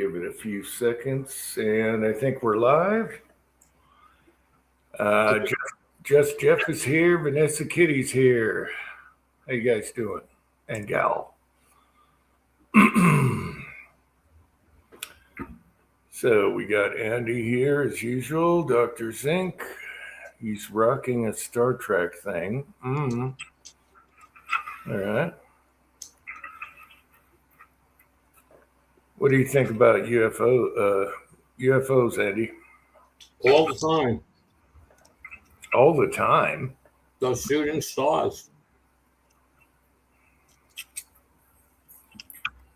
Give it a few seconds, and I think we're live. Jeff is here. Vanessa Kitty's here. How you guys doing? And gal. So we got Andy here as usual. Dr. Zink. He's rocking a Star Trek thing. All right. What do you think about UFOs, Andy? All the time. All the time? Those shooting stars.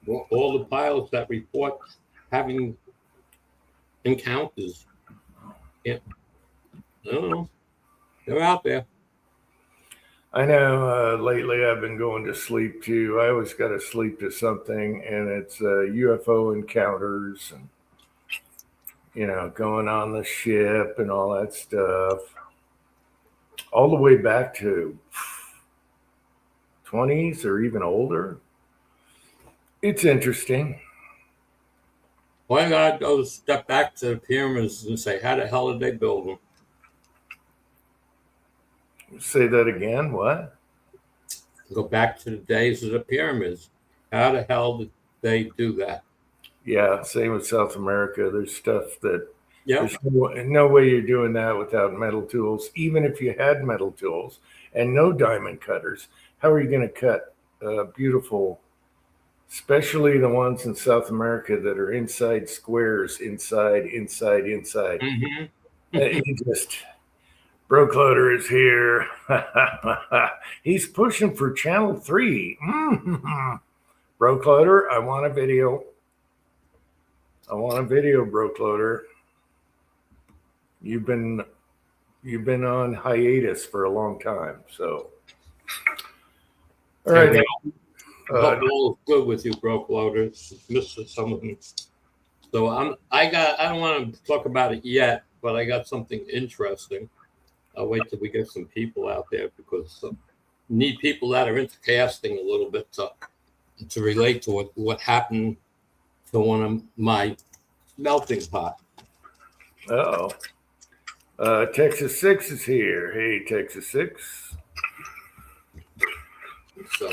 All the pilots that report having encounters. Yeah. I don't know. They're out there. I know lately I've been going to sleep too. I always got to sleep to something, and it's UFO encounters and, going on the ship and all that stuff. All the way back to 20s or even older. It's interesting. Why not go step back to the pyramids and say, how the hell did they build them? Say that again. What? Go back to the days of the pyramids. How the hell did they do that? Yeah, same with South America. There's stuff that Yep. there's no way you're doing that without metal tools. Even if you had metal tools and no diamond cutters, how are you going to cut beautiful, especially the ones in South America that are inside squares, inside. Mm-hmm. You just... Broke Loader is here. He's pushing for channel 3. Broke Loader, I want a video. Broke Loader. You've been on hiatus for a long time, so. All right. Hope all is good with you, Broke Loader. Missed some of them. So I don't want to talk about it yet, but I got something interesting. I'll wait till we get some people out there because need people that are into casting a little bit to relate to what happened to one of my melting pot. Texas 6 is here. Hey, Texas 6. So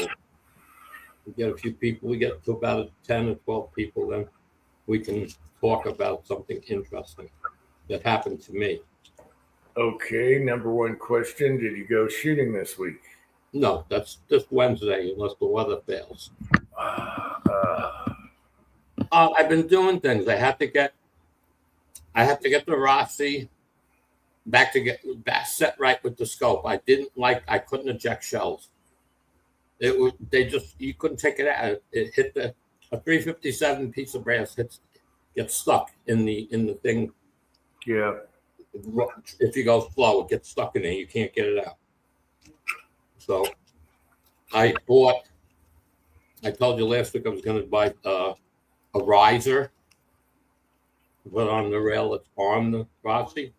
we get a few people. We get to about 10 or 12 people, then we can talk about something interesting that happened to me. Okay, number one question. Did you go shooting this week? No, that's just Wednesday, unless the weather fails. I've been doing things. I have to get the Rossi back set right with the scope. I couldn't eject shells. You couldn't take it out. It hit a 357 piece of brass gets stuck in the thing. Yeah. If you go slow, it gets stuck in there. You can't get it out. So I told you last week I was going to buy a riser to put on the rail that's on the Rossi.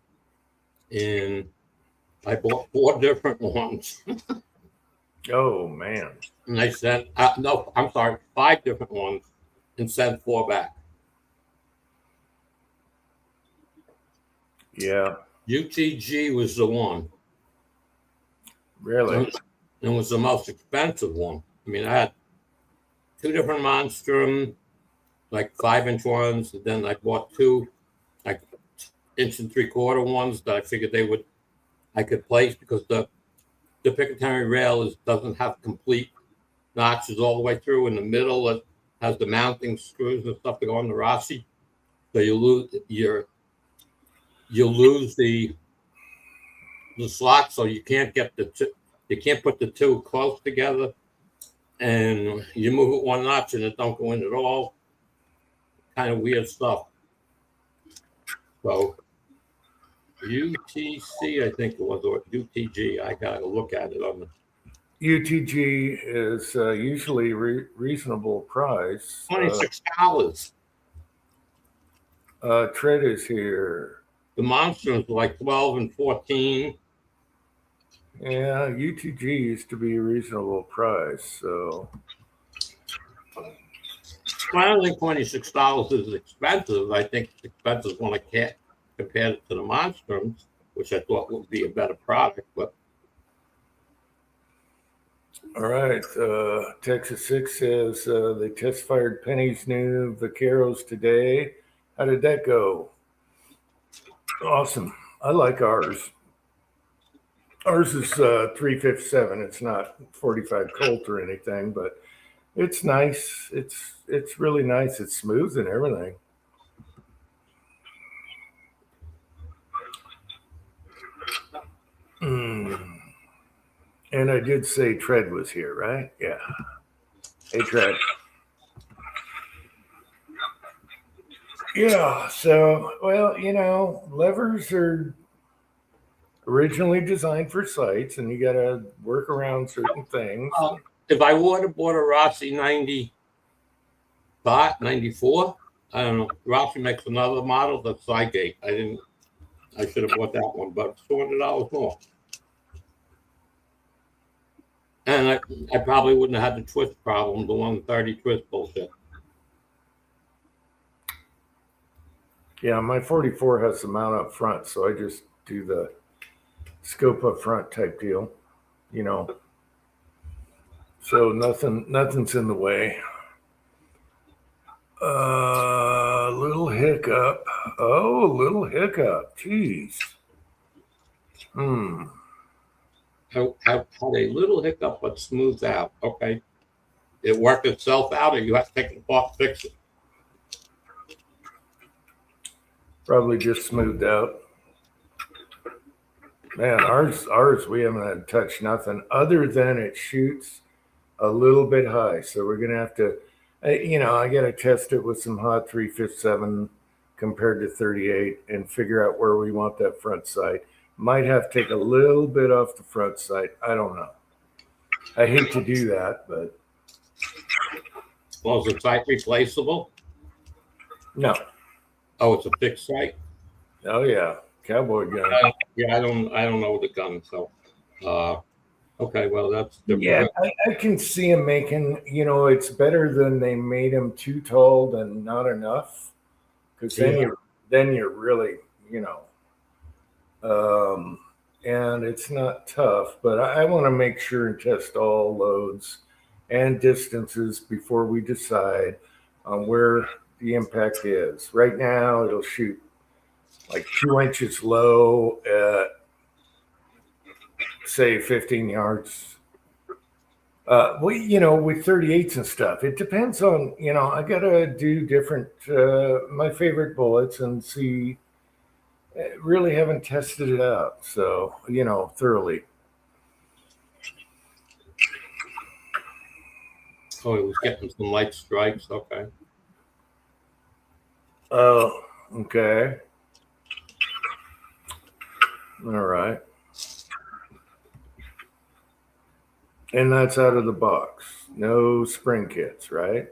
And I bought 4 different ones. Oh, man. And I sent, 5 different ones and sent 4 back. Yeah. UTG was the one. Really? It was the most expensive one. I mean, I had 2 different Monstrum, like 5-inch ones, and then I bought 2 like 1 3/4 ones that I figured I could place because the Picatinny rail doesn't have complete notches all the way through. In the middle, it has the mounting screws and stuff that go on the Rossi. So you lose the slot, so you can't get you can't put the 2 close together, and you move it 1 notch and it don't go in at all. Kind of weird stuff. So UTC, I think it was, or UTG. I gotta look at it on the. UTG is usually reasonable price. $26. Tread is here. The Monsters were like 12 and 14. Yeah, UTG used to be a reasonable price. So I don't think $26 is expensive. I think it's expensive when I can't compare it to the Monstrums, which I thought would be a better product. But All right. Texas 6 says they test fired Penny's new Vaqueros today. How did that go? Awesome. I like ours. Ours is 357. It's not 45 Colt or anything, but it's nice. It's really nice. It's smooth and everything. And I did say Tread was here, right? Yeah. Hey, Tread. Yeah. So, well, levers are originally designed for sights, and you got to work around certain things. if I would have bought a Rossi 94, I don't know. Rossi makes another model that's Cygate. I should have bought that one, but it's $200 more. And I probably wouldn't have had the twist problem, the 130 twist bullshit. Yeah, my 44 has the mount up front, so I just do the scope up front type deal, So nothing's in the way. Little hiccup. Oh, a little hiccup. Jeez. Had a little hiccup, but smoothed out. Okay. It worked itself out, or you have to take it apart, fix it. Probably just smoothed out. Man, ours, we haven't had to touch nothing other than it shoots a little bit high. So we're gonna have to, I gotta test it with some hot 357 compared to 38 and figure out where we want that front sight. Might have to take a little bit off the front sight. I don't know. I hate to do that, but Well, is the sight replaceable? no. Oh, it's a fixed sight. Oh yeah, cowboy gun. Yeah, I don't know the gun. So, okay, well that's different. Yeah, I can see him making. It's better than they made him too tall than not enough, because then you're really, and it's not tough. But I want to make sure and test all loads and distances before we decide on where the impact is. Right now, it'll shoot like 2 inches low at say 15 yards. With 38s and stuff, it depends on, I gotta do different, my favorite bullets and see. Really haven't tested it out, so thoroughly. Oh, it was getting some light strikes. Okay. Oh, okay. All right. And that's out of the box. No spring kits, right?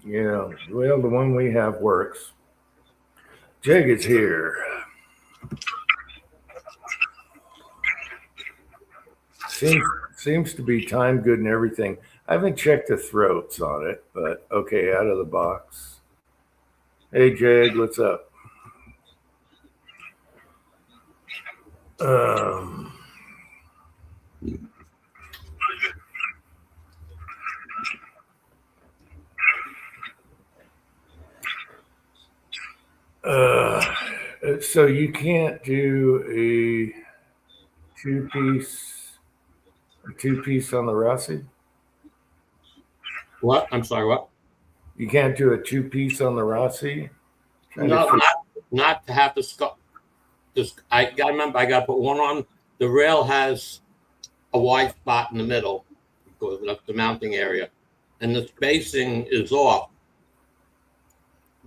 Yeah, well, the one we have works. Jeg is here. Seems to be time good and everything. I haven't checked the throats on it, but okay, out of the box. Hey, Jeg, what's up? So you can't do a two-piece on the Rossi? What? I'm sorry, what? You can't do a two-piece on the Rossi? No, not to have the scuff. I gotta remember, I gotta put one on. The rail has a wide spot in the middle because that's the mounting area, and the spacing is off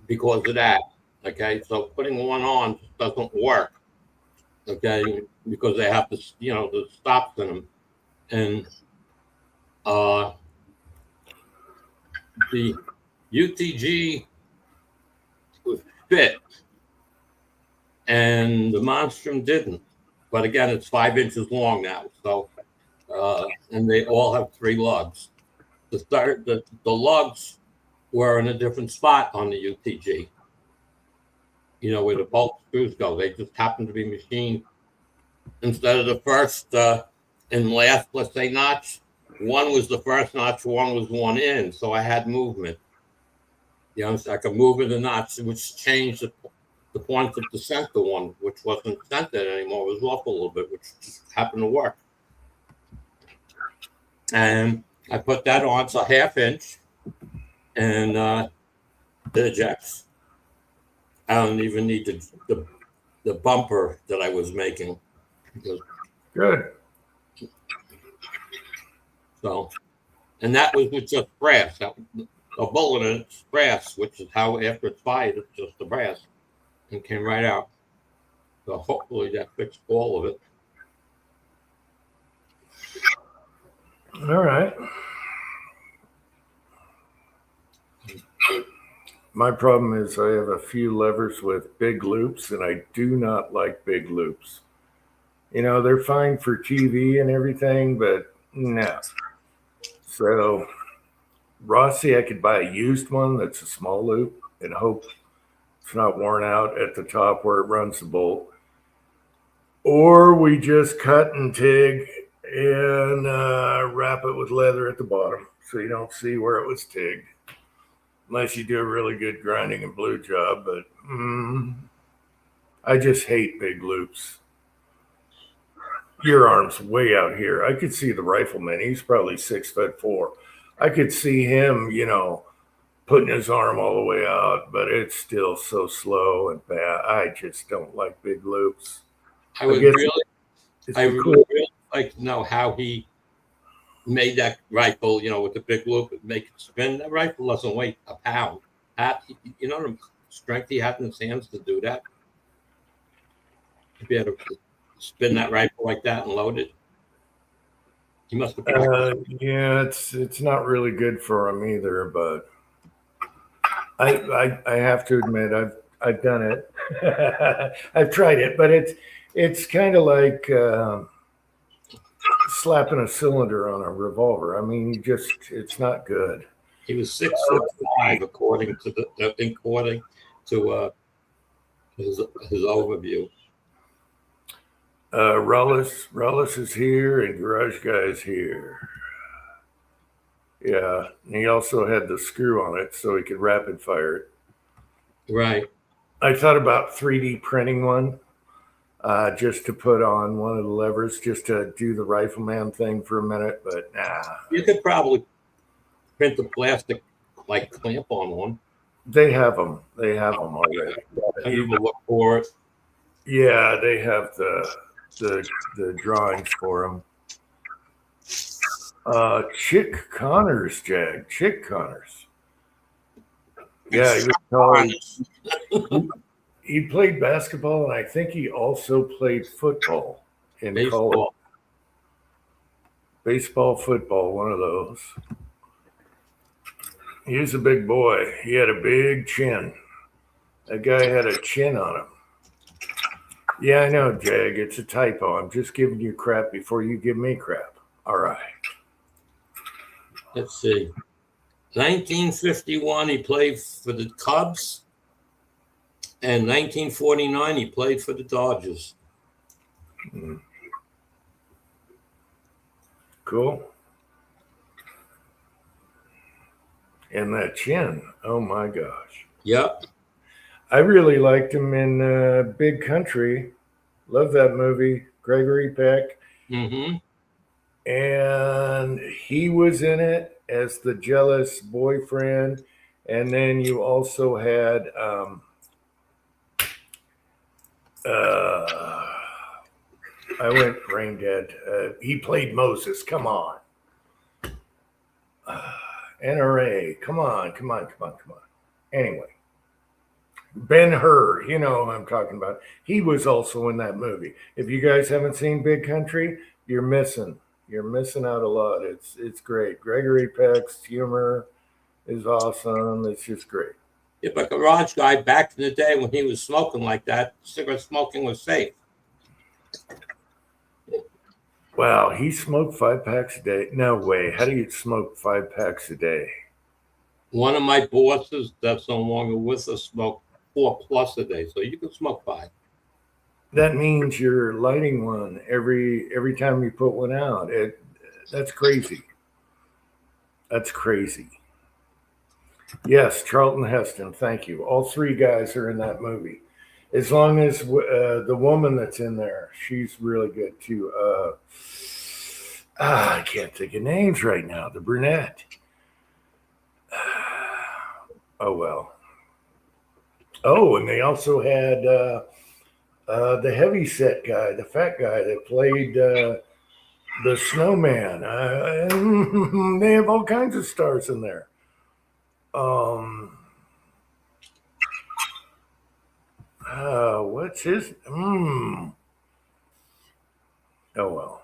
because of that. Okay, so putting one on doesn't work. Okay, because they have the stops in them, and the UTG was fit, and the Monstrum didn't. But again, it's 5 inches long now, so and they all have 3 lugs. The lugs were in a different spot on the UTG. You know, where the bolt screws go. They just happened to be machined instead of the first and last, let's say, notch. One was the first notch, one was one in, so I had movement. You know, so I could move in the notch, which changed the point of the center one, which wasn't centered anymore. It was off a little bit, which just happened to work. And I put that on, it's a 1/2 inch, and it ejects. I don't even need the bumper that I was making. Good. So, and that was with just brass. A bullet in it's brass, which is how after it's fired, it's just the brass, and came right out. So hopefully that fixed all of it. All right. My problem is I have a few levers with big loops, and I do not like big loops. You know, they're fine for TV and everything, but no. So, Rossi, I could buy a used one that's a small loop and hope it's not worn out at the top where it runs the bolt. Or we just cut and TIG and wrap it with leather at the bottom so you don't see where it was TIGged. Unless you do a really good grinding and blue job, but I just hate big loops. Your arm's way out here. I could see the rifleman. He's probably 6'4". I could see him, you know, putting his arm all the way out, but it's still so slow and bad. I just don't like big loops. I would really like to know how he made that rifle, you know, with the big loop, make it spin. That rifle doesn't weigh a pound. You know the strength he had in his hands to do that? To be able to spin that rifle like that and load it. He must have yeah, it's not really good for him either, but I have to admit I've done it. I've tried it, but it's kind of like slapping a cylinder on a revolver. I mean, it's not good. He was 6'5", according to his overview. Rollis is here and Garage Guy is here. Yeah, and he also had the screw on it so he could rapid fire it. Right. I thought about 3D printing one, just to put on one of the levers, just to do the rifleman thing for a minute, but nah. You could probably print the plastic like clamp on one. They have them. They have them already. You will look for it. Yeah, they have the drawings for them. Chick Connors, Jag. Chick Connors. Yeah, he was he played basketball, and I think he also played football in college. Baseball, football, one of those. He was a big boy. He had a big chin. That guy had a chin on him. Yeah, I know, Jag. It's a typo. I'm just giving you crap before you give me crap. All right. Let's see. 1951, he played for the Cubs. And 1949, he played for the Dodgers. Cool. And that chin. Oh, my gosh. Yep. I really liked him in Big Country. Love that movie. Gregory Peck. Mm-hmm. And he was in it as the jealous boyfriend. And then you also had I went brain dead. He played Moses. Come on. NRA. Come on. Anyway. Ben-Hur, you know who I'm talking about. He was also in that movie. If you guys haven't seen Big Country, you're missing out a lot. It's great. Gregory Peck's humor is awesome. It's just great. Yeah, but Garage Guy, back in the day when he was smoking like that, cigarette smoking was safe. Wow, he smoked 5 packs a day. No way. How do you smoke 5 packs a day? One of my bosses that's no longer with us smoked 4+ a day, so you can smoke 5. That means you're lighting one every time you put one out. That's crazy. That's crazy. Yes, Charlton Heston. Thank you. All three guys are in that movie. As long as the woman that's in there, she's really good too. I can't think of names right now. The brunette. Oh well. Oh, and they also had the heavy set guy, the fat guy that played the snowman. They have all kinds of stars in there. What's his? Oh well.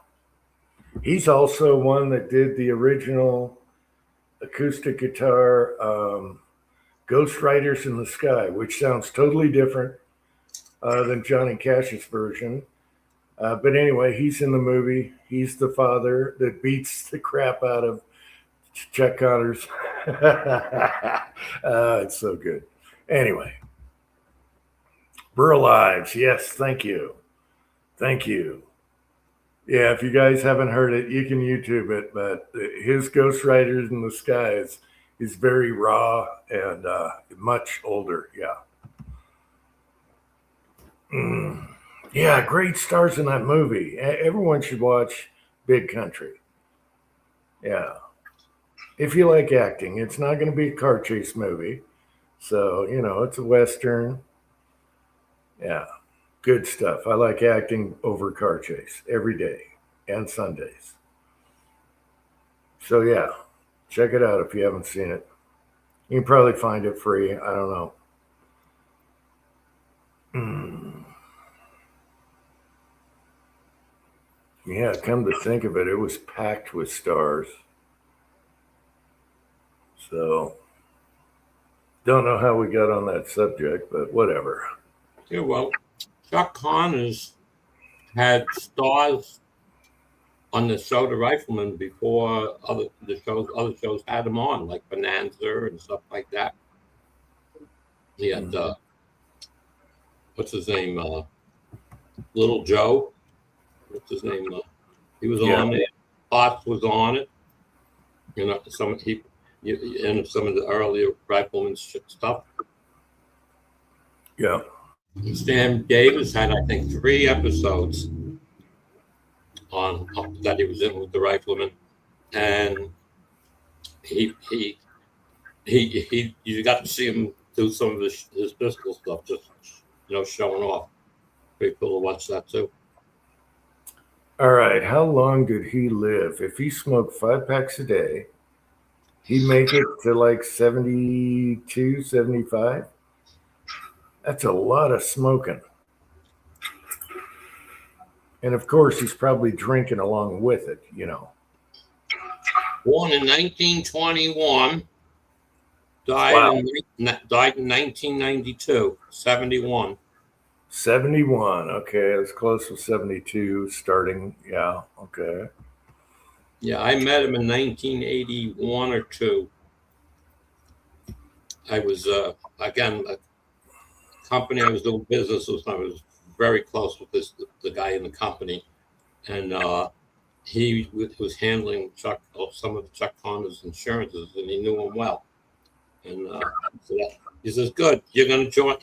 He's also one that did the original acoustic guitar Ghost Riders in the Sky, which sounds totally different than Johnny Cash's version. But anyway, he's in the movie. He's the father that beats the crap out of Chuck Connors. It's so good. Anyway, Burl Ives. Yes, thank you. Thank you. Yeah, if you guys haven't heard it, you can YouTube it. But his Ghost Riders in the Sky is very raw and much older. Yeah. Yeah, great stars in that movie. Everyone should watch Big Country. Yeah. If you like acting, it's not going to be a car chase movie. So, it's a Western. Yeah. Good stuff. I like acting over car chase every day and Sundays. So, yeah, check it out if you haven't seen it. You can probably find it free. I don't know. Yeah, come to think of it, it was packed with stars. So, don't know how we got on that subject, but whatever. Yeah, well, Chuck Connors had stars on the show The Rifleman before other shows had him on, like Bonanza and stuff like that. He had what's his name? Little Joe. What's his name? He was on it. Potts was on it. Some of the earlier Rifleman stuff. Yeah. Stan Davis had, I think, 3 episodes on that he was in with the Rifleman, and you got to see him do some of his pistol stuff, just showing off. Pretty cool to watch that too. All right. How long did he live? If he smoked 5 packs a day, he'd make it to like 72, 75. That's a lot of smoking. And of course, he's probably drinking along with it, Born in 1921, died in 1992, 71. 71. Okay, it was close to 72 starting. Yeah, okay. Yeah, I met him in 1981 or 2. I was, again, a company I was doing business with. I was very close with the guy in the company. And he was handling some of the Chuck Connors insurances, and he knew him well. And so he says, "Good, you're going to join.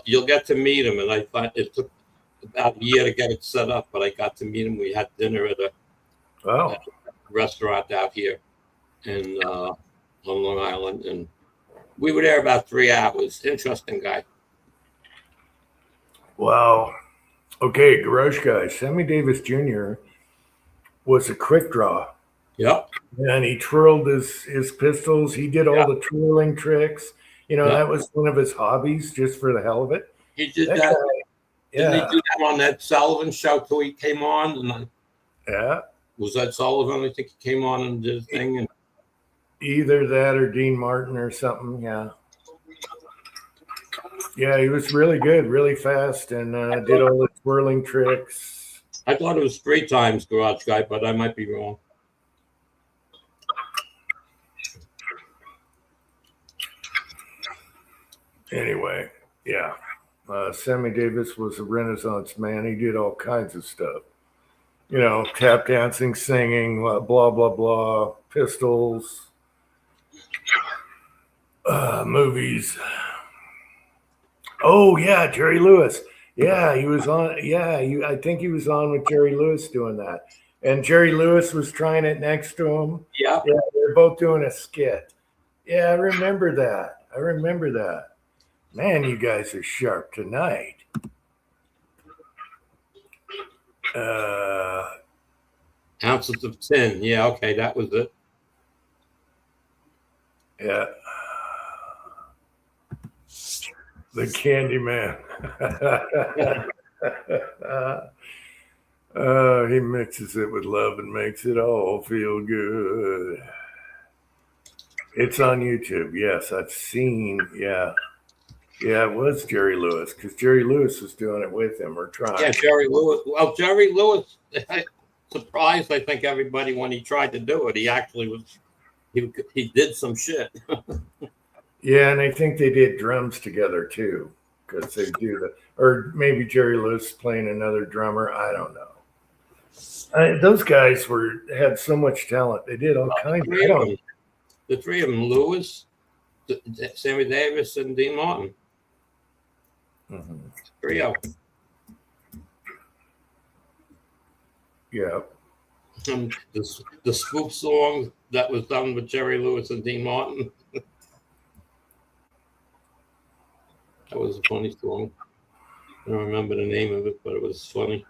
You'll get to meet him." And I thought it took about a year to get it set up, but I got to meet him. We had dinner at a restaurant out here on Long Island, and we were there about 3 hours. Interesting guy. Wow. Okay, Garage Guy. Sammy Davis Jr. was a quick draw. Yep. And he twirled his pistols. He did all the twirling tricks. That was one of his hobbies, just for the hell of it. He did that. Didn't he do that on that Sullivan show till he came on? Was that Sullivan? I think he came on and did a thing. And either that or Dean Martin or something. Yeah. Yeah, he was really good, really fast, and did all the twirling tricks. I thought it was 3 times Garage Guy, but I might be wrong. Anyway, yeah. Sammy Davis was a Renaissance man. He did all kinds of stuff. You know, tap dancing, singing, blah, blah, blah, Pistols, movies. Oh, yeah, Jerry Lewis. Yeah, he was on. Yeah, I think he was on with Jerry Lewis doing that. And Jerry Lewis was trying it next to him. Yeah. Yeah, they're both doing a skit. Yeah, I remember that. I remember that. Man, you guys are sharp tonight. Ounces of Tin. Yeah, okay, that was it. Yeah. The Candyman. He mixes it with love and makes it all feel good. It's on YouTube. Yes, I've seen. Yeah. Yeah, it was Jerry Lewis because Jerry Lewis was doing it with him or trying. Yeah, Jerry Lewis. Well, Jerry Lewis surprised, I think, everybody when he tried to do it. He actually was, he did some shit. Yeah, and I think they did drums together too because they do that. Or maybe Jerry Lewis playing another drummer. I don't know. Those guys had so much talent. They did all kinds of. The 3 of them, Lewis, Sammy Davis, and Dean Martin. Mm-hmm. 3 of them. Yeah. And the Swoop song that was done with Jerry Lewis and Dean Martin. That was a funny song. I don't remember the name of it, but it was funny.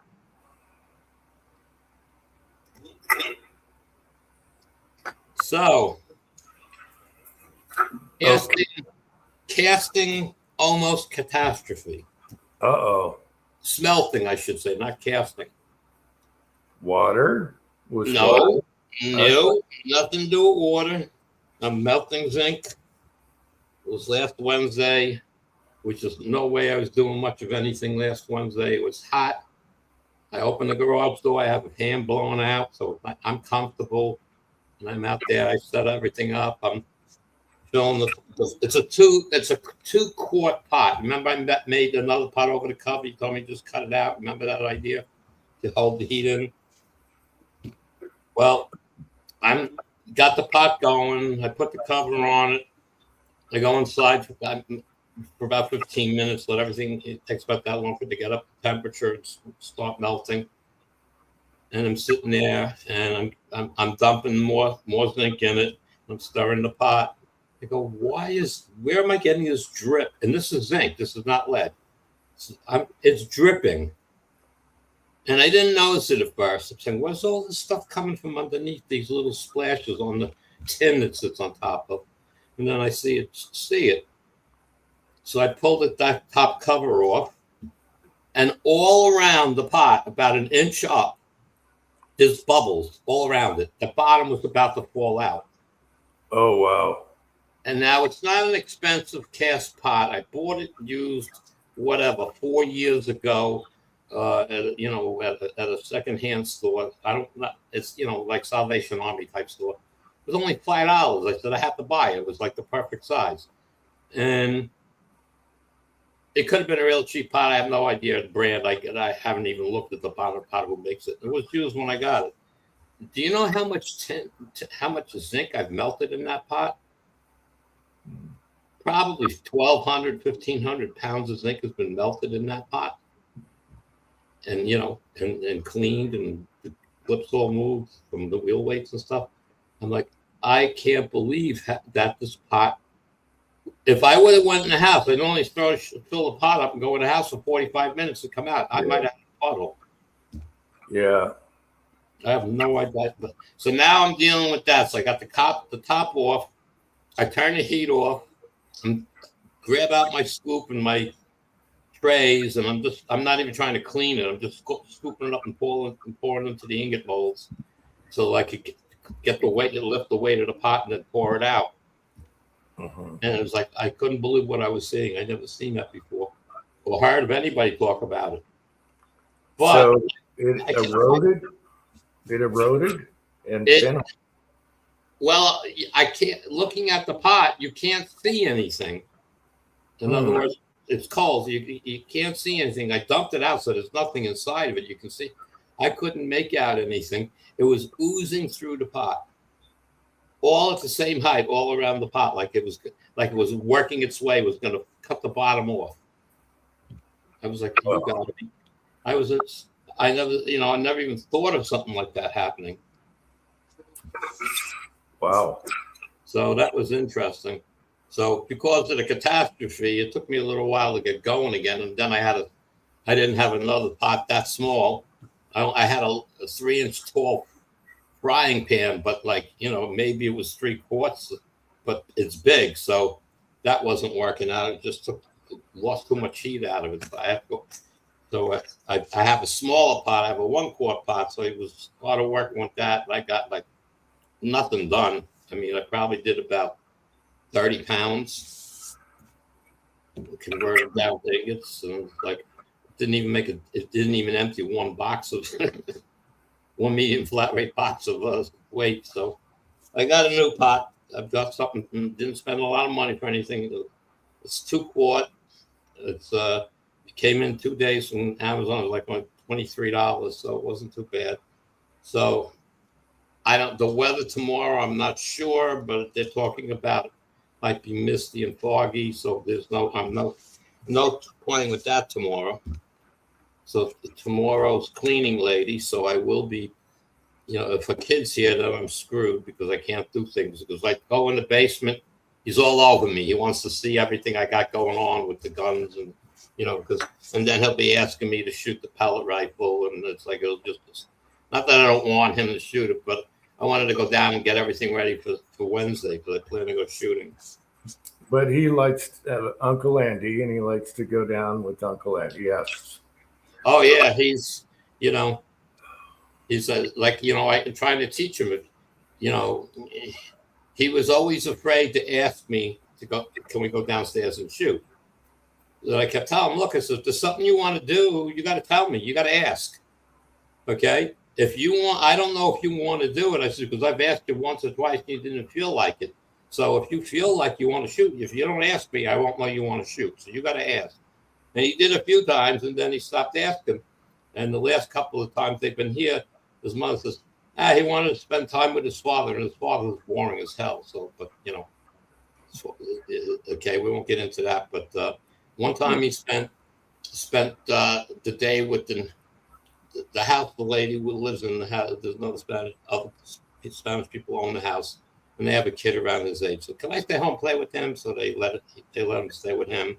So, casting almost catastrophe. Uh-oh. Smelting, I should say, not casting. Water? No, nothing to do with water. I'm melting zinc. It was last Wednesday, which is no way I was doing much of anything last Wednesday. It was hot. I opened the garage door. I have a fan blowing out, so I'm comfortable. And I'm out there. I set everything up. I'm filling it's a 2-quart pot. Remember, I made another pot over the cover. You told me just cut it out. Remember that idea to hold the heat in? Well, got the pot going. I put the cover on it. I go inside for about 15 minutes. Let everything. It takes about that long for it to get up to temperature and start melting. And I'm sitting there, and I'm dumping more zinc in it. I'm stirring the pot. I go, where am I getting this drip? And this is zinc. This is not lead. It's dripping. And I didn't notice it at first. I'm saying, where's all this stuff coming from underneath these little splashes on the tin that sits on top of? And then I see it. So I pulled the top cover off, and all around the pot, about an inch up, there's bubbles all around it. The bottom was about to fall out. Oh, wow. And now it's not an expensive cast pot. I bought it used, 4 years ago. At a secondhand store. It's like Salvation Army type store. It was only $5. I said I have to buy it. It was like the perfect size, and it could have been a real cheap pot. I have no idea the brand. I haven't even looked at the bottom pot who makes it. It was used when I got it. Do you know how much zinc I've melted in that pot? Probably 1,200, 1,500 pounds of zinc has been melted in that pot. And and cleaned, and the clips all moved from the wheel weights and stuff. I'm like, I can't believe that this pot. If I would have went in the house, I'd only fill the pot up and go in the house for 45 minutes to come out. I might have a puddle. Yeah. I have no idea. So now I'm dealing with that. So I got the top off. I turn the heat off and grab out my scoop and my trays, and I'm not even trying to clean it. I'm just scooping it up and pouring it into the ingot molds, so I could get the weight, lift the weight of the pot, and then pour it out. And it was like I couldn't believe what I was seeing. I'd never seen that before, or heard of anybody talk about it. But It I can, eroded. It eroded and it, then well, I can't, looking at the pot, you can't see anything. In other hmm, words, it's cold. You can't see anything. I dumped it out, so there's nothing inside of it. You can see. I couldn't make out anything. It was oozing through the pot, all at the same height, all around the pot, like it was working its way. Was going to cut the bottom off. I was like, "You well, got me." I was. I never, I never even thought of something like that happening. wow. So that was interesting. So because of the catastrophe, it took me a little while to get going again, and then I didn't have another pot that small. I had a 3-inch tall frying pan, but maybe it was 3/4, but it's big, so that wasn't working out. It just lost too much heat out of it. So I have to go. So I have a smaller pot. I have a 1/4 pot, so it was a lot of work with that. And I got like nothing done. I mean, I probably did about 30 pounds, converted down to ingots, and like it didn't even empty one box of one medium flat rate box of weight. So I got a new pot. I've got something. Didn't spend a lot of money for anything. It's 2 quart. It came in 2 days from Amazon. It was like $23, so it wasn't too bad. So I don't. The weather tomorrow, I'm not sure, but they're talking about it might be misty and foggy. So I'm no playing with that tomorrow. So tomorrow's cleaning lady. So I will be, if a kid's here, then I'm screwed because I can't do things. Because I go in the basement, he's all over me. He wants to see everything I got going on with the guns and, and then he'll be asking me to shoot the pellet rifle. And it's like, not that I don't want him to shoot it, but I wanted to go down and get everything ready for Wednesday because I plan to go shooting. But he likes Uncle Andy, and he likes to go down with Uncle Andy. Yes. Oh yeah, he's I'm trying to teach him. He was always afraid to ask me to go. Can we go downstairs and shoot? And I kept telling him, look, I said, if there's something you want to do, you got to tell me. You got to ask. Okay. If you want, I don't know if you want to do it. I said, because I've asked you once or twice and you didn't feel like it. So if you feel like you want to shoot, if you don't ask me, I won't know you want to shoot. So you got to ask. And he did a few times and then he stopped asking. And the last couple of times they've been here, his mother says, he wanted to spend time with his father, and his father was boring as hell. So, but okay, we won't get into that. But one time he spent the day with the house. The lady who lives in the house. There's another Spanish people own the house, and they have a kid around his age. So can I stay home and play with him? So they let him stay with him.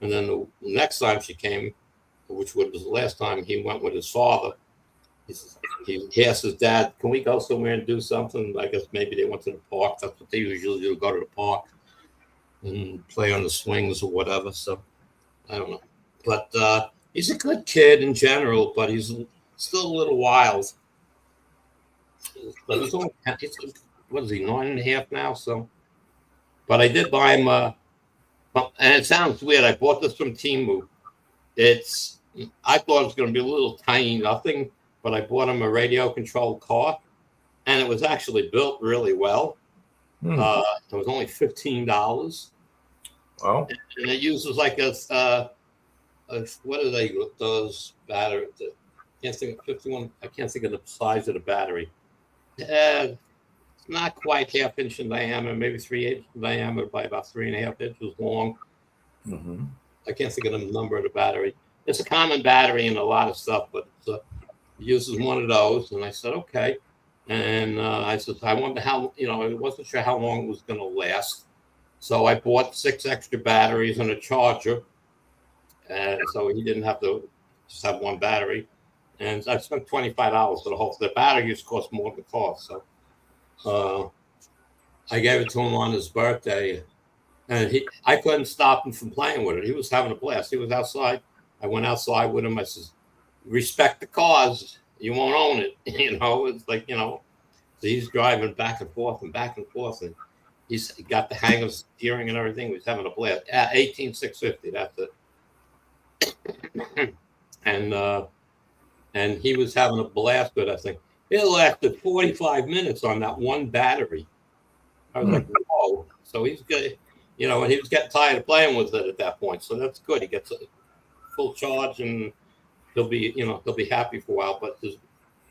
And then the next time she came, which was the last time, he went with his father. He asked his dad, "Can we go somewhere and do something?" I guess maybe they went to the park. That's what they usually do: go to the park and play on the swings or whatever. So I don't know, but he's a good kid in general, but he's still a little wild. But what is he, 9.5 now? So, but I did buy him and it sounds weird. I bought this from Temu. I thought it was going to be a little tiny nothing, but I bought him a radio controlled car, and it was actually built really well. It was only $15. Wow. And it uses like what are they? Those batteries? I can't think of 51. I can't think of the size of the battery. It's not quite 1/2 inch in diameter, maybe 3/8 in diameter by about 3.5 inches long. Mm-hmm. I can't think of the number of the battery. It's a common battery in a lot of stuff, but it uses one of those. And I said, okay. And I said, I wonder how, I wasn't sure how long it was going to last. So I bought 6 extra batteries and a charger. And so he didn't have to just have one battery. And I spent $25 for the whole. The batteries cost more than the cost. So I gave it to him on his birthday. And I couldn't stop him from playing with it. He was having a blast. He was outside. I went outside with him. I says, respect the cause. You won't own it. It's like, so he's driving back and forth. And he got the hang of steering and everything. He was having a blast. 18650, that's it. And and he was having a blast with that thing. It lasted 45 minutes on that one battery. I was like, whoa. So he's good, and he was getting tired of playing with it at that point. So that's good. He gets a full charge, and he'll be happy for a while. But his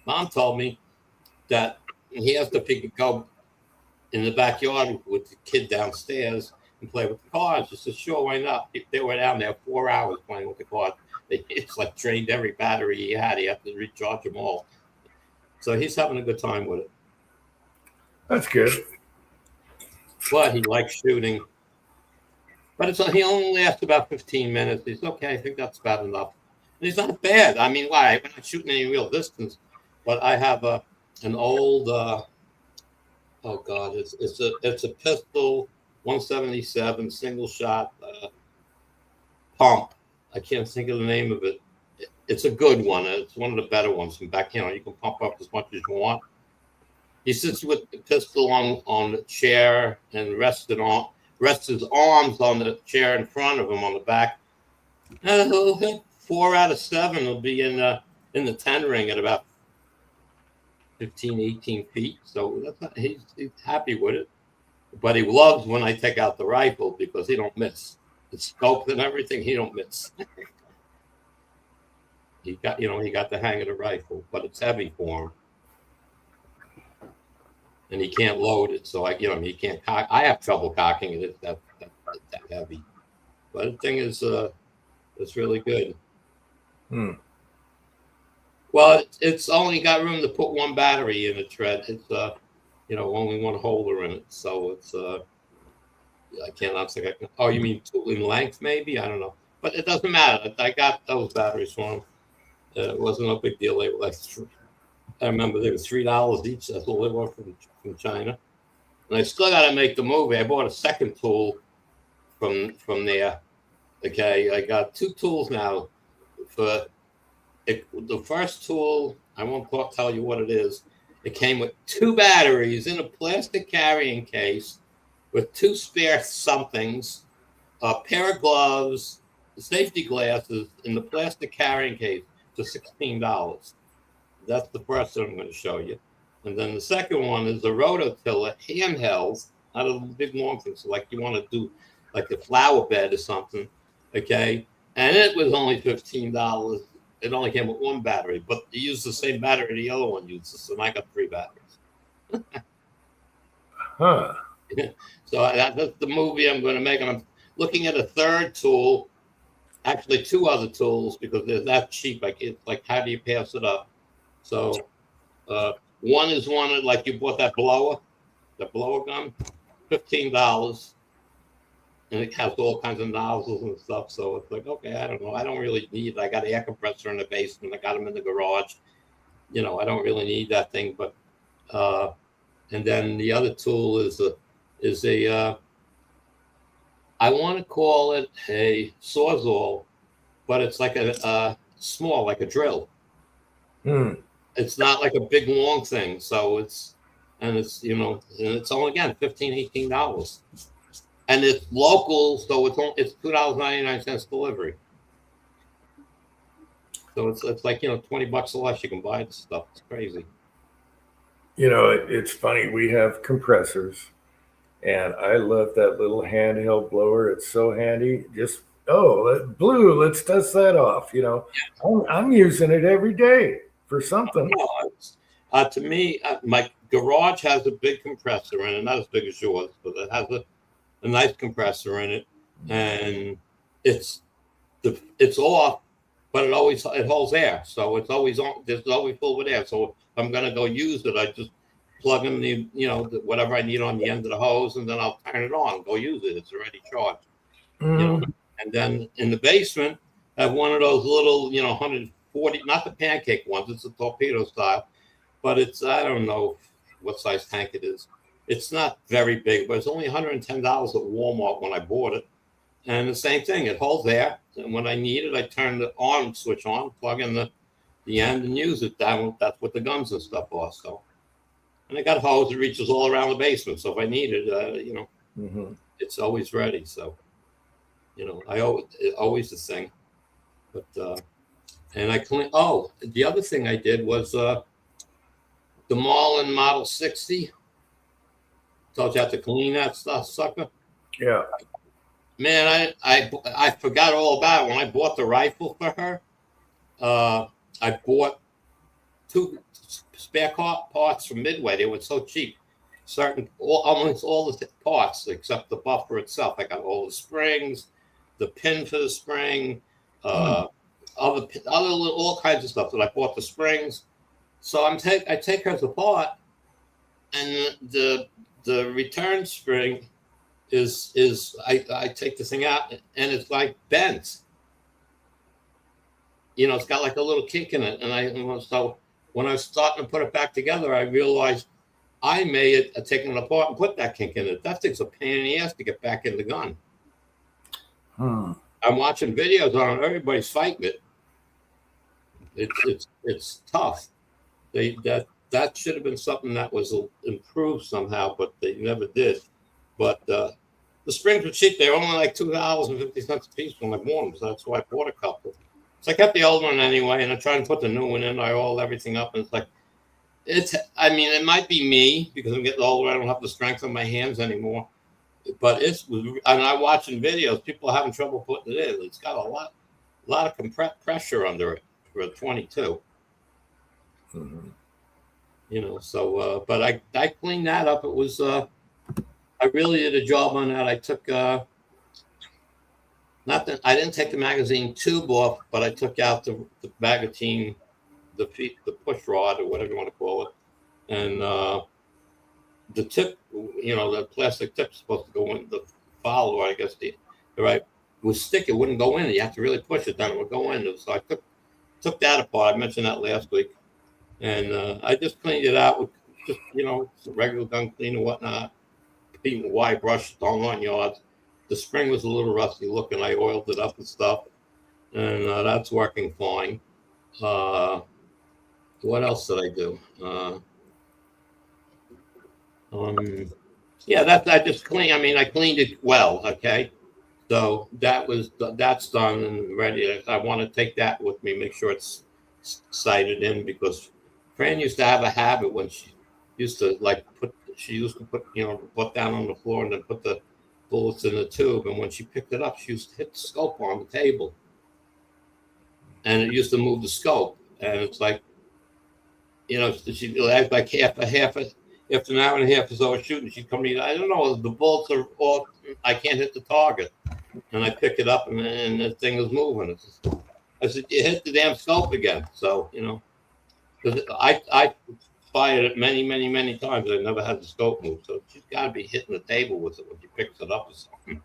mom told me that he has to go in the backyard with the kid downstairs and play with the cards. I said, sure, why not? They were down there 4 hours playing with the cards. It's like drained every battery he had. He had to recharge them all. So he's having a good time with it. That's good. But he likes shooting. But he only lasts about 15 minutes. He's okay. I think that's about enough. And he's not bad. I mean, why? We're not shooting any real distance. But I have an old, oh God, it's a pistol, 177 single shot pump. I can't think of the name of it. It's a good one. It's one of the better ones from back. You can pump up as much as you want. He sits with the pistol on the chair and rests his arms on the chair in front of him on the back. And he'll hit 4 out of 7. He'll be in the 10 ring at about 15, 18 feet. So he's happy with it. But he loves when I take out the rifle because he don't miss. The scope and everything, he don't miss. He got the hang of the rifle, but it's heavy for him. And he can't load it, so he can't cock. I have trouble cocking it. It's that heavy. But the thing is, it's really good. Well, it's only got room to put one battery in a tread. It's only one holder in it, so it's I can't think. Oh, you mean tool in length? Maybe, I don't know, but it doesn't matter. I got those batteries for him. It wasn't a big deal. They were like, I remember they were $3 each. That's all they were from China. And I still got to make the movie. I bought a second tool from there. Okay, I got 2 tools now. For the first tool, I won't tell you what it is. It came with 2 batteries in a plastic carrying case with 2 spare somethings, a pair of gloves, safety glasses, in the plastic carrying case for $16. That's the first one I'm going to show you. And then the second one is a rototiller handheld, not a big long thing. So like you want to do like a flower bed or something, okay? And it was only $15. It only came with 1 battery, but it used the same battery the other one uses. So I got 3 batteries. Huh. So that's the movie I'm going to make. And I'm looking at a third tool, actually 2 other tools, because they're that cheap. It's like, how do you pass it up? So one is one like you bought the blower gun, $15, and it has all kinds of nozzles and stuff. So it's like, okay, I don't know. I don't really need it. I got an air compressor in the basement. I got them in the garage. I don't really need that thing. But and then the other tool is a I want to call it a sawzall, but it's like a small, like a drill. It's not like a big long thing. So it's only, again, $15, $18. And it's local, so it's $2.99 delivery. So it's like, $20 less you can buy the stuff. It's crazy. It's funny. We have compressors, and I love that little handheld blower. It's so handy. Just, blue, let's dust that off. I'm using it every day for something. To me, my garage has a big compressor in it, not as big as yours, but it has a nice compressor in it, and it's off, but it holds air, so it's always on. It's always full with air. So if I'm gonna go use it, I just plug in the whatever I need on the end of the hose, and then I'll turn it on, go use it. It's already charged. And then in the basement, I have one of those little 140, not the pancake ones. It's a torpedo style, but it's, I don't know what size tank it is. It's not very big, but it's only $110 at Walmart when I bought it. And the same thing, it holds air. And when I need it, I turn the on switch on, plug in the end, and use it. That's what the guns and stuff are. So, and I got a hose that reaches all around the basement. So if I need it, it's always ready. So, always the thing. But And I clean. Oh, the other thing I did was the Marlin Model 60. Told you I had to clean that stuff, sucker. Yeah. Man, I forgot all about it when I bought the rifle for her. I bought two spare parts from Midway. They were so cheap. Almost all the parts except the buffer itself. I got all the springs, the pin for the spring, all kinds of stuff. That I bought the springs. So I take hers apart, and the return spring is I take the thing out and it's like bent. It's got like a little kink in it, and so when I was starting to put it back together, I realized I may have taken it apart and put that kink in it. That thing's a pain in the ass to get back in the gun. I'm watching videos on it. Everybody's fighting it. It's tough. That should have been something that was improved somehow, but they never did. But the springs were cheap. They were only like $2.50 a piece when I bought them, so that's why I bought a couple. So I kept the old one anyway, and I tried to put the new one in. I oiled everything up, and it might be me because I'm getting older. I don't have the strength on my hands anymore. But and I'm watching videos. People are having trouble putting it in. It's got a lot of pressure under it for a 22. So but I cleaned that up. It was I really did a job on that. I took I didn't take the magazine tube off, but I took out the magazine, the push rod or whatever you want to call it, and the tip, the plastic tip's supposed to go in the follower. I guess was stick. It wouldn't go in. You have to really push it, then it would go in. So I took that apart. I mentioned that last week, and I just cleaned it out with just some regular gun cleaner, whatnot. Even wide brush, on 1 yard. The spring was a little rusty looking. I oiled it up and stuff, and that's working fine. What else did I do? I just cleaned. I cleaned it well. Okay, so that's done and ready. I want to take that with me, make sure it's sighted in, because Fran used to have a habit when she used to put down on the floor and then put the bullets in the tube, and when she picked it up, she used to hit the scope on the table, and it used to move the scope, and it's like, she'd act like after an hour and a half or so of shooting, she'd come to me, I don't know, the bullets are off, I can't hit the target, and I pick it up, and the thing is moving. I said, you hit the damn scope again. So because I fired it many, many, many times. I never had the scope move. So she's got to be hitting the table with it when she picks it up or something.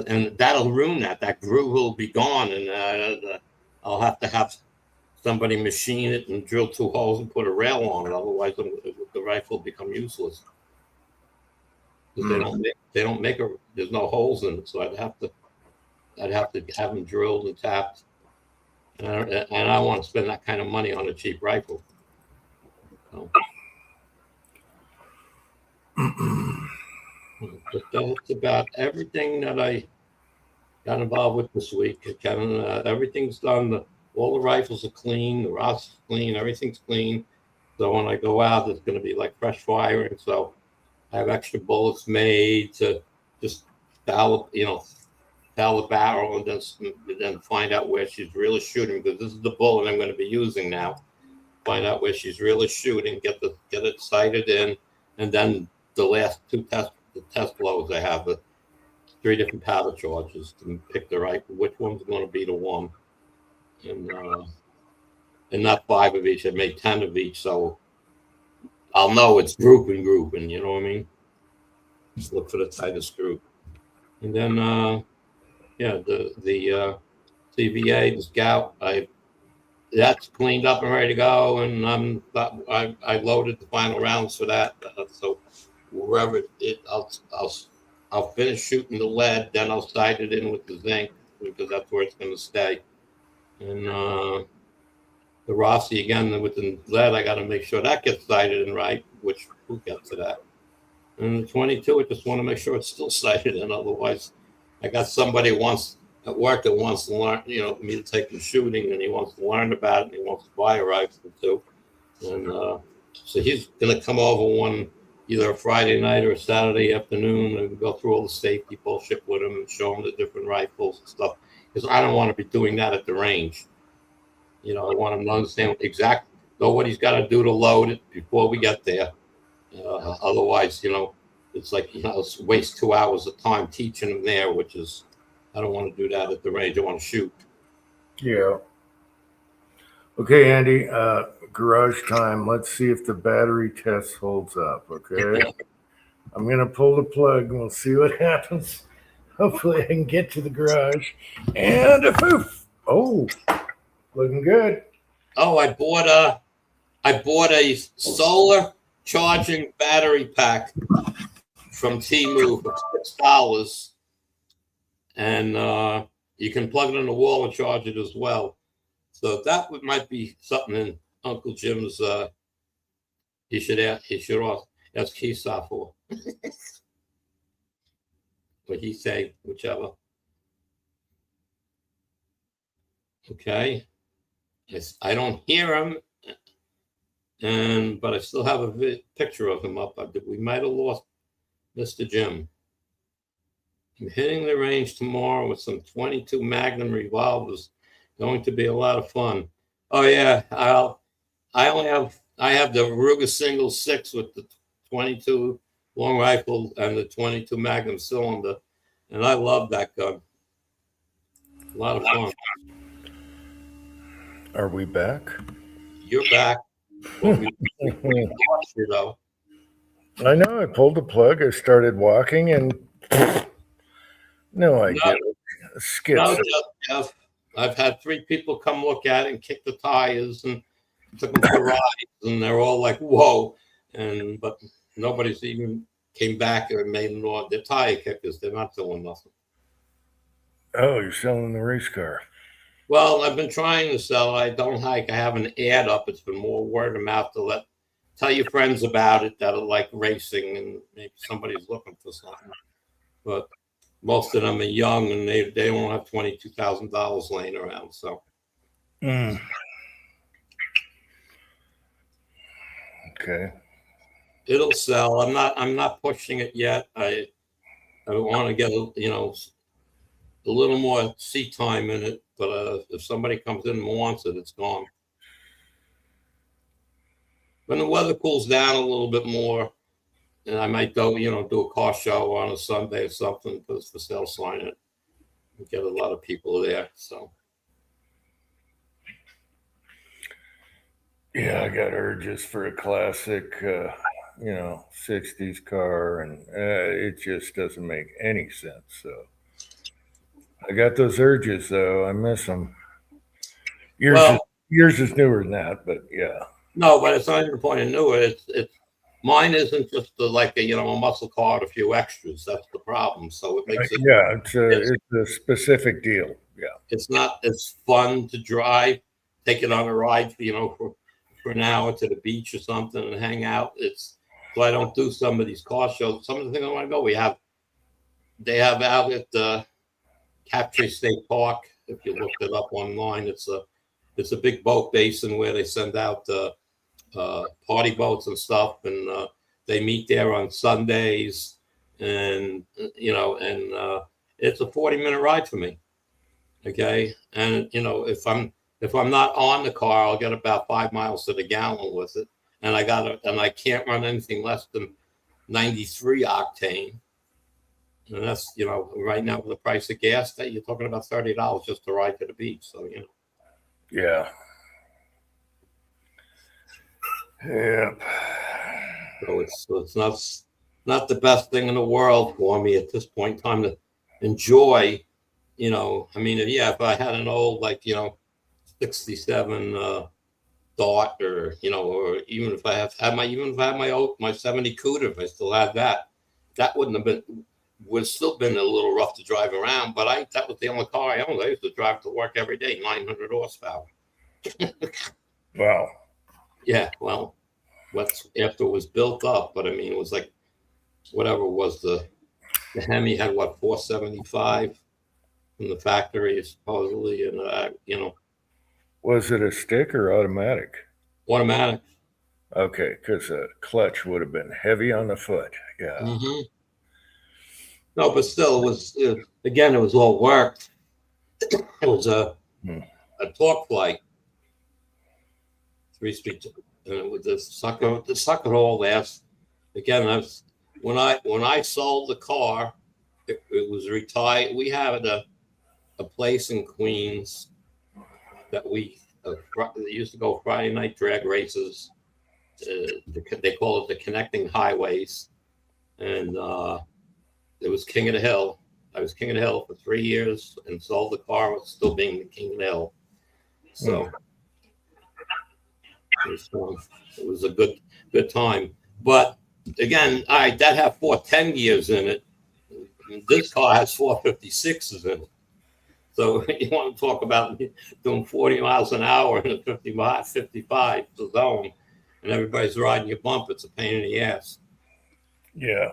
And that'll ruin that. That groove will be gone, and I'll have to have somebody machine it and drill 2 holes and put a rail on it. Otherwise, the rifle will become useless. Because they don't make there's no holes in it. So I'd have to have them drilled and tapped. And I want to spend that kind of money on a cheap rifle. So. But that's about everything that I got involved with this week. Everything's done. All the rifles are clean. The Ross is clean. Everything's clean. So when I go out, it's going to be like fresh firing. So I have extra bullets made to just foul the barrel and then find out where she's really shooting, because this is the bullet I'm going to be using now. Find out where she's really shooting, get it sighted in, and then the last 2 test blows I have the 3 different powder charges to pick the right which one's going to be the one, and not 5 of each. I made 10 of each, so I'll know it's grouping. You know what I mean? Just look for the tightest group, and then the CVA, the Scout, that's cleaned up and ready to go, and I loaded the final rounds for that. So wherever I'll finish shooting the lead, then I'll sight it in with the zinc, because that's where it's going to stay. And the Rossi again with the lead, I got to make sure that gets sighted in right. Which we'll get to that. And the 22, I just want to make sure it's still sighted in. Otherwise, I got somebody wants at work that wants to learn, me to take him shooting, and he wants to learn about it, and he wants to buy a rifle too. And so he's going to come over either a Friday night or a Saturday afternoon and go through all the safety bullshit with him and show him the different rifles and stuff. Because I don't want to be doing that at the range. I want him to understand know what he's got to do to load it before we get there. Otherwise, it's like, waste 2 hours of time teaching him there, which is, I don't want to do that at the range. I want to shoot. Yeah. Okay, Andy, garage time. Let's see if the battery test holds up. Okay. I'm going to pull the plug and we'll see what happens. Hopefully I can get to the garage. And a poof. Oh, looking good. Oh, I bought a solar charging battery pack from Temu for $6. And you can plug it in the wall and charge it as well. So that might be something in Uncle Jim's. He should ask Keeshaw for. What he say, whichever. Okay. Yes, I don't hear him, but I still have a picture of him up. We might have lost Mr. Jim. I'm hitting the range tomorrow with some 22 Magnum revolvers. Going to be a lot of fun. Oh yeah, I have the Ruger Single 6 with the 22 long rifle and the 22 Magnum cylinder, and I love that gun. A lot of fun. Are we back? You're back. Well, though. I know. I pulled the plug. I started walking, and no idea. No, Jeff. I've had 3 people come look at it and kick the tires and took them for rides, and they're all like, "Whoa!" But nobody's even came back and made them know they're tire kickers. They're not doing nothing. Oh, you're selling the race car. Well, I've been trying to sell. I don't hike. I have an ad up. It's been more word of mouth to tell your friends about it that are like racing, and maybe somebody's looking for something. But most of them are young, and they don't have $22,000 laying around. So, okay, it'll sell. I'm not pushing it yet. I want to get a little more seat time in it. But if somebody comes in and wants it, it's gone. When the weather cools down a little bit more, and I might go, do a car show on a Sunday or something, put a for sale sign it, and get a lot of people there. So, yeah, I got urges for a classic, 60s car, and it just doesn't make any sense. So, I got those urges, though. I miss them. Yours is newer than that, but yeah. No, but it's not even the point of newer. It's mine isn't just a muscle car with a few extras. That's the problem. So it makes it. Yeah, it's a specific deal. Yeah, it's not as fun to drive. Take it on a ride, for an hour to the beach or something and hang out. So I don't do some of these car shows. Some of the things I want to go. They have out at Captree State Park. If you looked it up online, it's a big boat basin where they send out party boats and stuff, and they meet there on Sundays, and it's a 40-minute ride for me. Okay, and if I'm not on the car, I'll get about 5 miles to the gallon with it, and I can't run anything less than 93 octane. And that's, right now with the price of gas, that you're talking about $30 just to ride to the beach. So, Yeah. Yep. So it's not the best thing in the world for me at this point in time to enjoy, if I had an old, 67 Dart, or even if I had my 70 Cuda, if I still had that would still been a little rough to drive around, but that was the only car I owned. I used to drive to work every day, 900 horsepower. Wow. Yeah, well, after it was built up, but it was like whatever was the Hemi had 475, from the factory, supposedly, and Was it a stick or automatic? automatic. Okay, because a clutch would have been heavy on the foot. Yeah. Mm-hmm. No, but still, it was again, it was all worked. It was Hmm. a torque flight, 3 speed, and with the sucker all last. Again, when I sold the car, it was retired. We had a place in Queens that we used to go Friday night drag races. They call it the connecting highways, and it was King of the Hill. I was King of the Hill for 3 years and sold the car with still being the King of the Hill. So it was a good time. But again, all right, that had 410 gears in it. This car has 456s in it. So you want to talk about doing 40 miles an hour in a 55 zone, and everybody's riding your bump. It's a pain in the ass. Yeah.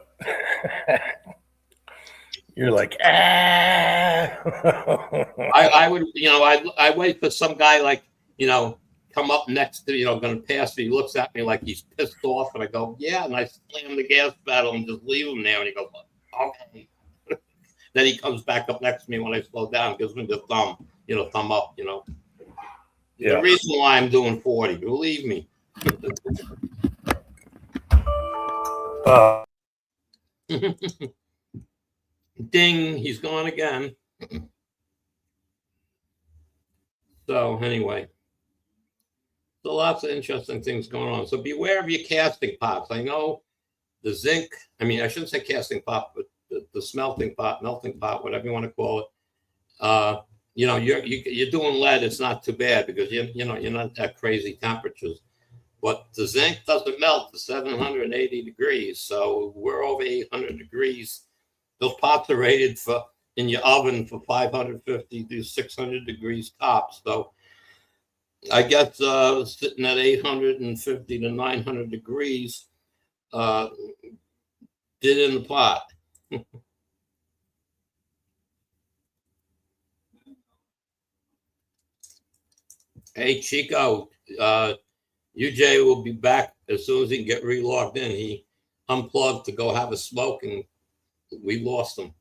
You're like, ah. I would, I wait for some guy like, come up next to, going to pass me. He looks at me like he's pissed off, and I go, yeah, and I slam the gas pedal and just leave him there, and he goes, okay. Then he comes back up next to me when I slow down, gives me the thumb up, Yeah. The reason why I'm doing 40, believe me. Ding, he's gone again. So anyway, so lots of interesting things going on. So beware of your casting pots. I know the zinc, I shouldn't say casting pot, but the smelting pot, melting pot, whatever you want to call it. You're doing lead, it's not too bad because you're not at crazy temperatures. But the zinc doesn't melt to 780 degrees. So we're over 800 degrees. Those pots are rated in your oven for 550 to 600 degrees tops. So I guess sitting at 850 to 900 degrees did in the pot. Hey, Chico, UJ will be back as soon as he can get relogged in. He unplugged to go have a smoke, and we lost him.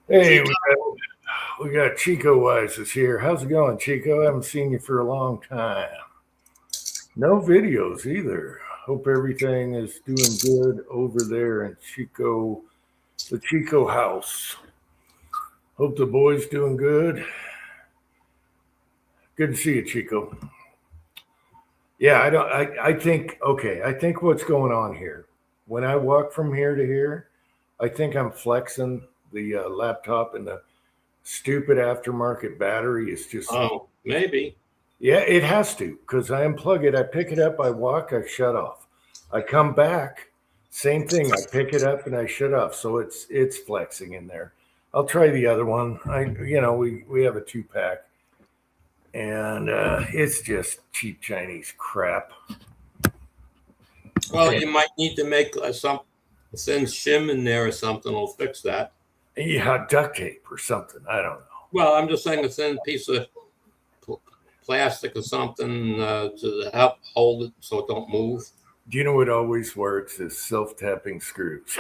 Hey, we got Chico Wise is here. How's it going, Chico? I haven't seen you for a long time. No videos either. Hope everything is doing good over there in the Chico house. Hope the boys doing good. Good to see you, Chico. Yeah, I think what's going on here. When I walk from here to here, I think I'm flexing the laptop, and the stupid aftermarket battery is just. Oh, maybe. Yeah, it has to, because I unplug it, I pick it up, I walk, I shut off. I come back, same thing. I pick it up and I shut off. So it's flexing in there. I'll try the other one. We have a 2-pack, and it's just cheap Chinese crap. Well, you might need to make some send shim in there or something. Will fix that. Yeah, duct tape or something. I don't know. Well, I'm just saying a thin piece of plastic or something to help hold it so it don't move. Do you know what always works is self-tapping screws.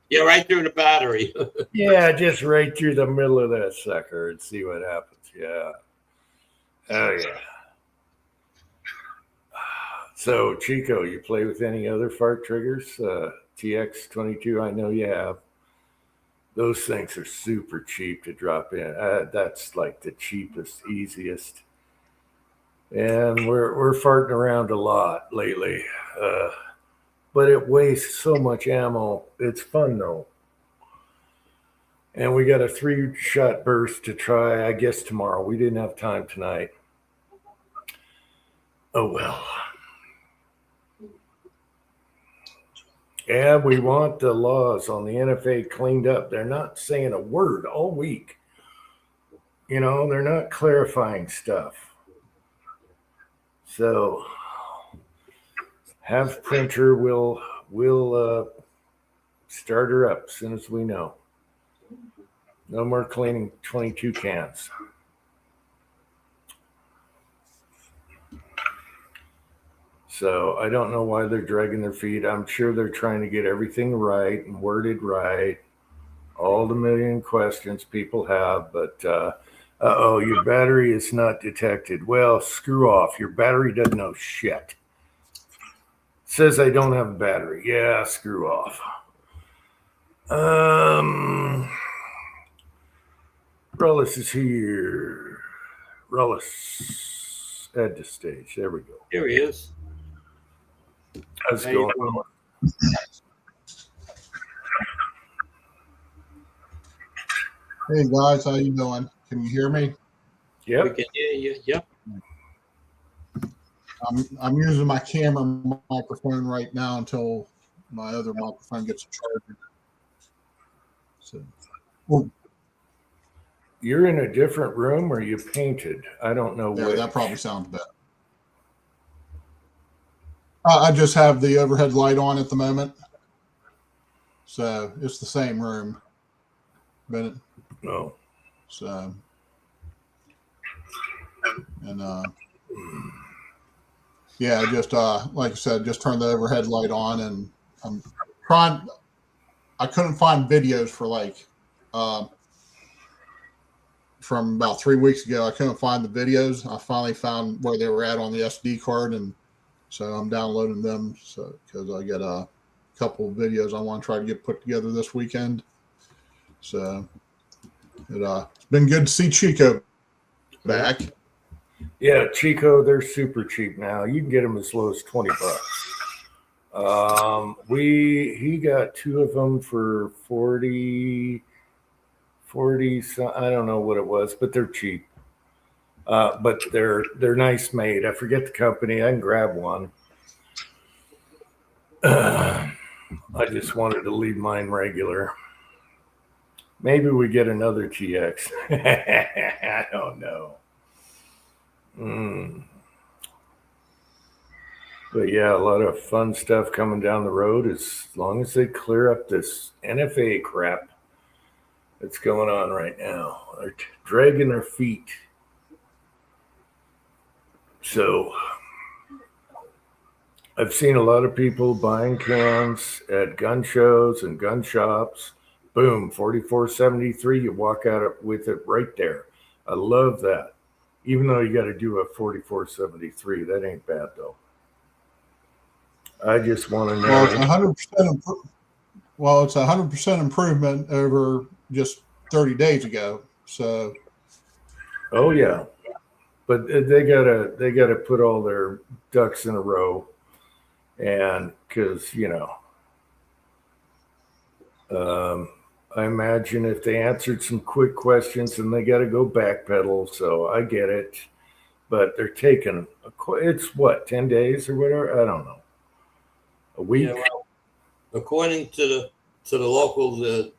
Yeah, right through the battery. Yeah, just right through the middle of that sucker and see what happens. Yeah. Oh, yeah. So, Chico, you play with any other fart triggers? TX22, I know you have. Those things are super cheap to drop in. That's like the cheapest, easiest. And we're farting around a lot lately. But it wastes so much ammo. It's fun, though. And we got a 3-shot burst to try, I guess, tomorrow. We didn't have time tonight. Oh, well. Yeah, we want the laws on the NFA cleaned up. They're not saying a word all week. They're not clarifying stuff. So have printer will start her up as soon as we know. No more cleaning 22 cans. So I don't know why they're dragging their feet. I'm sure they're trying to get everything right and worded right. All the million questions people have, but oh, your battery is not detected. Well, screw off. Your battery doesn't know shit. Says I don't have a battery. Yeah, screw off. Rullis is here. Rullis, add to stage. There we go. Here he is. How's it How you going? doing? Hey guys, how you doing? Can you hear me? We Yep. can hear you. Yep. I'm using my camera microphone right now until my other microphone gets a charger. So, well, You're in a different room or you painted? I don't know yeah, which. that probably sounds better. I just have the overhead light on at the moment, so it's the same room. But No. so, and yeah, just like I said, just turned the overhead light on, and I'm trying. I couldn't find videos for like from about 3 weeks ago. I couldn't find the videos. I finally found where they were at on the SD card, and so I'm downloading them. So because I got a couple of videos I want to try to get put together this weekend. So it's been good to see Chico back. Yeah, Chico, they're super cheap now. You can get them as low as $20. He got two of them for 40, I don't know what it was, but they're cheap. But they're nice made. I forget the company. I can grab one. I just wanted to leave mine regular. Maybe we get another TX. I don't know. But yeah, a lot of fun stuff coming down the road as long as they clear up this NFA crap that's going on right now. They're dragging their feet. So I've seen a lot of people buying cans at gun shows and gun shops. Boom, 4473, you walk out with it right there. I love that. Even though you got to do a 4473, that ain't bad though. I just want to know. Well, it's 100%. Well, it's 100% improvement over just 30 days ago. So, Oh yeah, but they gotta put all their ducks in a row, and because I imagine if they answered some quick questions, then they got to go backpedal. So I get it, but they're taking it's what 10 days or whatever. I don't know. A week. Yeah, well, according to the local the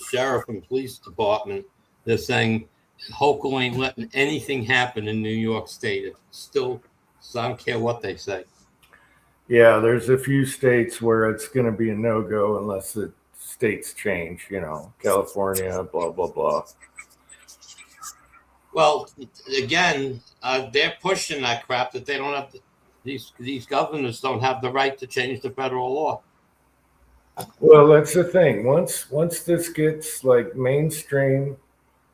sheriff and police department, they're saying Hochul ain't letting anything happen in New York State. It's still, so I don't care what they say. Yeah, there's a few states where it's going to be a no-go unless the states change. California, blah blah blah. Well, again, they're pushing that crap that they don't have. These governors don't have the right to change the federal law. Well, that's the thing. Once this gets like mainstream,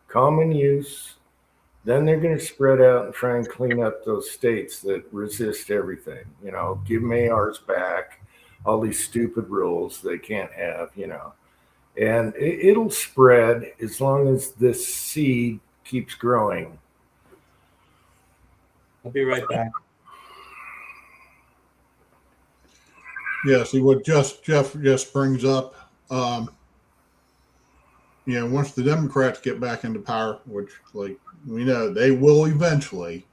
common use, then they're going to spread out and try and clean up those states that resist everything. Give them ARs back, all these stupid rules they can't have. And it'll spread as long as this seed keeps growing. I'll be right back. yeah, see what Jeff just brings up. Once the Democrats get back into power, which, like we know, they will eventually,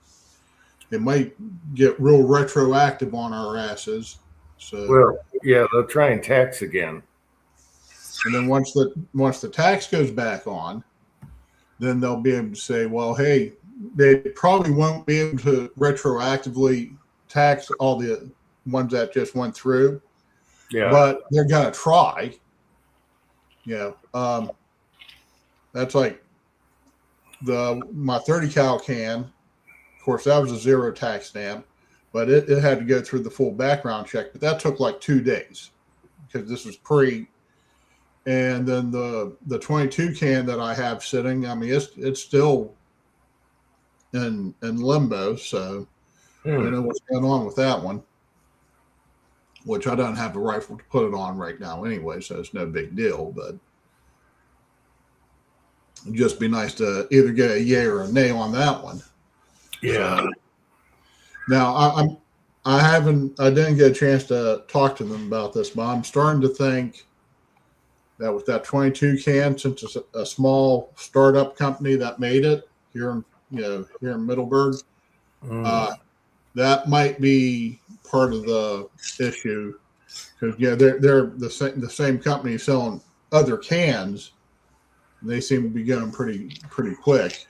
it might get real retroactive on our asses. So, Well, yeah, they'll try and tax again. and then once the tax goes back on, then they'll be able to say, well, hey, they probably won't be able to retroactively tax all the ones that just went through, Yeah. but they're gonna try. That's like my 30 cal can. Of course, that was a zero tax stamp, but it had to go through the full background check. But that took like 2 days because this was pre. And then the 22 can that I have sitting, I mean, it's still in limbo. So I don't know what's going on with that one, which I don't have a rifle to put it on right now anyway, so it's no big deal. But it'd just be nice to either get a yay or a nay on that one. Yeah. So, now I didn't get a chance to talk to them about this, but I'm starting to think that with that 22 can, since it's a small startup company that made it here in Middleburg, that might be part of the issue, because they're the same company selling other cans. And they seem to be going pretty quick,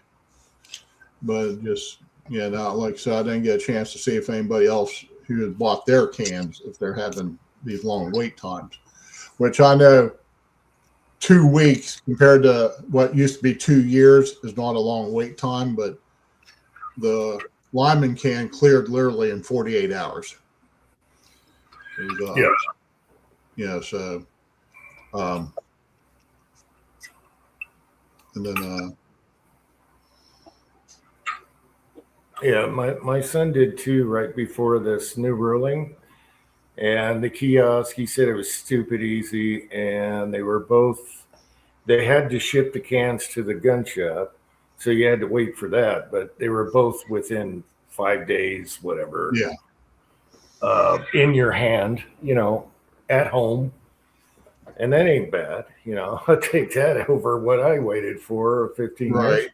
but just now, like I said, I didn't get a chance to see if anybody else who had bought their cans, if they're having these long wait times, which I know 2 weeks compared to what used to be 2 years is not a long wait time, but the Lyman can cleared literally in 48 hours. So, and then, yeah, my son did too right before this new ruling. And the kiosk, he said it was stupid easy, and they had to ship the cans to the gun shop, so you had to wait for that. But they were both within 5 days, whatever. yeah, in your hand, at home, and that ain't bad. I'll take that over what I waited for 15 right. years.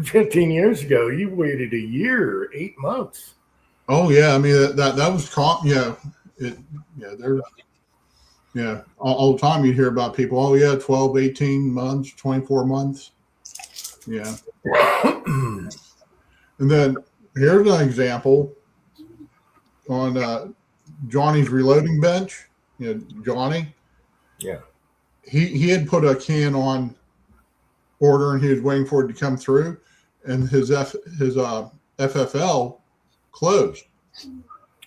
15 years ago, you waited a year, 8 months. Oh yeah, I mean that was there's all the time you hear about people. Oh yeah, 12, 18 months, 24 months. Yeah. And then here's an example on Johnny's reloading bench. Johnny. Yeah. He had put a can on order and he was waiting for it to come through, and his FFL closed.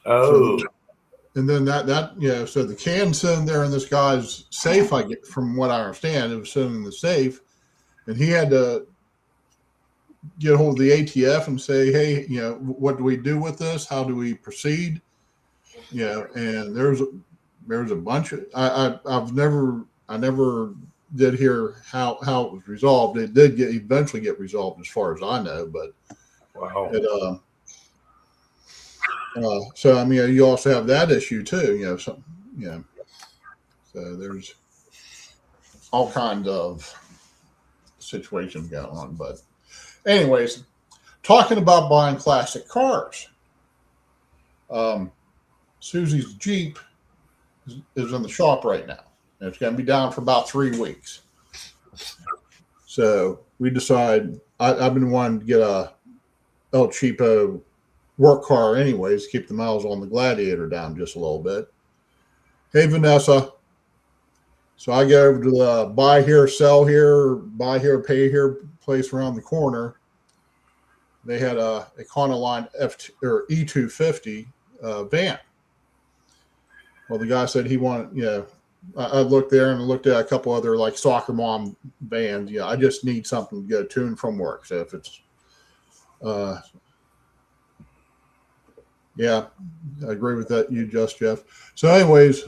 Oh. And then so the can sitting there in this guy's safe, I get from what I understand, it was sitting in the safe, and he had to get a hold of the ATF and say, hey, what do we do with this? How do we proceed? And there's a bunch of I never did hear how it was resolved. It did eventually get resolved as far as I know, but wow. So I mean, you also have that issue too. So there's all kinds of situations going on. But anyways, talking about buying classic cars, Susie's Jeep is in the shop right now, and it's going to be down for about 3 weeks. So we decided I've been wanting to get a El Cheapo work car anyways, keep the miles on the Gladiator down just a little bit. Hey, Vanessa. So I go over to the buy here, sell here, buy here, pay here place around the corner. They had a Econoline E250 van. Well, the guy said he wanted, I looked there and looked at a couple other like soccer mom vans. I just need something to go to and from work. So if it's, yeah, I agree with that. Jeff. So anyways,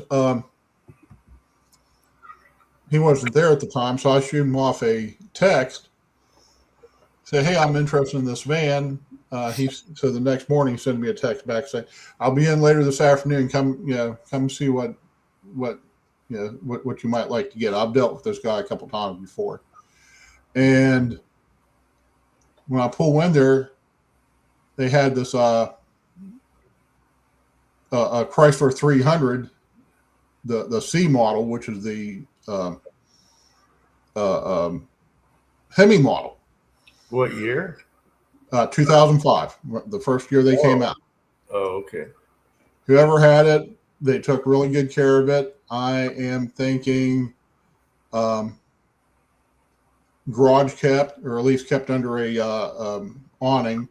he wasn't there at the time. So I shoot him off a text. Say, hey, I'm interested in this van. So the next morning he sent me a text back saying, I'll be in later this afternoon. Come see what you might like to get. I've dealt with this guy a couple times before. And when I pull in there, they had this a Chrysler 300, the C model, which is the Hemi model. What year? 2005, the first year they came out. Oh, okay. Whoever had it, they took really good care of it. I am thinking garage kept, or at least kept under a awning.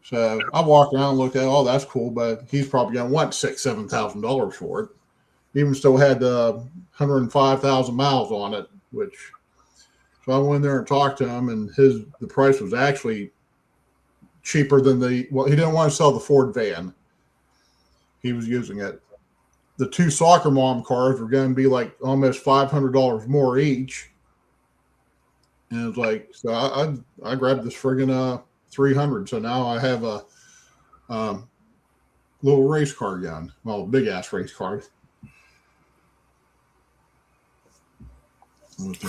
So I walked around and looked at, oh, that's cool, but he's probably going to want $6,000-7,000 for it. Even still had 105,000 miles on it, which, so I went in there and talked to him, and the price was actually cheaper than he didn't want to sell the Ford van. He was using it. The 2 soccer mom cars were going to be like almost $500 more each. And it's like, so I grabbed this friggin' 300. So now I have a little race car gun. Well, big ass race car. With,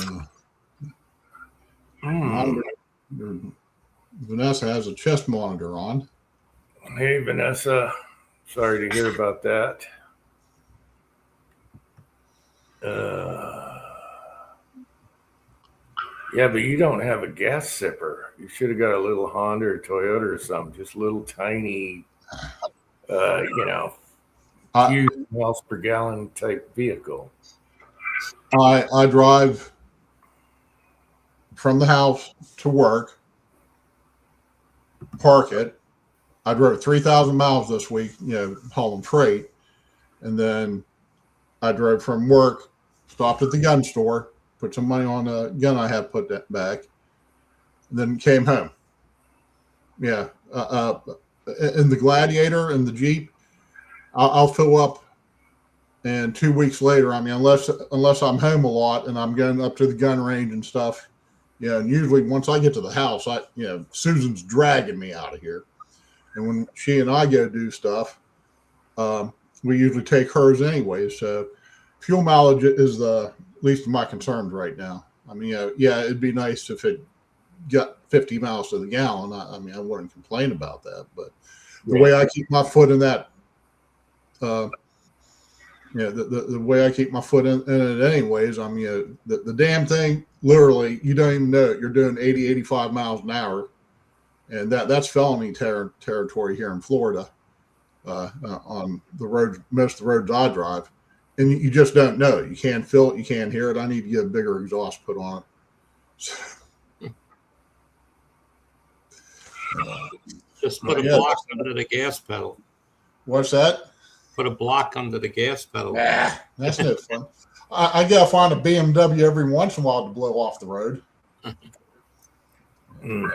Vanessa has a chest monitor on. Hey, Vanessa. Sorry to hear about that. Yeah, but you don't have a gas sipper. You should have got a little Honda or Toyota or something, just a little tiny, few miles per gallon type vehicle. I drive from the house to work, park it. I drove 3,000 miles this week, hauling freight. And then I drove from work, stopped at the gun store, put some money on a gun I have put that back, and then came home. Yeah. In the Gladiator and the Jeep, I'll fill up. And 2 weeks later, I mean, unless I'm home a lot and I'm going up to the gun range and stuff, and usually once I get to the house, Susan's dragging me out of here. And when she and I go do stuff, we usually take hers anyway. So fuel mileage is the least of my concerns right now. I mean, it'd be nice if it got 50 miles to the gallon. I wouldn't complain about that. But the way I keep my foot in that, the way I keep my foot in it anyways, the damn thing, literally, you don't even know it. You're doing 80, 85 miles an hour. And that's felony territory here in Florida on the road, most of the roads I drive. And you just don't know it. You can't feel it. You can't hear it. I need to get a bigger exhaust put on it. Just put a block under the gas pedal. What's that? Put a block under the gas pedal. That's no fun. I got to find a BMW every once in a while to blow off the road. And,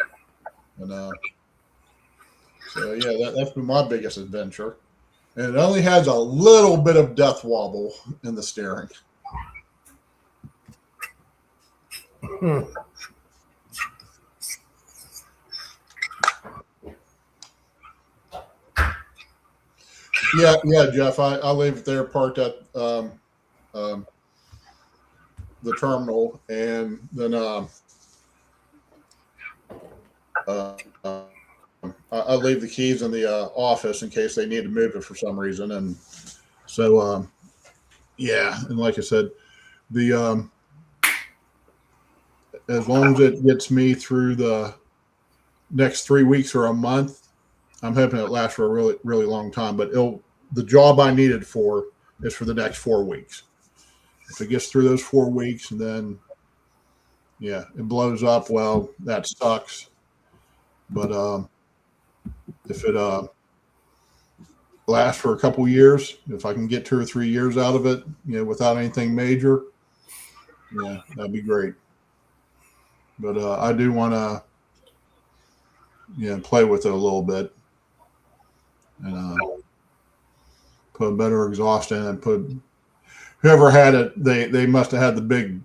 so, yeah, that's been my biggest adventure. And it only has a little bit of death wobble in the steering. Yeah, Jeff. I leave it there parked at the terminal, and then I leave the keys in the office in case they need to move it for some reason. And so, and like I said, the as long as it gets me through the next 3 weeks or a month, I'm hoping it lasts for a really, really long time. But the job I need it for is for the next 4 weeks. If it gets through those 4 weeks and then, it blows up, well, that sucks. But if it lasts for a couple years, if I can get 2 or 3 years out of it, without anything major, that'd be great. But I do want to, play with it a little bit and put a better exhaust in it. Whoever had it, they must have had the big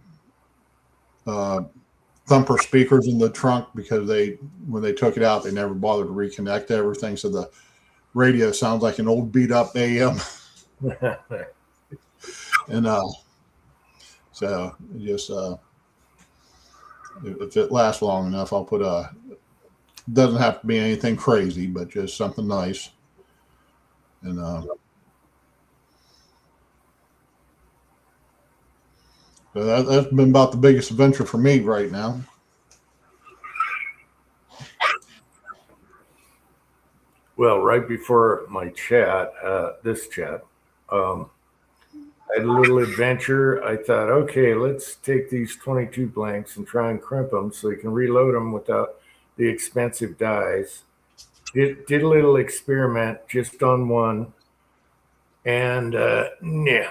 thumper speakers in the trunk, because when they took it out, they never bothered to reconnect everything. So the radio sounds like an old beat up AM. And so just if it lasts long enough, I'll put doesn't have to be anything crazy, but just something nice. And so that's been about the biggest adventure for me right now. Well, right before my chat, this chat, I had a little adventure. I thought, okay, let's take these 22 blanks and try and crimp them so you can reload them without the expensive dies. Did a little experiment just on one, and yeah,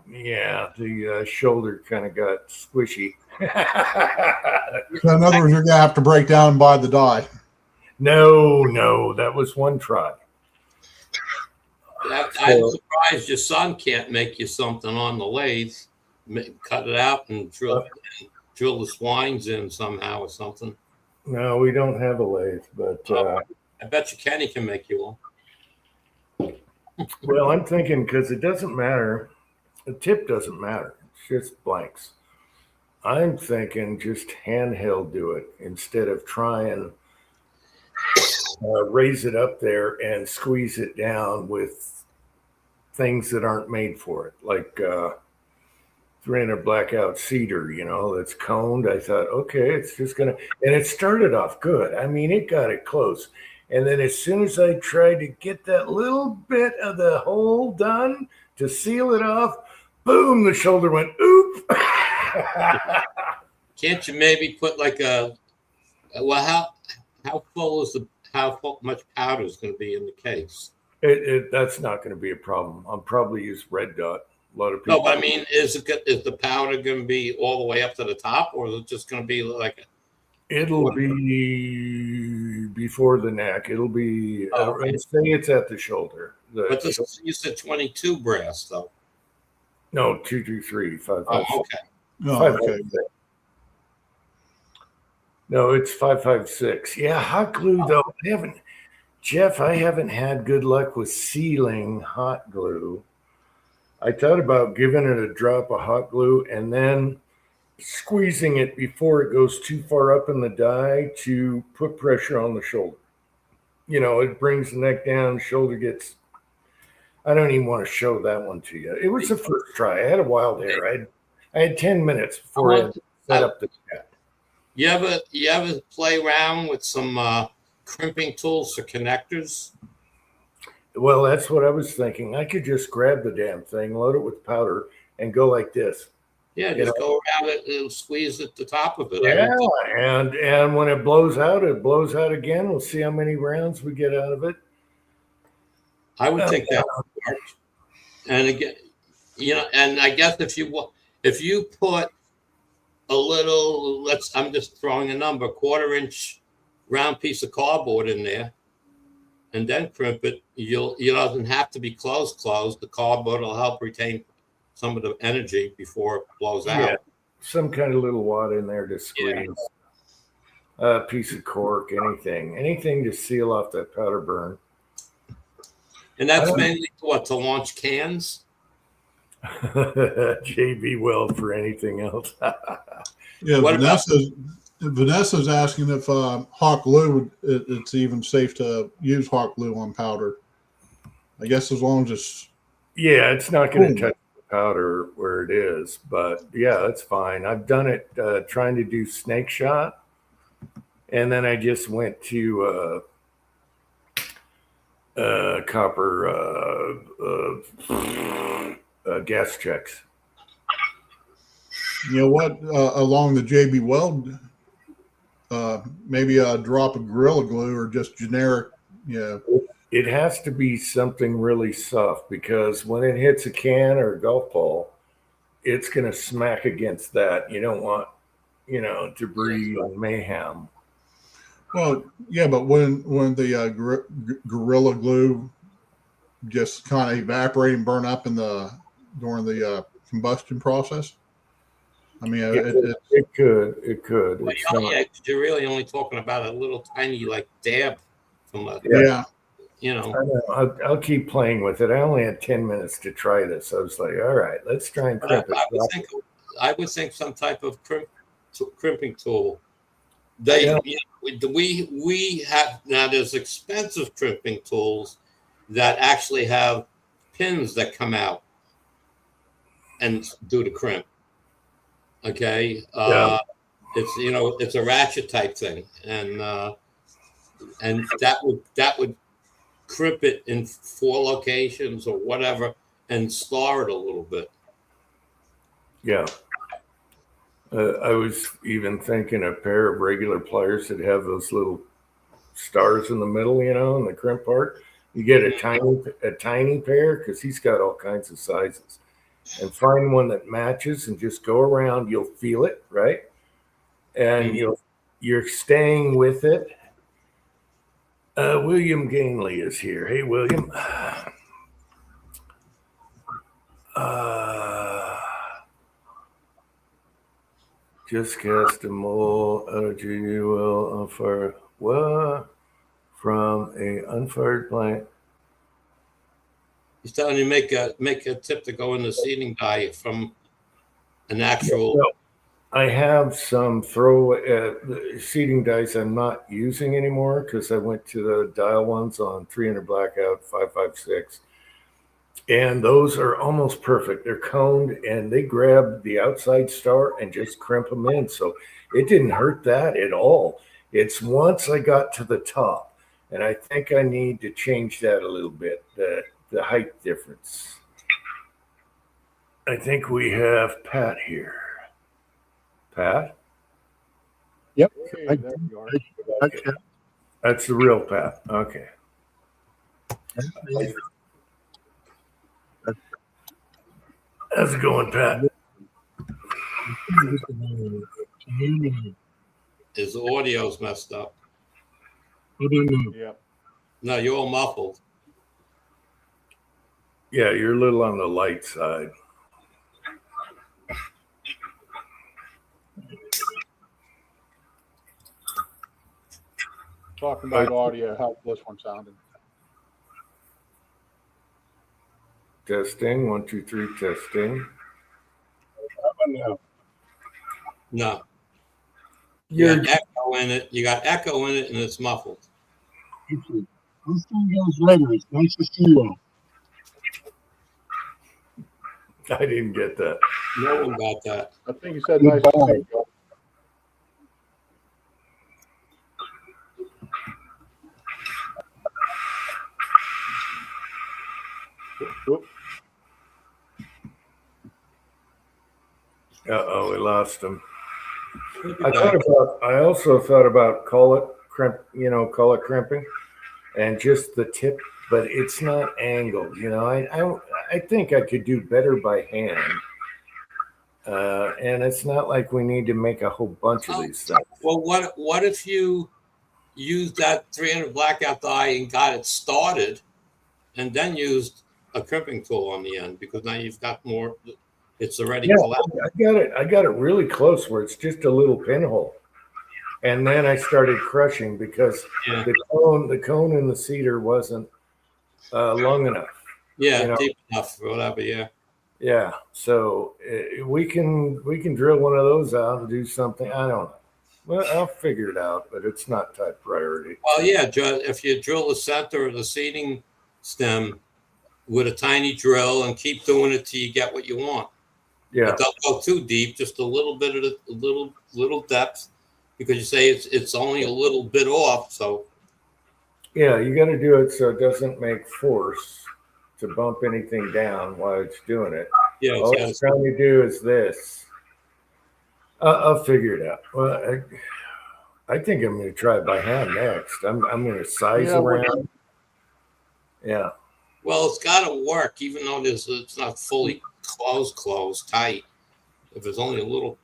yeah, the shoulder kind of got squishy. So in other words, you're gonna have to break down and buy the die. No, that was one try. I'm surprised your son can't make you something on the lathe, cut it out and drill the swines in somehow or something. No, we don't have a lathe, but I bet you Kenny can make you one. well, I'm thinking because it doesn't matter, the tip doesn't matter. It's just blanks. I'm thinking just handheld do it instead of trying raise it up there and squeeze it down with things that aren't made for it, like 300 blackout cedar, that's coned. I thought, okay, it's just gonna, and it started off good. I mean, it got it close. And then as soon as I tried to get that little bit of the hole done to seal it off, boom, the shoulder went oop. Can't you maybe put like how full is much powder is going to be in the case? That's not going to be a problem. I'll probably use red dot. A lot of people. No, but I mean, is the powder going to be all the way up to the top, or is it just going to be like? It'll be before the neck. It'll be. Okay. I'd say it's at the shoulder. But you said 22 brass, though. No, 223 556. Oh, okay. Oh, okay. No, it's 556. Yeah, hot glue though. I haven't had good luck with sealing hot glue. I thought about giving it a drop of hot glue and then squeezing it before it goes too far up in the die to put pressure on the shoulder. It brings the neck down, shoulder gets. I don't even want to show that one to you. It was the first try. I had a wild hair. I had 10 minutes before I set up the chat. You ever play around with some crimping tools for connectors? Well, that's what I was thinking. I could just grab the damn thing, load it with powder, and go like this. Yeah, just go around it and squeeze at the top of it. Yeah, and when it blows out again. We'll see how many rounds we get out of it. I would think that would work. And again, and I guess if you put a little, I'm just throwing a number, 1/4-inch round piece of cardboard in there, and then crimp it. You doesn't have to be closed. The cardboard will help retain some of the energy before it blows out. Some kind of little wad in there to squeeze. A piece of cork, anything to seal off that powder burn. And that's mainly to launch cans. JB Weld for anything else. Yeah, Vanessa's asking if hot glue, it's even safe to use hot glue on powder. I guess as long as it's. Yeah, it's not going to touch the powder where it is, but yeah, that's fine. I've done it trying to do snake shot, and then I just went to copper gas checks. You know what? Along the JB Weld, maybe a drop of Gorilla Glue or just generic. Yeah. It has to be something really soft because when it hits a can or a golf ball, it's going to smack against that. You don't want, debris and mayhem. Well, yeah, but when the Gorilla Glue just kind of evaporate and burn up during the combustion process. I mean, it could. Well, you're really only talking about a little tiny dab from a. Yeah. I'll keep playing with it. I only had 10 minutes to try this. I was like, all right, let's try and crimp it. I would think some type of crimping tool. We have now. There's expensive crimping tools that actually have pins that come out and do the crimp. Okay, it's it's a ratchet type thing, and and that would crimp it in 4 locations or whatever, and star it a little bit. Yeah. I was even thinking a pair of regular pliers that have those little stars in the middle, in the crimp part. You get a tiny pair because he's got all kinds of sizes, and find one that matches and just go around. You'll feel it, right? And you're staying with it. William Gainley is here. Hey, William. Just cast a mole you will unfire what from a unfired blank. He's telling you make a tip to go in the seeding dye from an actual. I have some seeding dice I'm not using anymore because I went to the dial ones on 300 blackout 556. And those are almost perfect. They're coned and they grab the outside star and just crimp them in. So it didn't hurt that at all. It's once I got to the top, and I think I need to change that a little bit, the height difference. I think we have Pat here. Pat? Yep. Okay, there you are. Okay. That's the real Pat. Okay. How's it going, Pat? His audio's messed up. Yeah. No, you're all muffled. Yeah, you're a little on the light side. Talking about audio, how's this one sounding? Testing, 1, 2, 3, testing. No. You got echo in it. You got echo in it, and it's muffled. This thing goes later. It's nice to see you. I didn't get that. No one got that. I think you said nice to see you. Whoop. Uh-oh, we lost him. I also thought about call it crimping and just the tip, but it's not angled. I think I could do better by hand. And it's not like we need to make a whole bunch of these things. Well, what if you used that 300 blackout dye and got it started, and then used a crimping tool on the end, because now you've got more. It's already collapsed. I got it really close where it's just a little pinhole, and then I started crushing because the cone in the cedar wasn't long enough. Yeah, deep enough or whatever. Yeah. Yeah. So we can drill one of those out and do something. I don't know. Well, I'll figure it out, but it's not top priority. Well, yeah, if you drill the center of the seeding stem with a tiny drill and keep doing it till you get what you want. Yeah. But don't go too deep, just a little bit of a little depth, because you say it's only a little bit off. So yeah, you got to do it so it doesn't make force to bump anything down while it's doing it. Yeah. All it's trying to do is this. I'll figure it out. Well, I think I'm going to try it by hand next. I'm going to size around. Yeah. Well, it's got to work, even though it's not fully closed tight. If there's only a little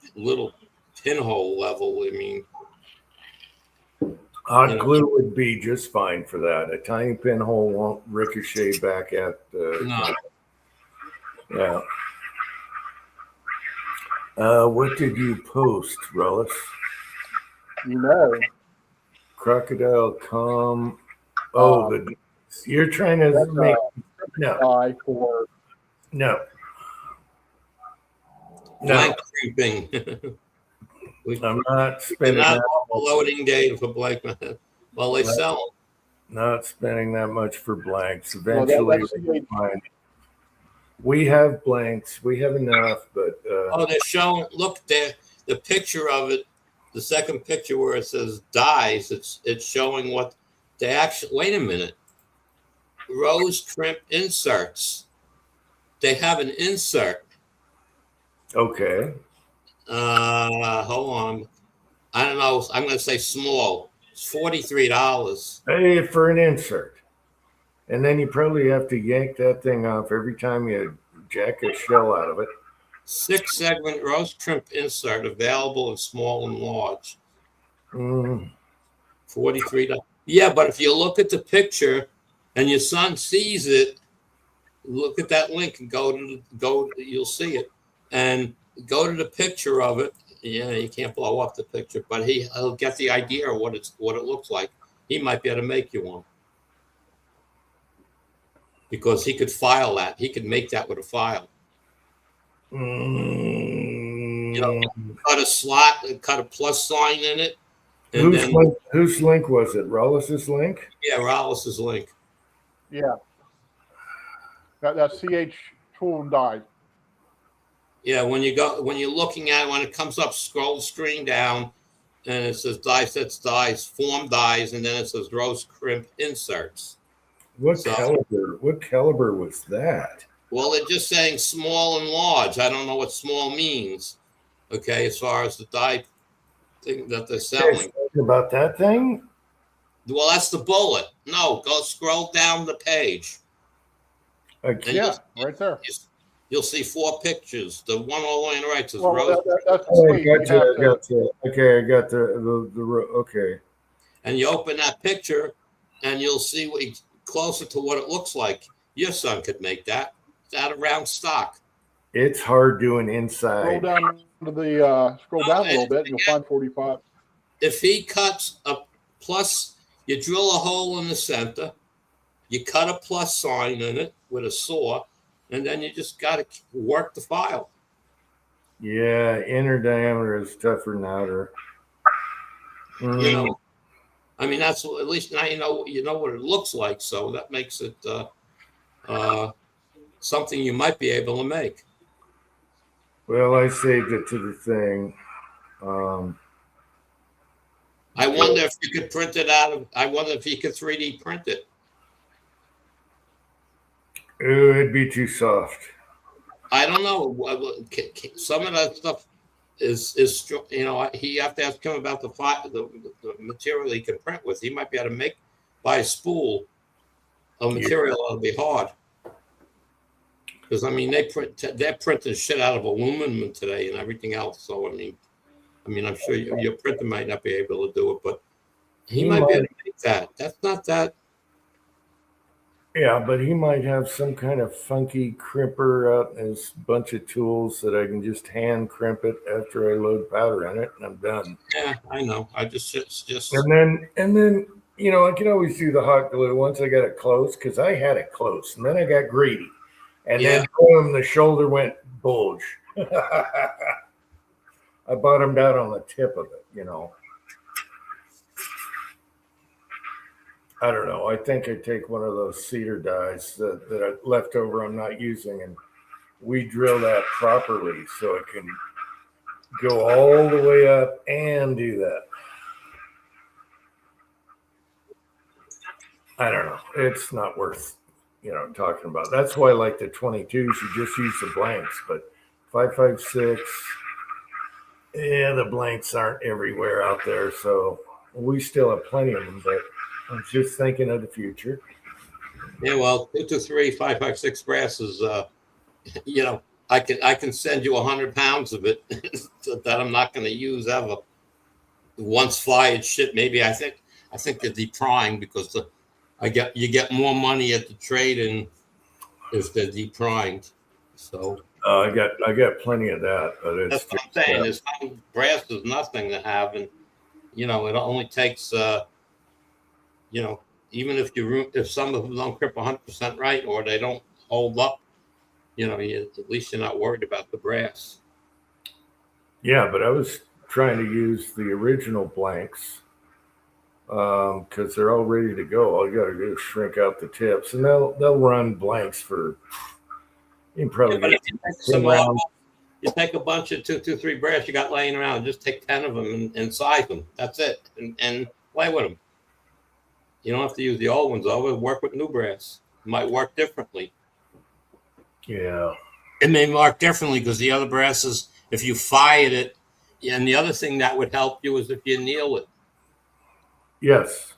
pinhole level, I mean, hot glue would be just fine for that. A tiny pinhole won't ricochet back at the. No. Yeah. What did you post, Rollis? Crocodile come. Oh, you're trying to make no. Blank creeping. I'm not spending not that loading data for blank. Well, they sell them. Not spending that much for blanks. Eventually, we have blanks. We have enough, but they're showing. Look there, the picture of it. The second picture where it says dies. It's showing what they actually, wait a minute, rose crimp inserts. They have an insert. Okay. Hold on. I don't know. I'm going to say small. It's $43. Hey, for an insert. And then you probably have to yank that thing off every time you jack a shell out of it. 6-segment rose crimp insert available in small and large. Mm. $43. Yeah, but if you look at the picture and your son sees it, look at that link and you'll see it. And go to the picture of it. Yeah, you can't blow up the picture, but he'll get the idea of what it looks like. He might be able to make you one. Because he could file that. He could make that with a file. Mm. You know, cut a slot, cut a plus sign in it. And Whose link was it? Rollis's link? Yeah, Rollis's link. Yeah. That's CH Tool and Die. Yeah, when you're looking at it, when it comes up, scroll the screen down, and it says die sets dies, form dies, and then it says rose crimp inserts. What caliber was that? Well, they're just saying small and large. I don't know what small means. Okay, as far as the die thing that they're selling. About that thing? Well, that's the bullet. No, go scroll down the page. Yeah, right there. You'll see 4 pictures. The one all the way on the right says Well, rose. that's Oh, I sweet. got you. Okay, I got the okay. And you open that picture, and you'll see closer to what it looks like. Your son could make that. It's out of round stock. It's hard doing Scroll inside. down to the scroll down a little bit, and you'll find 45. If he cuts a plus, you drill a hole in the center, you cut a plus sign in it with a saw, and then you just got to work the file. Yeah, inner diameter is tougher than outer. You know, I mean, that's at least now you know what it looks like. So that makes it something you might be able to make. Well, I saved it to the thing. I wonder if you could print it out of. I wonder if you could 3D print it. It'd be too soft. I don't know. Some of that stuff is you have to ask him about the material he can print with. He might be able to buy a spool of material that'll be hard. Because I mean, they're printing shit out of aluminum today and everything else. So I mean, I'm sure your printer might not be able to do it, but he might be able to make that. That's not that. Yeah, but he might have some kind of funky crimper out in his bunch of tools that I can just hand crimp it after I load powder in it, and I'm done. Yeah, I know. I just. And then I can always do the hot glue once I got it close, because I had it close, and then I got greedy, and then boom, the shoulder went bulge. I bottomed out on the tip of it, I don't know. I think I'd take one of those cedar dies that I left over I'm not using, and we drill that properly so it can go all the way up and do that. I don't know. It's not worth, talking about. That's why I like the 22s. You just use the blanks, but 5.56, yeah, the blanks aren't everywhere out there. So we still have plenty of them, but I'm just thinking of the future. Yeah, well, 223 5.56 brass is, I can send you 100 pounds of it that I'm not going to use ever. Once fired shit, maybe I think they're deprying because you get more money at the trade-in if they're deprying. So I got plenty of that, but it's that's what I'm saying. Brass is nothing to have, and it only takes. Even if some of them don't grip 100% right or they don't hold up, at least you're not worried about the brass. Yeah, but I was trying to use the original blanks because they're all ready to go. All you got to do is shrink out the tips, and they'll run blanks for. You can probably get some rounds. You take a bunch of 223 brass you got laying around, and just take 10 of them and size them. That's it, and play with them. You don't have to use the old ones. Always work with new brass. It might work differently. Yeah. It may work differently because the other brasses, if you fired it, and the other thing that would help you is if you anneal it. Yes.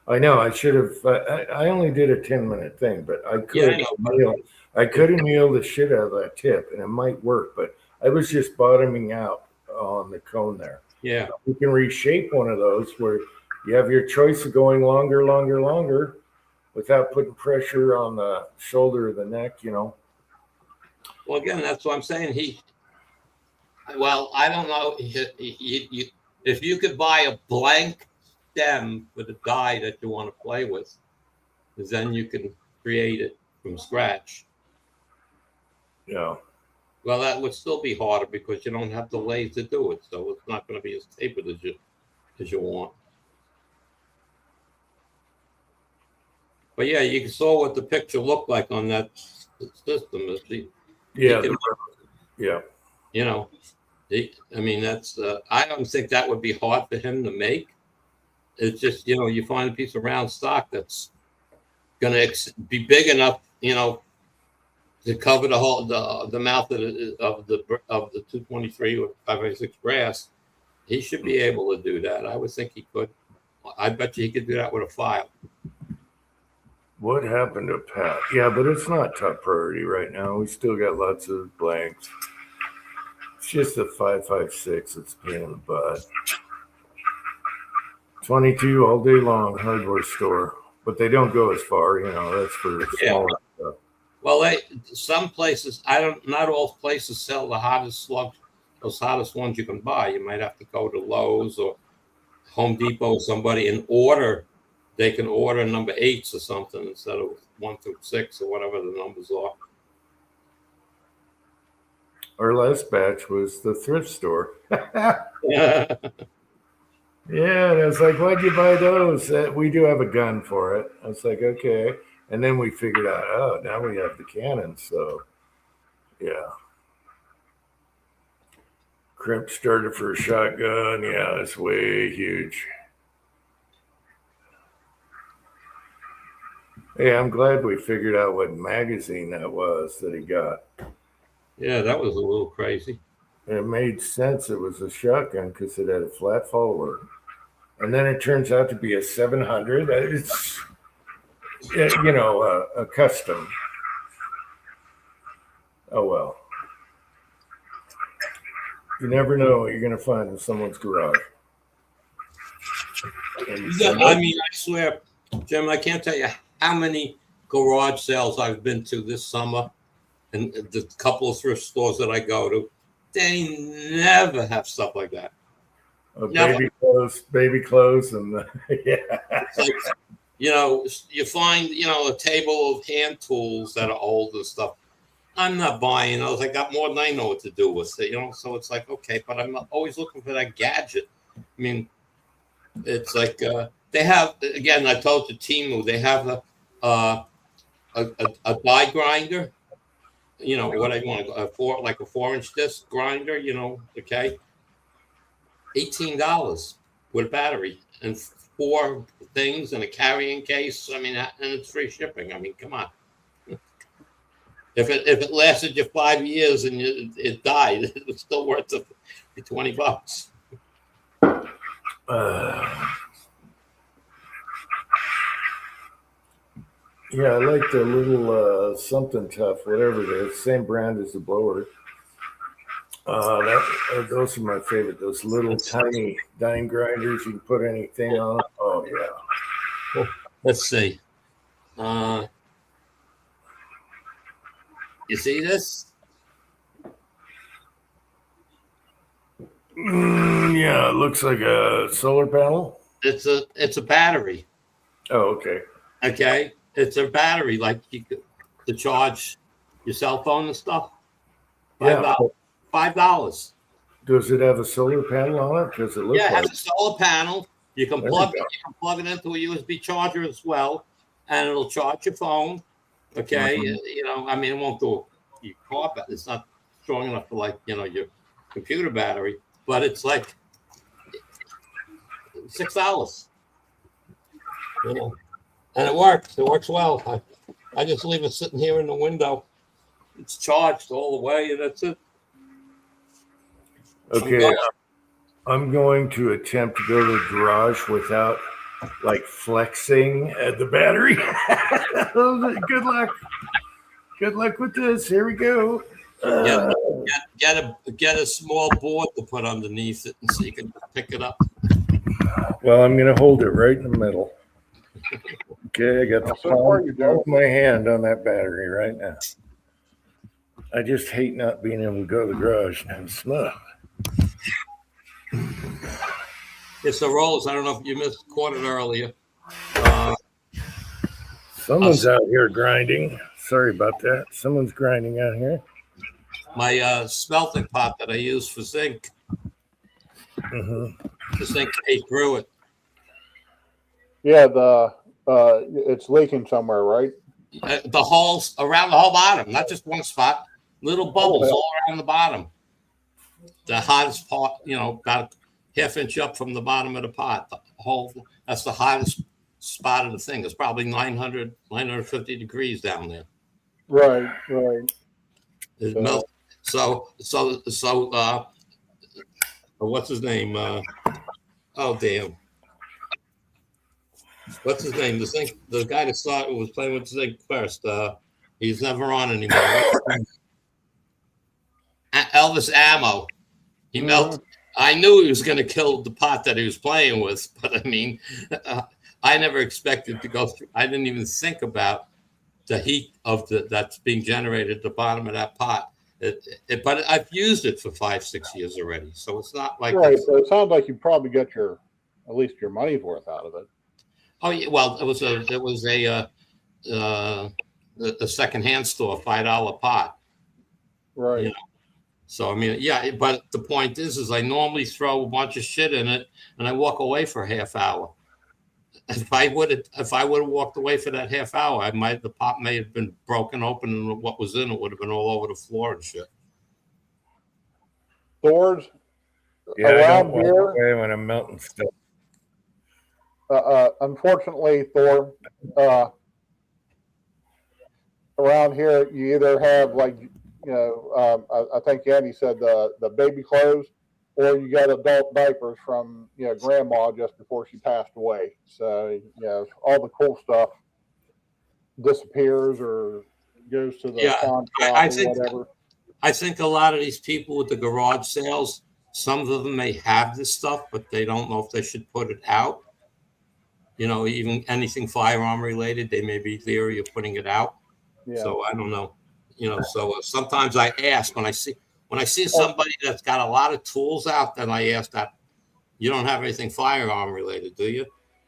I know. I should have. I only did a 10-minute thing, but I could. Yeah, I know. Anneal, I could anneal the shit out of that tip, and it might work. But I was just bottoming out on the cone there. Yeah. You can reshape one of those where you have your choice of going longer, longer, longer, without putting pressure on the shoulder or the neck. You know. Well, again, that's what I'm saying. Well, I don't know. If you could buy a blank stem with a die that you want to play with, then you can create it from scratch. Yeah. Well, that would still be harder because you don't have the lathe to do it, so it's not going to be as tapered as you want. But yeah, you saw what the picture looked like on that system. Yeah. can- Yeah. You know, I mean, that's. I don't think that would be hard for him to make. It's just, you find a piece of round stock that's going to be big enough, to cover the whole the mouth of the 223 or 586 brass. He should be able to do that. I would think he could. I bet you he could do that with a file. What happened to Pat? Yeah, but it's not top priority right now. We still got lots of blanks. It's just a 556. It's a pain in the butt. 22 all day long, hardware store. But they don't go as far, that's for smaller stuff. Well, some places, not all places sell the hottest slugs, those hottest ones you can buy. You might have to go to Lowe's or Home Depot or somebody and order. They can order number 8s or something instead of 1 through 6 or whatever the numbers are. Our last batch was the thrift store. Yeah. Yeah, and I was like, why'd you buy those? We do have a gun for it. I was like, okay. And then we figured out, oh, now we have the cannon. So, yeah. Crimp starter for a shotgun. Yeah, it's way huge. Hey, I'm glad we figured out what magazine that was that he got. Yeah, that was a little crazy. It made sense. It was a shotgun because it had a flat follower. And then it turns out to be a 700. It's, a custom. Oh, well. You never know what you're going to find in someone's garage. I mean, I swear, Jim, I can't tell you how many garage sales I've been to this summer and the couple of thrift stores that I go to. They never have stuff like that. Baby clothes, and yeah. It's like, you find, a table of hand tools that are old and stuff. I'm not buying those. I got more than I know what to do with it, so it's like, okay, but I'm always looking for that gadget. I mean, it's like they have, again, I told you, Temu, they have a die grinder. What I want, like a 4-inch disc grinder, okay. $18 with a battery and 4 things and a carrying case. I mean, and it's free shipping. I mean, come on. If it lasted you 5 years and it died, it's still worth the $20. Yeah, I like the little something tough, whatever it is. Same brand as the blower. Those are my favorite. Those little tiny dime grinders. You can put anything on them. Oh yeah. Let's see. You see this? Yeah, it looks like a solar panel. It's a battery. Oh, okay. Okay, it's a battery like you could to charge your cell phone and stuff. Yeah. $5. Does it have a solar panel on it? Because it looks Yeah, it like has a solar panel. You can There plug you it. go. You can plug it into a USB charger as well, and it'll charge your phone. Okay, I mean, it won't do your car, but it's not strong enough for your computer battery. But it's like $6. You know, and it works. It works well. I just leave it sitting here in the window. It's charged all the way, and that's it. Okay, I'm going to attempt to go to the garage without like flexing at the battery. Good luck. Good luck with this. Here we go. Get a small board to put underneath it, and so you can pick it up. Well, I'm going to hold it right in the middle. Okay, I got the So far you palm do. of my hand on that battery right now. I just hate not being able to go to the garage and have snuff. It's the rolls. I don't know if you caught it earlier. Someone's out here grinding. Sorry about that. Someone's grinding out here. My smelting pot that I use for zinc. Mm-hmm. The zinc ate through it. Yeah, it's leaking somewhere, right? The holes around the whole bottom, not just one spot. Little bubbles Okay. all around the bottom. The hottest part, about a half inch up from the bottom of the pot. That's the hottest spot of the thing. It's probably 950 degrees down there. Right. It melts. So what's his name? Oh damn. What's his name? The guy that was playing with zinc first. He's never on anymore. Elvis Ammo. He melted. I knew he was going to kill the pot that he was playing with, but I mean, I never expected to go through. I didn't even think about the heat of that's being generated at the bottom of that pot. But I've used it for 5-6 years already, so it's not like Right. So it sounds like you probably get at least your money's worth out of it. Oh yeah, well it was a secondhand store, $5 pot. Right. You know? So I mean, yeah, but the point is I normally throw a bunch of shit in it and I walk away for a half hour. If I would have walked away for that half hour, the pot may have been broken open and what was in it would have been all over the floor and shit. Thor's Yeah, I around don't here. walk away when I'm melting stuff. Unfortunately, Thor, around here, you either have I think Andy said the baby clothes, or you got adult diapers from grandma just before she passed away. So all the cool stuff disappears or goes to the pawn shop or whatever. I think a lot of these people with the garage sales, some of them may have this stuff, but they don't know if they should put it out. Even anything firearm related, they may be leery of putting it out. Yeah. So I don't know. So sometimes I ask when I see somebody that's got a lot of tools out, then I ask that, you don't have anything firearm related, do you?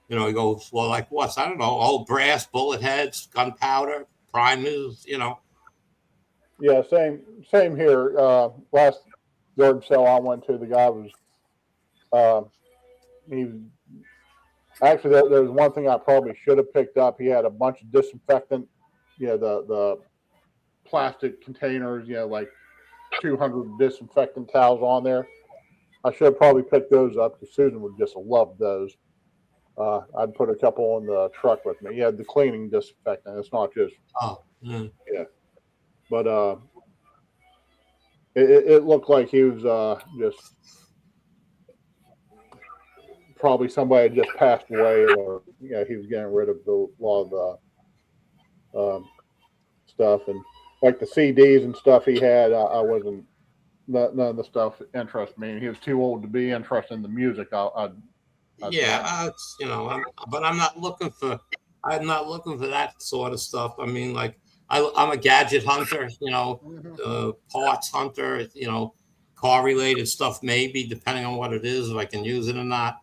He goes, well, like what? I don't know. Old brass, bullet heads, gunpowder, primers, Yeah, same here. Last yard sale I went to, the guy was, actually, there was one thing I probably should have picked up. He had a bunch of disinfectant, the plastic containers, like 200 disinfectant towels on there. I should have probably picked those up because Susan would just love those. I'd put a couple in the truck with me. Yeah, the cleaning disinfectant. It's not just. Oh, yeah. But it looked like he was just probably somebody had just passed away, or he was getting rid of a lot of the stuff, and like the CDs and stuff he had. I wasn't. None of the stuff interested me. He was too old to be interested in the music. But I'm not looking for. I'm not looking for that sort of stuff. I mean, like I'm a gadget hunter, parts hunter, car related stuff, maybe depending on what it is, if I can use it or not.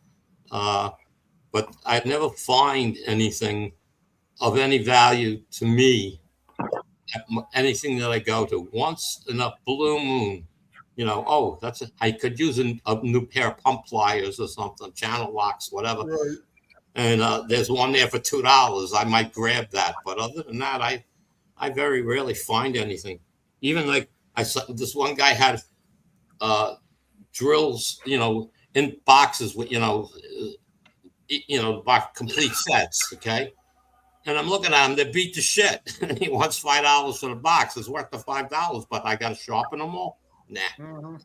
But I never find anything of any value to me. Anything that I go to once in a blue moon, I could use a new pair of pump pliers or something, channel locks, whatever. Right. And there's one there for $2. I might grab that, but other than that, I very rarely find anything. Even like I saw this one guy had drills, in boxes with buy complete sets. Okay. And I'm looking at him, they beat the shit. And he wants $5 for the box. It's worth the $5, but I got to sharpen them all? Nah. Mhm.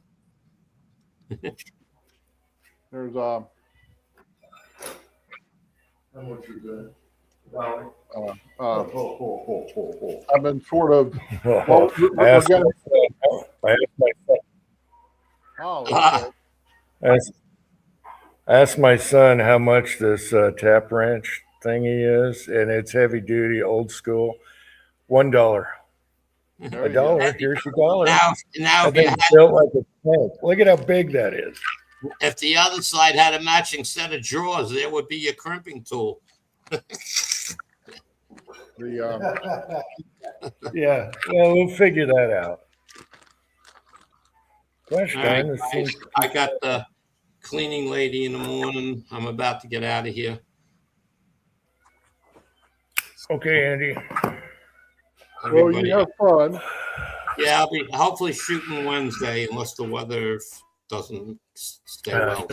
There's How much is that? $1. I've been sort of. I Well, we're asked getting. Oh, okay. I asked my son how much this tap wrench thingy is, and it's heavy duty, old school. $1. There A you go. dollar. Here's your dollar. Now, That if, you thing's had, built like a tank. Look at how big that is. if the other side had a matching set of drawers, there would be your crimping tool. The Yeah. Well, we'll figure that out. Gosh All right, darn, this guys, thing. I got the cleaning lady in the morning. I'm about to get out of here. Okay, Andy. well, Everybody, you have fun. yeah, I'll be hopefully shooting Wednesday unless the weather doesn't stay well.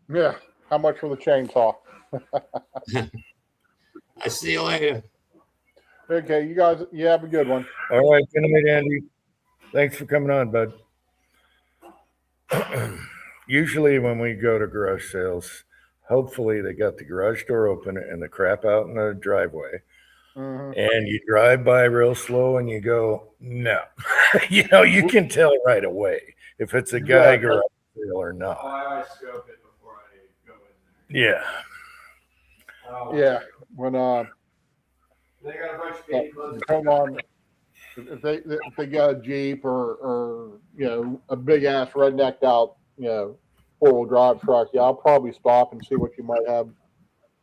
Yeah. How much for the chainsaw? I see you later. Okay, you guys. You have a good one. All right, good night, Andy. Thanks for coming on, bud. Usually when we go to garage sales, hopefully they got the garage door open and the crap out in the driveway. Mhm. And you drive by real slow and you go, no. You can tell right away if it's a guy Yeah. garage sale or not. I scope it before I go in there. Yeah. Yeah. When They got a bunch of people. come on, if they got a Jeep or a big ass rednecked out 4-wheel drive truck, yeah, I'll probably stop and see what you might have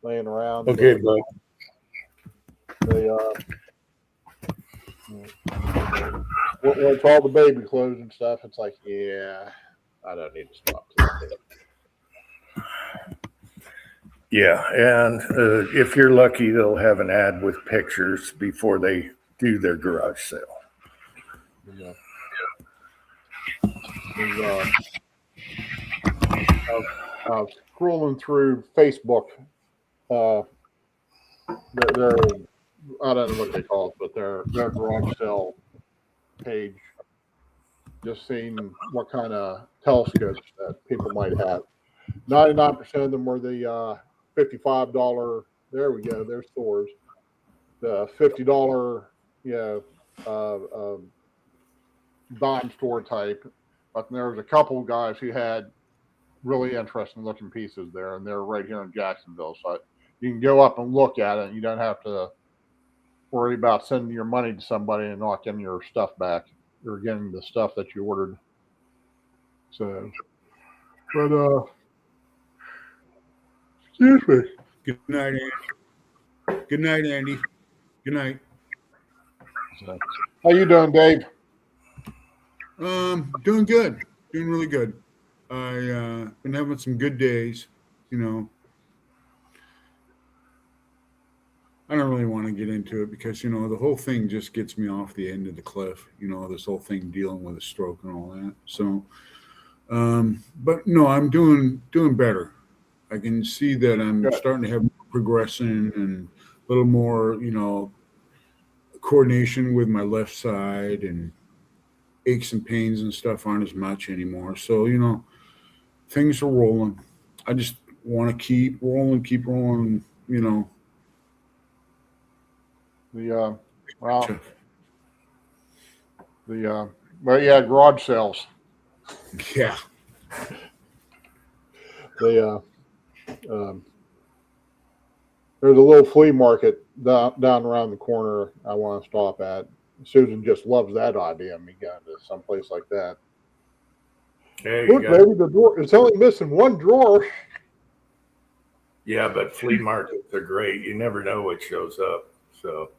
laying around. Okay, bud. They when it's all the baby clothes and stuff, it's like, yeah, I don't need to stop. Yeah, and if you're lucky, they'll have an ad with pictures before they do their garage sale. Yeah. I was scrolling through Facebook. Their I don't know what they call it, but their garage sale page. Just seeing what kind of telescopes that people might have. 99% of them were the $55. There we go. There's Thor's. The $50, dime store type. But there was a couple of guys who had really interesting looking pieces there, and they're right here in Jacksonville. So you can go up and look at it, and you don't have to worry about sending your money to somebody and not getting your stuff back or getting the stuff that you ordered. So, but excuse me. Good night, Andy. Good night, Andy. Good night. So, how you doing, Dave? Doing good. Doing really good. I been having some good days. I don't really want to get into it because the whole thing just gets me off the end of the cliff. This whole thing dealing with a stroke and all that. So, but no, I'm doing better. I can see that I'm Good. starting to have progression and a little more, coordination with my left side, and aches and pains and stuff aren't as much anymore. So, things are rolling. I just want to keep rolling. Garage sales. Yeah. There's a little flea market down around the corner I want to stop at. Susan just loves that idea of me going to someplace like that. There you Look, go. baby, the drawer, it's only missing one drawer. Yeah, but flea markets are great. You never know what shows up. So,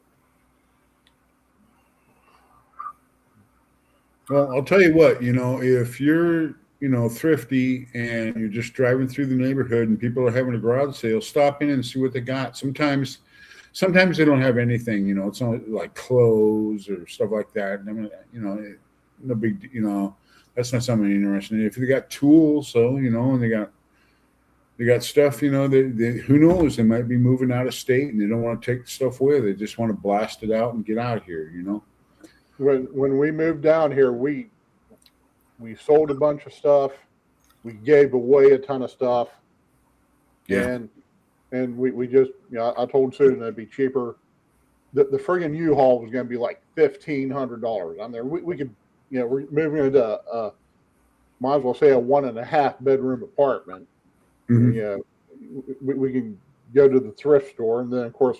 Well, I'll tell you what, if you're, thrifty and you're just driving through the neighborhood and people are having a garage sale, stop in and see what they got. Sometimes they don't have anything, it's only like clothes or stuff like that. I mean, no big, that's not something interesting. If they got tools, and they got, They got stuff, you know, who knows? They might be moving out of state and they don't want to take the stuff with. They just want to blast it out and get out of here, you know? When we moved down here, we sold a bunch of stuff. We gave away a ton of stuff. Yeah. And we just, you know, I told Susan it'd be cheaper. The friggin' U-Haul was going to be like $1,500. I'm there. We could, you know, we're moving into might as well say a 1.5 bedroom apartment. Mhm. You know, we can go to the thrift store, and then of course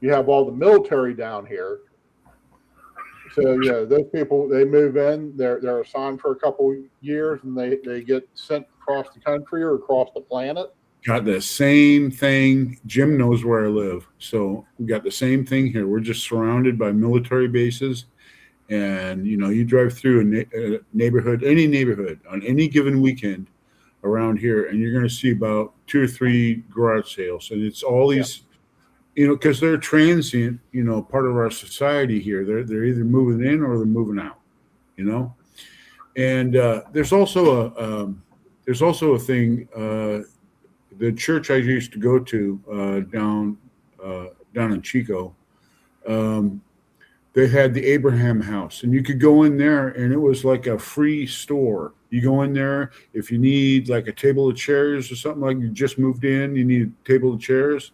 you have all the military down here. So yeah, those people, they move in, they're assigned for a couple years, and they get sent across the country or across the planet. Got the same thing. Jim knows where I live. So we got the same thing here. We're just surrounded by military bases. And, you know, you drive through a neighborhood, any neighborhood on any given weekend around here, and you're going to see about 2 or 3 garage sales. And it's all these, you know, because they're transient, you know, part of our society here. They're either moving in or they're moving out, you know. And there's also a thing. The church I used to go to down in Chico, they had the Abraham House, and you could go in there, and it was like a free store. You go in there if you need like a table of chairs or something, like you just moved in, you need a table of chairs.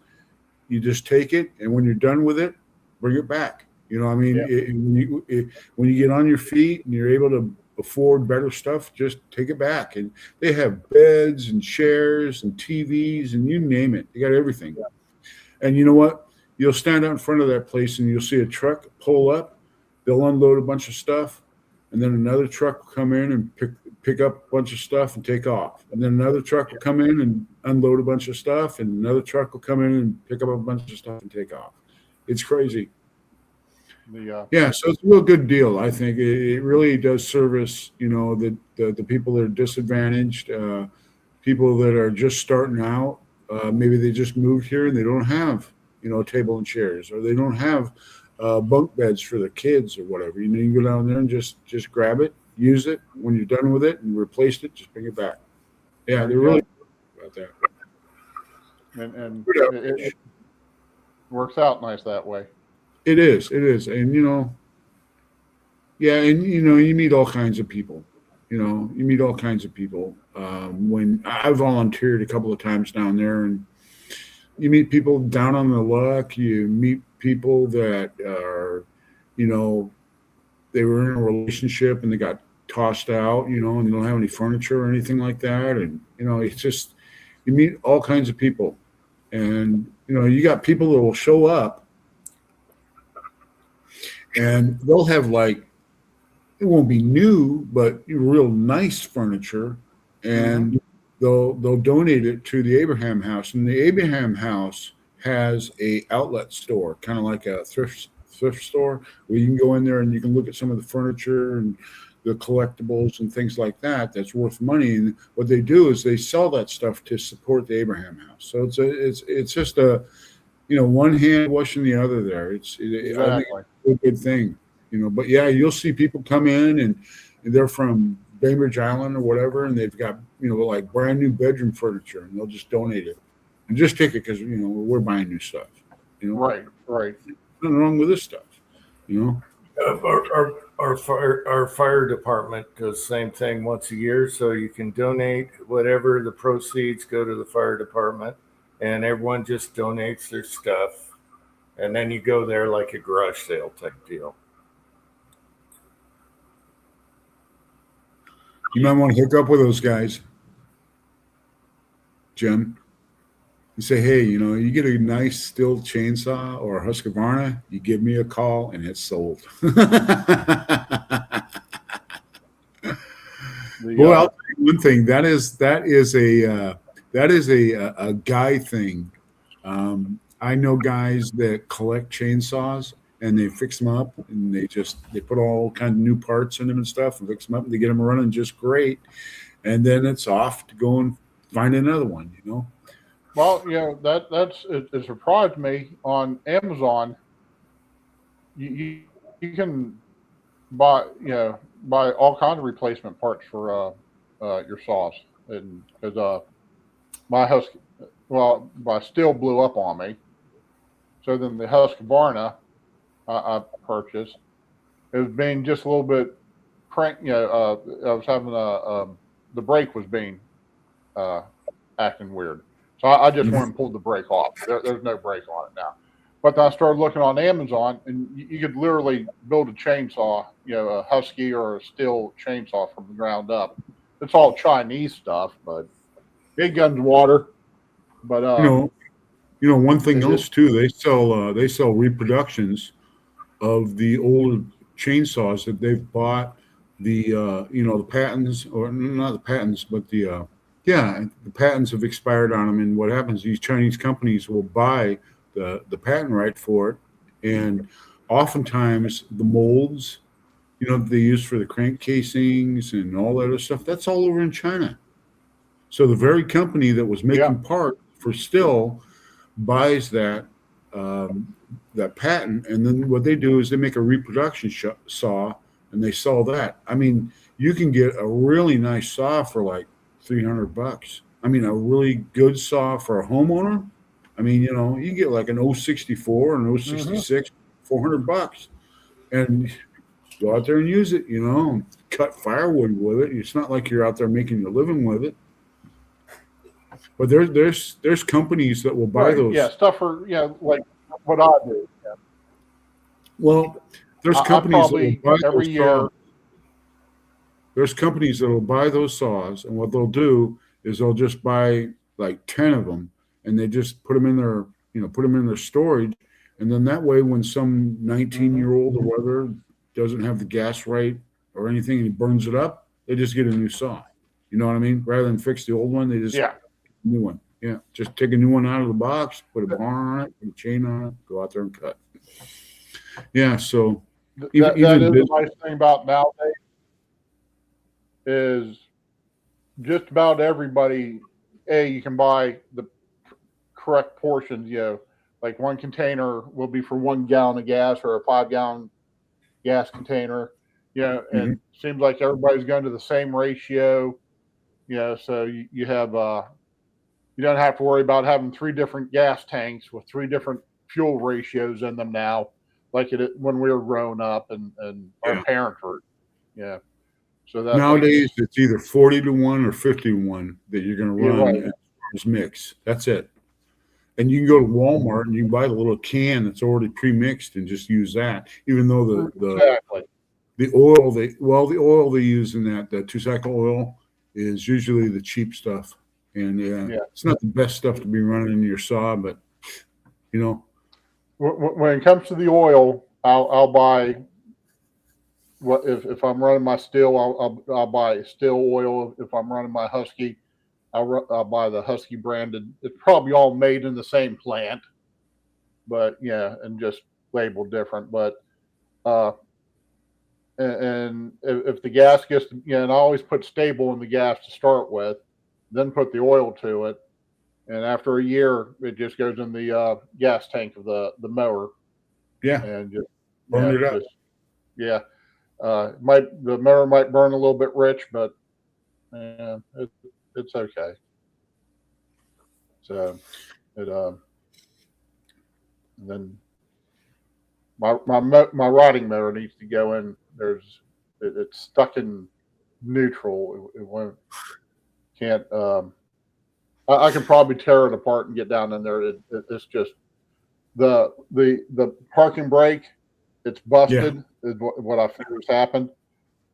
You just take it, and when you're done with it, bring it back. You know, I mean, when you get on your feet and you're able to afford better stuff, just take it back. And they have beds and chairs and TVs and you name it. They got everything. Yeah. And you know what? You'll stand out in front of that place and you'll see a truck pull up. They'll unload a bunch of stuff, and then another truck will come in and pick up a bunch of stuff and take off. And then another truck will come in and unload a bunch of stuff, and another truck will come in and pick up a bunch of stuff and take off. It's crazy. Yeah, so it's a real good deal. I think it really does service, you know, the people that are disadvantaged, people that are just starting out. Maybe they just moved here and they don't have, you know, a table and chairs, or they don't have bunk beds for their kids or whatever. You know, you can go down there and just grab it, use it. When you're done with it and replaced it, just bring it back. Yeah, they're really good about that. And it works out nice that way. It is. And, you know, yeah, and, you know, you meet all kinds of people. When I volunteered a couple of times down there, and you meet people down on their luck. You meet people that are, you know, they were in a relationship and they got tossed out, you know, and they don't have any furniture or anything like that. And, you know, it's just, you meet all kinds of people. And, you know, you got people that will show up and they'll have, like, it won't be new, but real nice furniture, and they'll donate it to the Abraham House. And the Abraham House has a outlet store, kind of like a thrift store, where you can go in there and you can look at some of the furniture and the collectibles and things like that. That's worth money. And what they do is they sell that stuff to support the Abraham House. So it's just a, you know, one hand washing the other there. Exactly. I think it's a good thing, you know. But yeah, you'll see people come in and they're from Bainbridge Island or whatever, and they've got, you know, like brand new bedroom furniture, and they'll just donate it and just take it because, you know, we're buying new stuff. You know, right. Nothing wrong with this stuff, you know. Our fire department does the same thing once a year, so you can donate whatever the proceeds go to the fire department, and everyone just donates their stuff, and then you go there like a garage sale type deal. You might want to hook up with those guys, Jim. You say, hey, you know, you get a nice Stihl chainsaw or a Husqvarna, you give me a call and it's sold. Well, I'll tell you one thing. That is a guy thing. I know guys that collect chainsaws and they fix them up and they put all kinds of new parts in them and stuff and fix them up and they get them running just great. And then it's off to go and find another one, you know. Well, you know, that's it surprised me on Amazon. You can buy all kinds of replacement parts for your saws, and because my still blew up on me. So then the Husqvarna I purchased, it was being just a little bit crank. I was having the brake was being acting weird. So I just went and pulled the brake off. There's no brake on it now. But then I started looking on Amazon, and you could literally build a chainsaw, a Husky or a Stihl chainsaw from the ground up. It's all Chinese stuff, but big guns water. But one thing else too, they sell reproductions of the old chainsaws that they've bought, the patents, or not the patents, but the patents have expired on them. And what happens, these Chinese companies will buy the patent right for it, and oftentimes the molds, they use for the crank casings and all that other stuff, that's all over in China. So the very company that was making parts for Stihl buys that patent, and then what they do is they make a reproduction saw, and they sell that. I mean, you can get a really nice saw for like $300. I mean, a really good saw for a homeowner. I mean, you get like an 064 and 066, $400, and go out there and use it. And cut firewood with it. It's not like you're out there making a living with it. But there's companies that will buy those. Yeah, stuff for like what I do. Yeah. Well, there's companies that will buy every those year. saws. There's companies that will buy those saws, and what they'll do is they'll just buy like 10 of them, and they just put them in their storage, and then that way, when some 19-year-old or whatever doesn't have the gas right or anything, and he burns it up, they just get a new saw. You know what I mean? Rather than fix the old one, they just new one. Yeah, just take a new one out of the box, put a bar on it, put a chain on it, go out there and cut. Yeah, so that is the nice thing about nowadays is just about everybody. You can buy the correct portions. Like one container will be for 1 gallon of gas or a 5-gallon gas container. And it seems like everybody's going to the same ratio. So you have you don't have to worry about having 3 different gas tanks with 3 different fuel ratios in them now, like when we were growing up and our parents were. Yeah. So that nowadays it's either 40-1 or 50-1 that you're going to run as mix. That's it. And you can go to Walmart and you can buy the little can that's already pre-mixed and just use that. Even though the oil the oil they use in that 2-cycle oil is usually the cheap stuff. And it's not the best stuff to be running in your saw, but when it comes to the oil, I'll buy what if I'm running my Stihl, I'll buy Stihl oil. If I'm running my Husky, I'll buy the Husky branded. It's probably all made in the same plant, but and just labeled different. But and if the gas gets and I always put stable in the gas to start with, then put the oil to it, and after a year, it just goes in the gas tank of the mower. Yeah, and just burn it up. The mower might burn a little bit rich, but it's okay. So then my riding mower needs to go in. It's stuck in neutral. It won't. Can't. I can probably tear it apart and get down in there. It's just the parking brake. It's busted. Is what I figure's happened,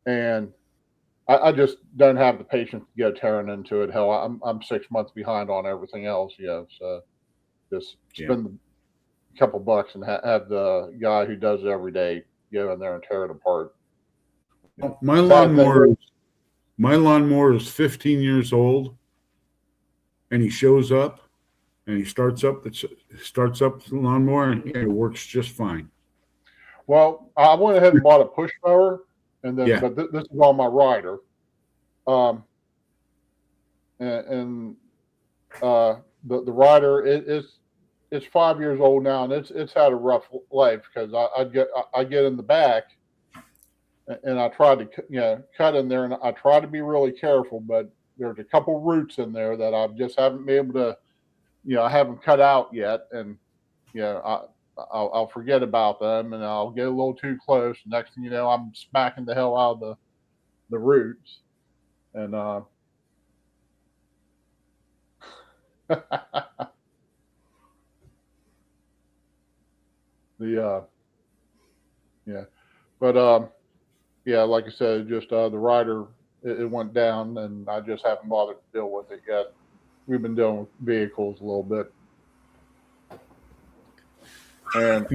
and I just don't have the patience to go tearing into it. Hell, I'm 6 months behind on everything else. So just spend a couple bucks and have the guy who does it every day go in there and tear it apart. My lawnmower is 15 years old, and he shows up, and he starts up the lawnmower, and it works just fine. Well, I went ahead and bought a push mower, and then but this is on my rider, the rider it's 5 years old now, and it's had a rough life because I get in the back, and I tried to cut in there, and I try to be really careful, but there's a couple roots in there that I just haven't been able to, I haven't cut out yet, and I'll forget about them, and I'll get a little too close. Next thing you know, I'm smacking the hell out of the roots, and yeah, like I said, just the rider, it went down, and I just haven't bothered to deal with it yet. We've been dealing with vehicles a little bit. And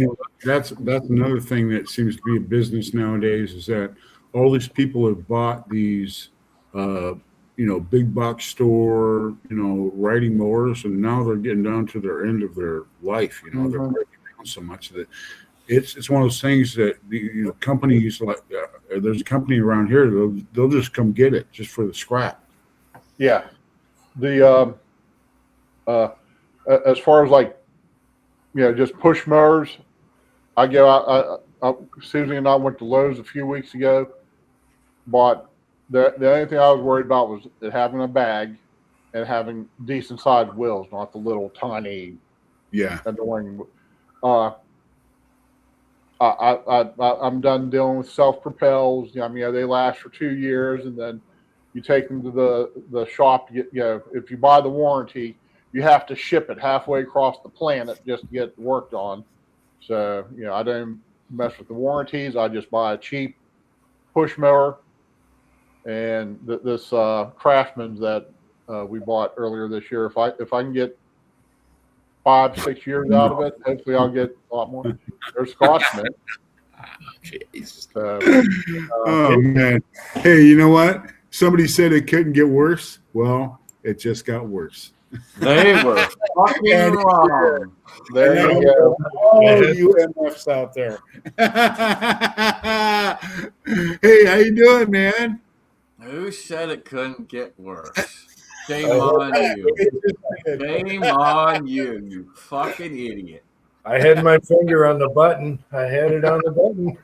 that's another thing that seems to be a business nowadays, is that all these people have bought these big box store riding mowers, and now they're getting down to their end of their life. They're breaking down so much that it's one of those things that the companies like there's a company around here, they'll just come get it just for the scrap. Yeah, the as far as like just push mowers, I go out. Susie and I went to Lowe's a few weeks ago. Bought the only thing I was worried about was it having a bag and having decent sized wheels, not the little tiny annoying. I'm done dealing with self propels. They last for 2 years, and then you take them to the shop. If you buy the warranty, you have to ship it halfway across the planet just to get it worked on. So I don't mess with the warranties. I just buy a cheap push mower, and this Craftsman's that we bought earlier this year. If I can get 5-6 years out of it, hopefully I'll get a lot more. There's Scotsman. Jeez. Oh man! Hey, you know what? Somebody said it couldn't get worse. Well, it just got worse. They were fucking wrong. There you go. All you MFs out there. Hey, how you doing, man? Who said it couldn't get worse? Shame on you. Shame on you, you fucking idiot. I had my finger on the button. I had it on the button.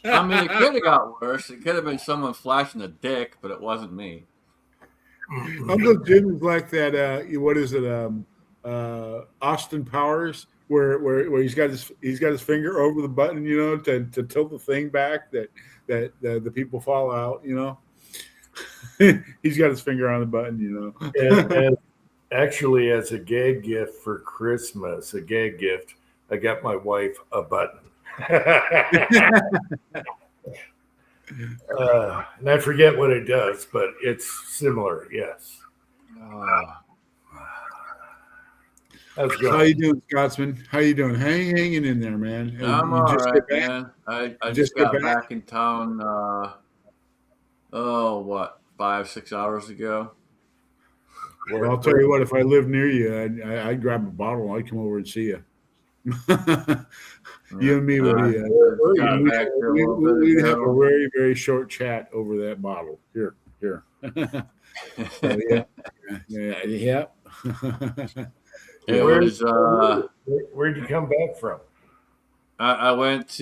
I mean, it could have got worse. It could have been someone flashing a dick, but it wasn't me. Uncle Jim is like that. What is it? Austin Powers, where he's got his finger over the button, to tilt the thing back that the people fall out. He's got his finger on the button. And actually, as a gag gift for Christmas, I got my wife a button. And I forget what it does, but it's similar. Yes. How's it How you doing, Scotsman? How you doing? Hanging in there, man. I'm all right, man. I just got back in town. 5-6 hours ago. Well, I'll tell you what. If I lived near you, I'd grab a bottle. I'd come over and see you. You and me would be. We'd have a very, very short chat over that bottle. Here. So, yeah. Where'd you come back from? I went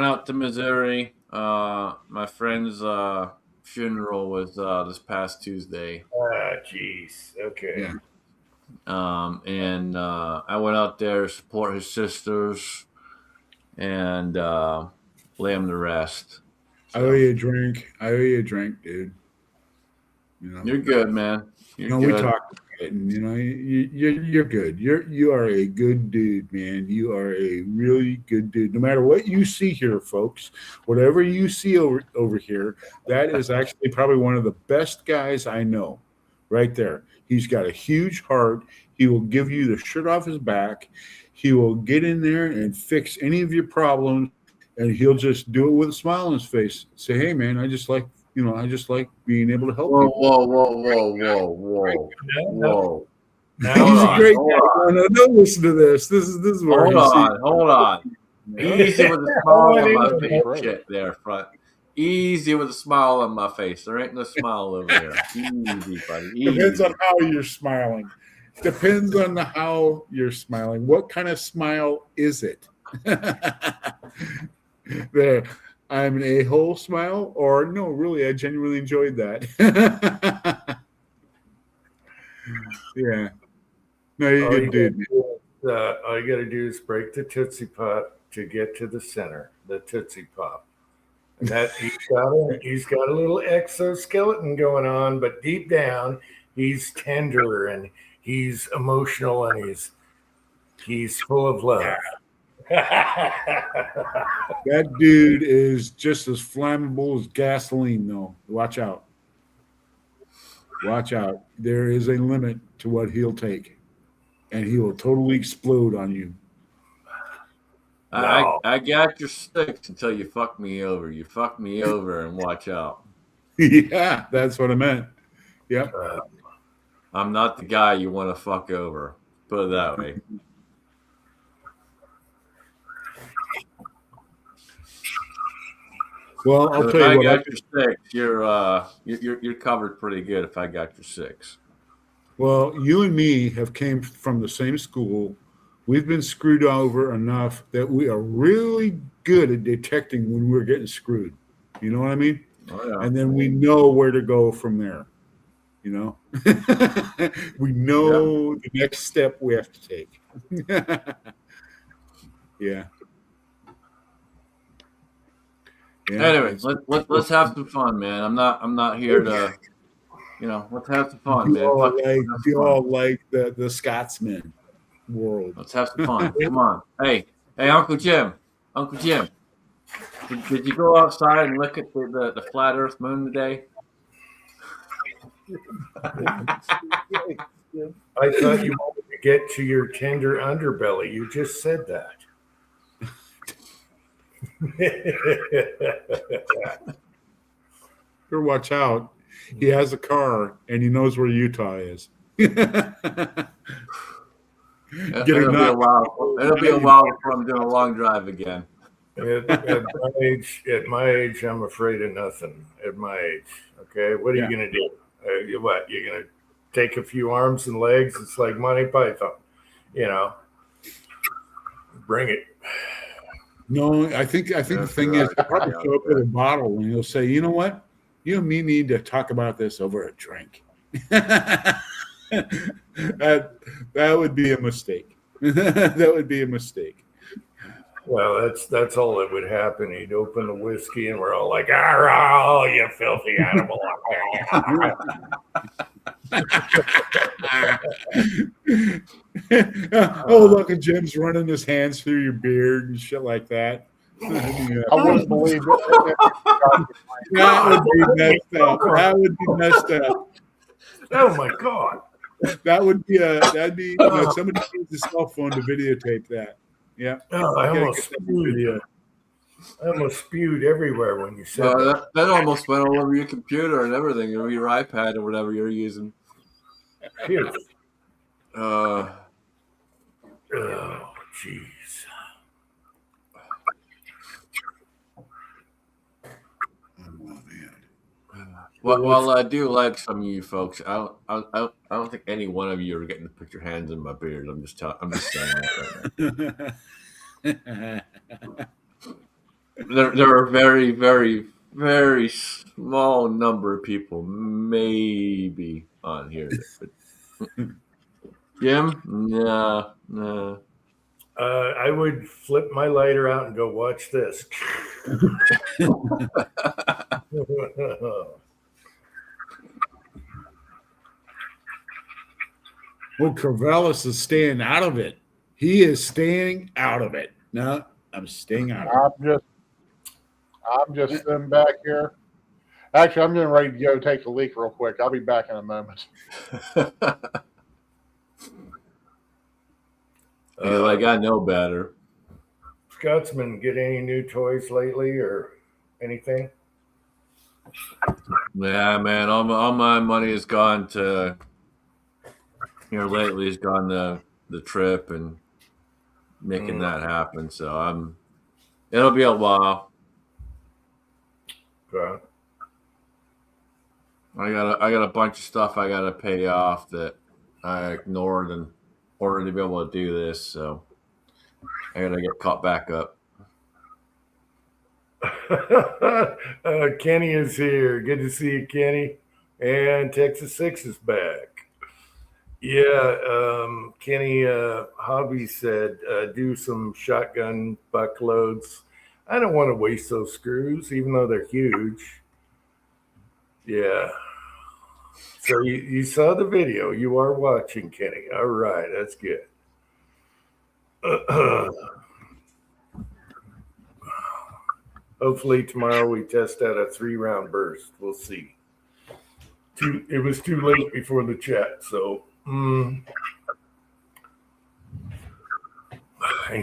out to Missouri. My friend's funeral was this past Tuesday. Jeez. Okay. Yeah. And I went out there to support his sisters and lay him to rest. So, I owe you a drink, dude. You're good, man. You're good. We talked about it, and you're good. You are a good dude, man. You are a really good dude. No matter what you see here, folks, whatever you see over here, that is actually probably one of the best guys I know, right there. He's got a huge heart. He will give you the shirt off his back. He will get in there and fix any of your problems, and he'll just do it with a smile on his face. Say, hey, man, I just like being able to help people. Whoa. He's a great guy. No, don't listen to this. This is where Hold on. Easy with a smile on my face. Shit there, front. Easy with a smile on my face. There ain't no smile over there. Easy, buddy. Easy. Depends on how you're smiling. Depends on how you're smiling. What kind of smile is it? There. I'm an a-hole smile, or no, really, I genuinely enjoyed that. Yeah. No, you're All a you good dude. all you got to do is break the Tootsie Pop to get to the center, the Tootsie Pop. And that he's got a little exoskeleton going on, but deep down he's tender and he's emotional and he's full of love. That dude is just as flammable as gasoline, though. Watch out. Watch out. There is a limit to what he'll take, and he will totally explode on you. No. I got your 6 until you fuck me over. You fuck me over and watch out. Yeah, that's what I meant. Yep. I'm not the guy you want to fuck over. Put it that way. Well, I'll If tell I you what. got your 6, you're covered pretty good. If I got your 6. Well, you and me have came from the same school. We've been screwed over enough that we are really good at detecting when we're getting screwed. You know what I mean? Oh, yeah. And then we know where to go from there. You know, we know the next step we have to take. Yeah. Yeah. Anyway, let's have some fun, man. I'm not here to, let's have some fun, man. You all like the Scotsman world. Let's have some fun. Come on. Hey, Uncle Jim. Did you go outside and look at the flat Earth moon today? I thought you wanted to get to your tender underbelly. You just said that. Better watch out. He has a car and he knows where Utah is. It'll be a while before I'm doing a long drive again. At my age, I'm afraid of nothing. At my age, okay. What are you gonna do? You're gonna take a few arms and legs? It's like Monty Python, Bring it. No, I think the thing is, he'll probably show up with a bottle and he'll say, "You know what? You and me need to talk about this over a drink." That would be a mistake. That would be a mistake. Well, that's all that would happen. He'd open the whiskey, and we're all like, "Oh, you filthy animal!" Oh, look at Jim's running his hands through your beard and shit like that. I wouldn't believe it. That would be messed up. That would be messed up. Oh my god! That'd be somebody needs a cell phone to videotape that. Yeah. Oh, I almost spewed everywhere when you said that. That almost went all over your computer and everything, or your iPad or whatever you're using. Phew. Oh, jeez. Well, I do like some of you folks. I don't think any one of you are getting to put your hands in my beard. I'm just saying that right now. There are very, very, very small number of people maybe on here. Jim? No. I would flip my lighter out and go watch this. Well, Corvallis is staying out of it. He is staying out of it. No, I'm staying out of it. I'm just sitting back here. Actually, I'm getting ready to go take a leak real quick. I'll be back in a moment. Like I know better. Scotsman, get any new toys lately or anything? Yeah, man. All my money has gone to lately. Has gone to the trip and making that happen. So it'll be a while. Okay. I got a bunch of stuff I got to pay off that I ignored in order to be able to do this. So I got to get caught back up. Kenny is here. Good to see you, Kenny. And Texas 6 is back. Yeah, Kenny Hobby said do some shotgun buck loads. I don't want to waste those screws, even though they're huge. Yeah. So you saw the video. You are watching, Kenny. All right, that's good. Hopefully tomorrow we test out a 3-round burst. We'll see. It was too late before the chat, so. And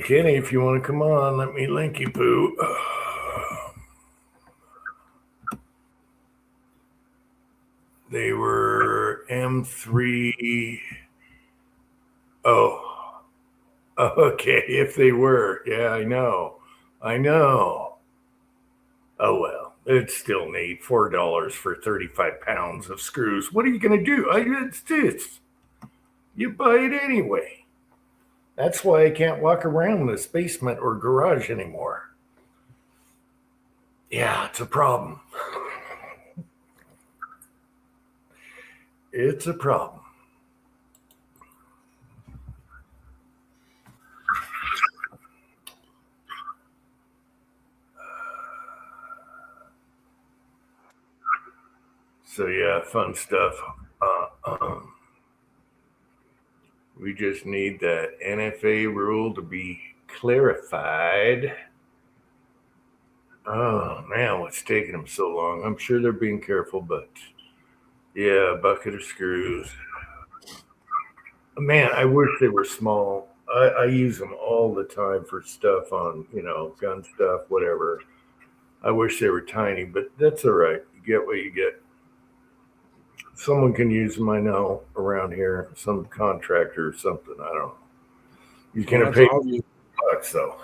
Kenny, if you want to come on, let me link you, Pooh. They were M3. Oh, okay. If they were, yeah, I know. Oh, well, it's still neat. $4 for 35 pounds of screws. What are you going to do? It's this. You buy it anyway. That's why I can't walk around this basement or garage anymore. Yeah, it's a problem. It's a problem. So yeah, fun stuff. We just need that NFA rule to be clarified. Oh man, what's taking them so long? I'm sure they're being careful, but yeah, a bucket of screws. Man, I wish they were small. I use them all the time for stuff on, gun stuff, whatever. I wish they were tiny, but that's all right. You get what you get. Someone can use them, I know, around here. Some contractor or something. I don't know. You can pay bucks, though.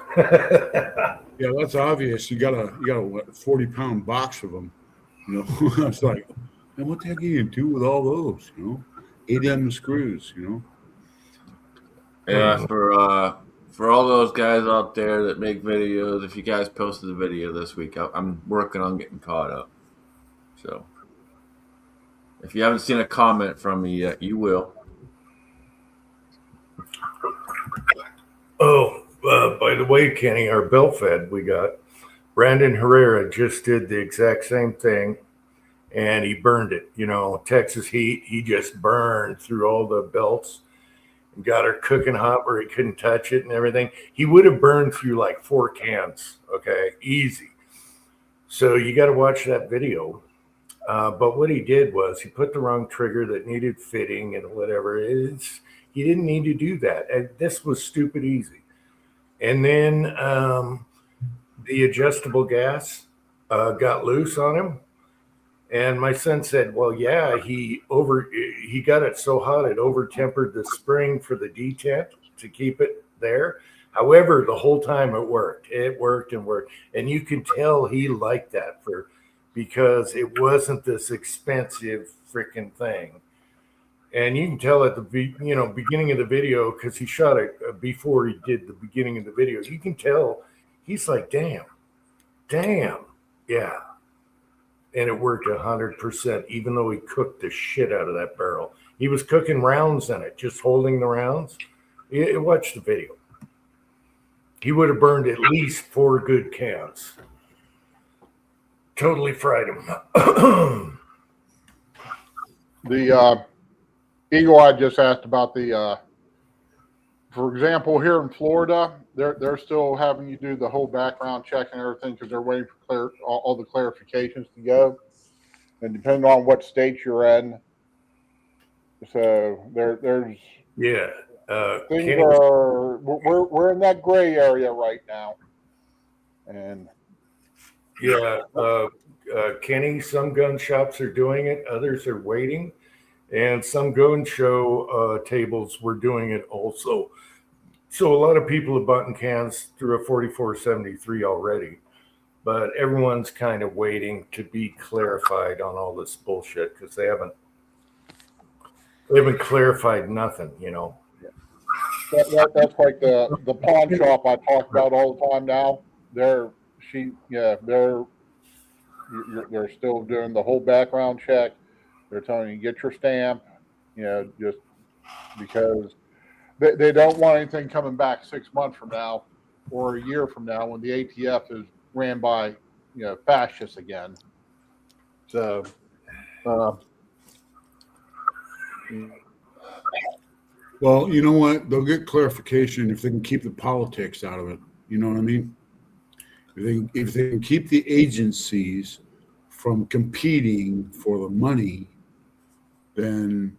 Yeah, that's obvious. You got a 40-pound box of them. It's like, man, what the heck are you gonna do with all those? 8 of them screws. Yeah, for all those guys out there that make videos, if you guys posted a video this week, I'm working on getting caught up. So if you haven't seen a comment from me yet, you will. Oh, by the way, Kenny, our belt fed we got, Brandon Herrera just did the exact same thing, and he burned it. Texas heat, he just burned through all the belts and got her cooking hot where he couldn't touch it and everything. He would have burned through like 4 cans, okay, easy. So you got to watch that video. But what he did was he put the wrong trigger that needed fitting and whatever. He didn't need to do that. And this was stupid easy. And then the adjustable gas got loose on him. And my son said, well, yeah, he got it so hot it over-tempered the spring for the detent to keep it there. However, the whole time it worked. It worked and worked. And you can tell he liked that because it wasn't this expensive freaking thing. And you can tell at the beginning of the video, because he shot it before he did the beginning of the video, you can tell he's like, damn, yeah. And it worked 100%, even though he cooked the shit out of that barrel. He was cooking rounds in it, just holding the rounds. Watch the video. He would have burned at least 4 good cans. Totally fried him. The Eagle Eye just asked about the, for example, here in Florida, they're still having you do the whole background check and everything because they're waiting for all the clarifications to go. And depending on what state you're in, so there's things are we're in that gray area right now, and Kenny, some gun shops are doing it, others are waiting, and some gun show tables were doing it also. So a lot of people have bought cans through a 4473 already, but everyone's kind of waiting to be clarified on all this bullshit because they haven't clarified nothing, That's like the pawn shop I talk about all the time now. They're they're still doing the whole background check. They're telling you get your stamp, just because they don't want anything coming back 6 months from now or a year from now when the ATF is ran by, fascists again. So, Well, you know what? They'll get clarification if they can keep the politics out of it. You know what I mean? If they can keep the agencies from competing for the money, then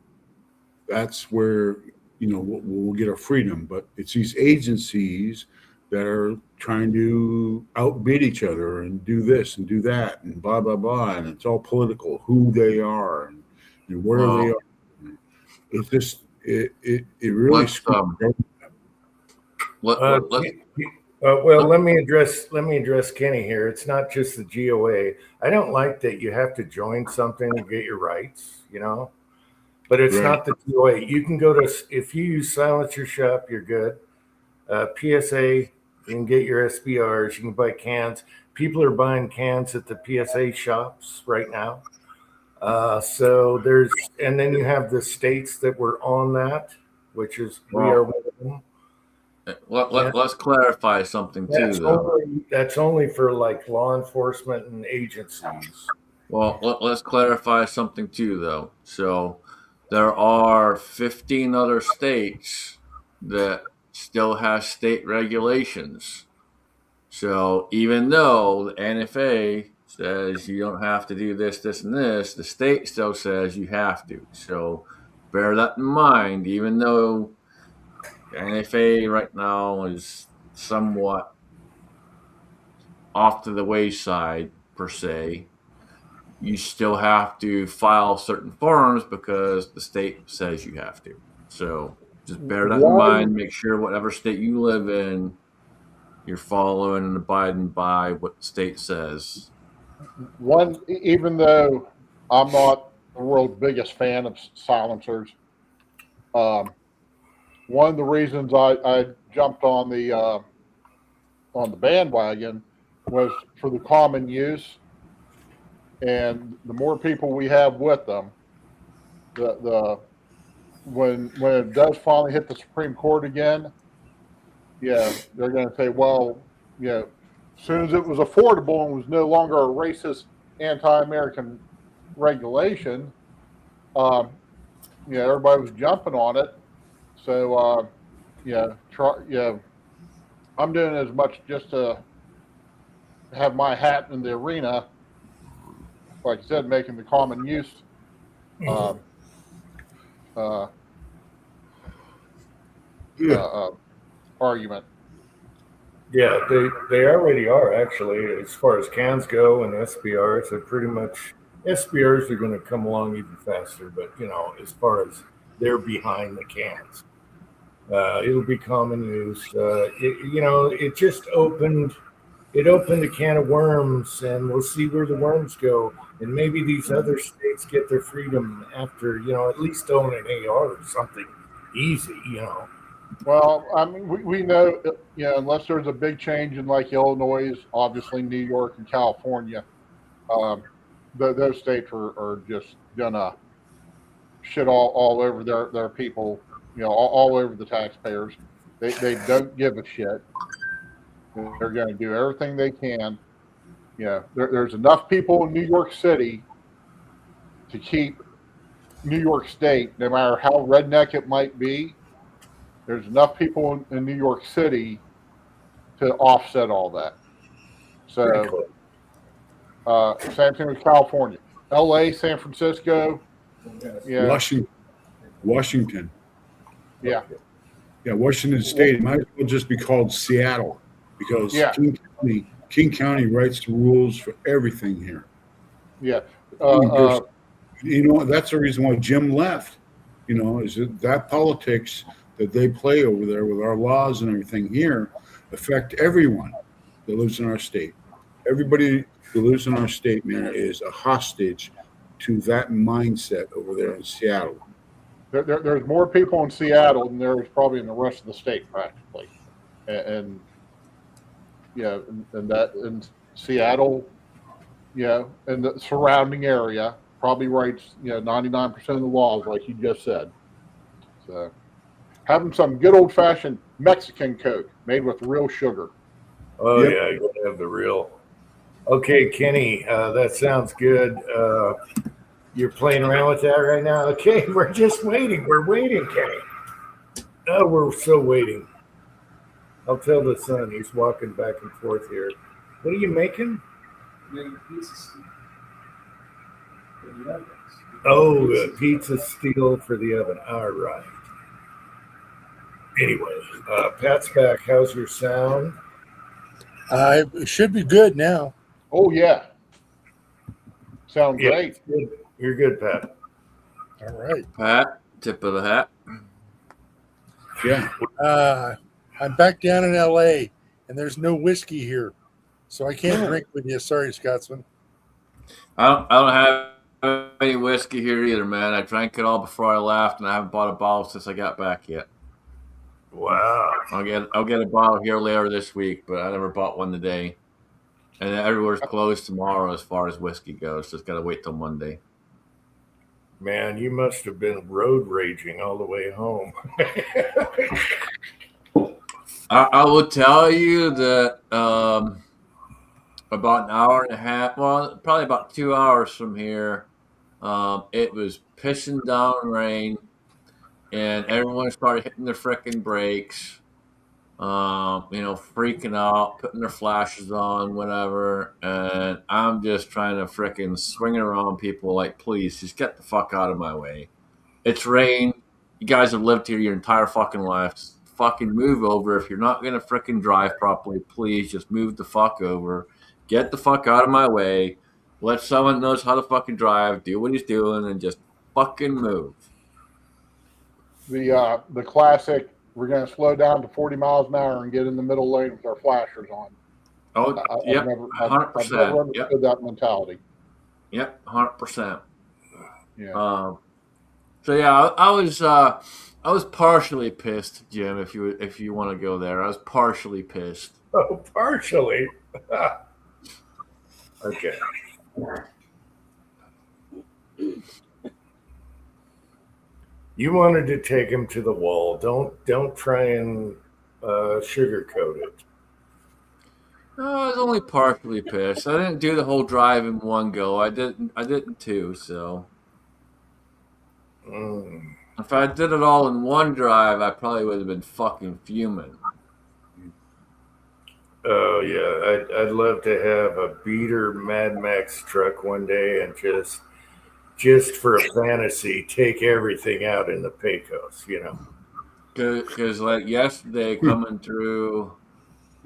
that's where, we'll get our freedom. But it's these agencies that are trying to outbid each other and do this and do that and blah, blah, blah. And it's all political, who they are and where they are. It's just, it really Let's, let me address Kenny here. It's not just the GOA. I don't like that you have to join something to get your rights, but it's Right. not the GOA. You can go to, if you use Silencer Shop, you're good. PSA, you can get your SBRs, you can buy cans. People are buying cans at the PSA shops right now. So and then you have the states that were on that, which is, we are one of them. Let's clarify something too, though. That's only for like law enforcement and agencies. Well, let's clarify something too, though. So there are 15 other states that still have state regulations. So even though the NFA says you don't have to do this, this, and this, the state still says you have to. So bear that in mind, even though the NFA right now is somewhat off to the wayside, per se, you still have to file certain forms because the state says you have to. So just bear that in mind. Make sure whatever state you live in, you're following and abiding by what the state says. Even though I'm not the world's biggest fan of silencers, one of the reasons I jumped on the bandwagon was for the common use, and the more people we have with them, when it does finally hit the Supreme Court again, they're going to say, well, as soon as it was affordable and was no longer a racist, anti-American regulation, everybody was jumping on it. So, I'm doing as much just to have my hat in the arena, like I said, making the common use argument. Yeah, they already are, actually, as far as cans go and SBRs. They're pretty much, SBRs are going to come along even faster, but as far as they're behind the cans, it'll be common use. It just opened a can of worms, and we'll see where the worms go. And maybe these other states get their freedom after, at least own an AR or something easy, Well, I mean, we know, unless there's a big change in like Illinois, obviously New York and California, those states are just gonna shit all over their people, all over the taxpayers. They don't give a shit. They're going to do everything they can. There's enough people in New York City to keep New York State, no matter how redneck it might be. There's enough people in New York City to offset all that. So, same thing with California, LA, San Francisco, Washington. Yeah, Washington State. It might as well just be called Seattle, because King County writes the rules for everything here. Yeah. That's the reason why Jim left. Is that politics that they play over there with our laws and everything here affect everyone that lives in our state. Everybody who lives in our state, man, is a hostage to that mindset over there in Seattle. There's more people in Seattle than there is probably in the rest of the state, practically. And and that in Seattle, and the surrounding area probably writes 99% of the laws, like you just said. So, having some good old fashioned Mexican Coke made with real sugar. Oh Yep. yeah, you gotta have the real. Okay, Kenny, that sounds good. You're playing around with that right now. Okay, we're just waiting. We're waiting, Kenny. Oh, we're still waiting. I'll tell the son. He's walking back and forth here. What are you making? Oh, pizza steel for the oven. All right. Anyway, Pat's back. How's your sound? It should be good now. Oh yeah, sounds Yeah, great. good. You're good, Pat. All right. Pat, tip of the hat. Yeah. I'm back down in LA and there's no whiskey here. So I can't drink with you. Sorry, Scotsman. I don't have any whiskey here either, man. I drank it all before I left, and I haven't bought a bottle since I got back yet. Wow. I'll get a bottle here later this week, but I never bought one today. And everywhere's closed tomorrow as far as whiskey goes. Just gotta wait till Monday. Man, you must have been road raging all the way home. I will tell you that about an hour and a half, well, probably about 2 hours from here, it was pissing down rain, and everyone started hitting their frickin' brakes, freaking out, putting their flashes on, whatever. And I'm just trying to frickin' swing it around people like, please, just get the fuck out of my way. It's rain. You guys have lived here your entire fucking life. Just fucking move over. If you're not going to frickin' drive properly, please just move the fuck over. Get the fuck out of my way. Let someone knows how to fucking drive, do what he's doing, and just fucking move. The classic. We're going to slow down to 40 miles an hour and get in the middle lane with our flashers on. Oh, yep, 100%. I've never understood that mentality. Yep, 100%. Yeah. So yeah, I was partially pissed, Jim. If you want to go there, I was partially pissed. Oh, partially. Okay. You wanted to take him to the wall. Don't try and sugarcoat it. No, I was only partially pissed. I didn't do the whole drive in one go. I didn't two. So if I did it all in one drive, I probably would have been fucking fuming. Oh yeah, I'd love to have a beater Mad Max truck one day and just for a fantasy, take everything out in the Pecos, Because like yesterday coming through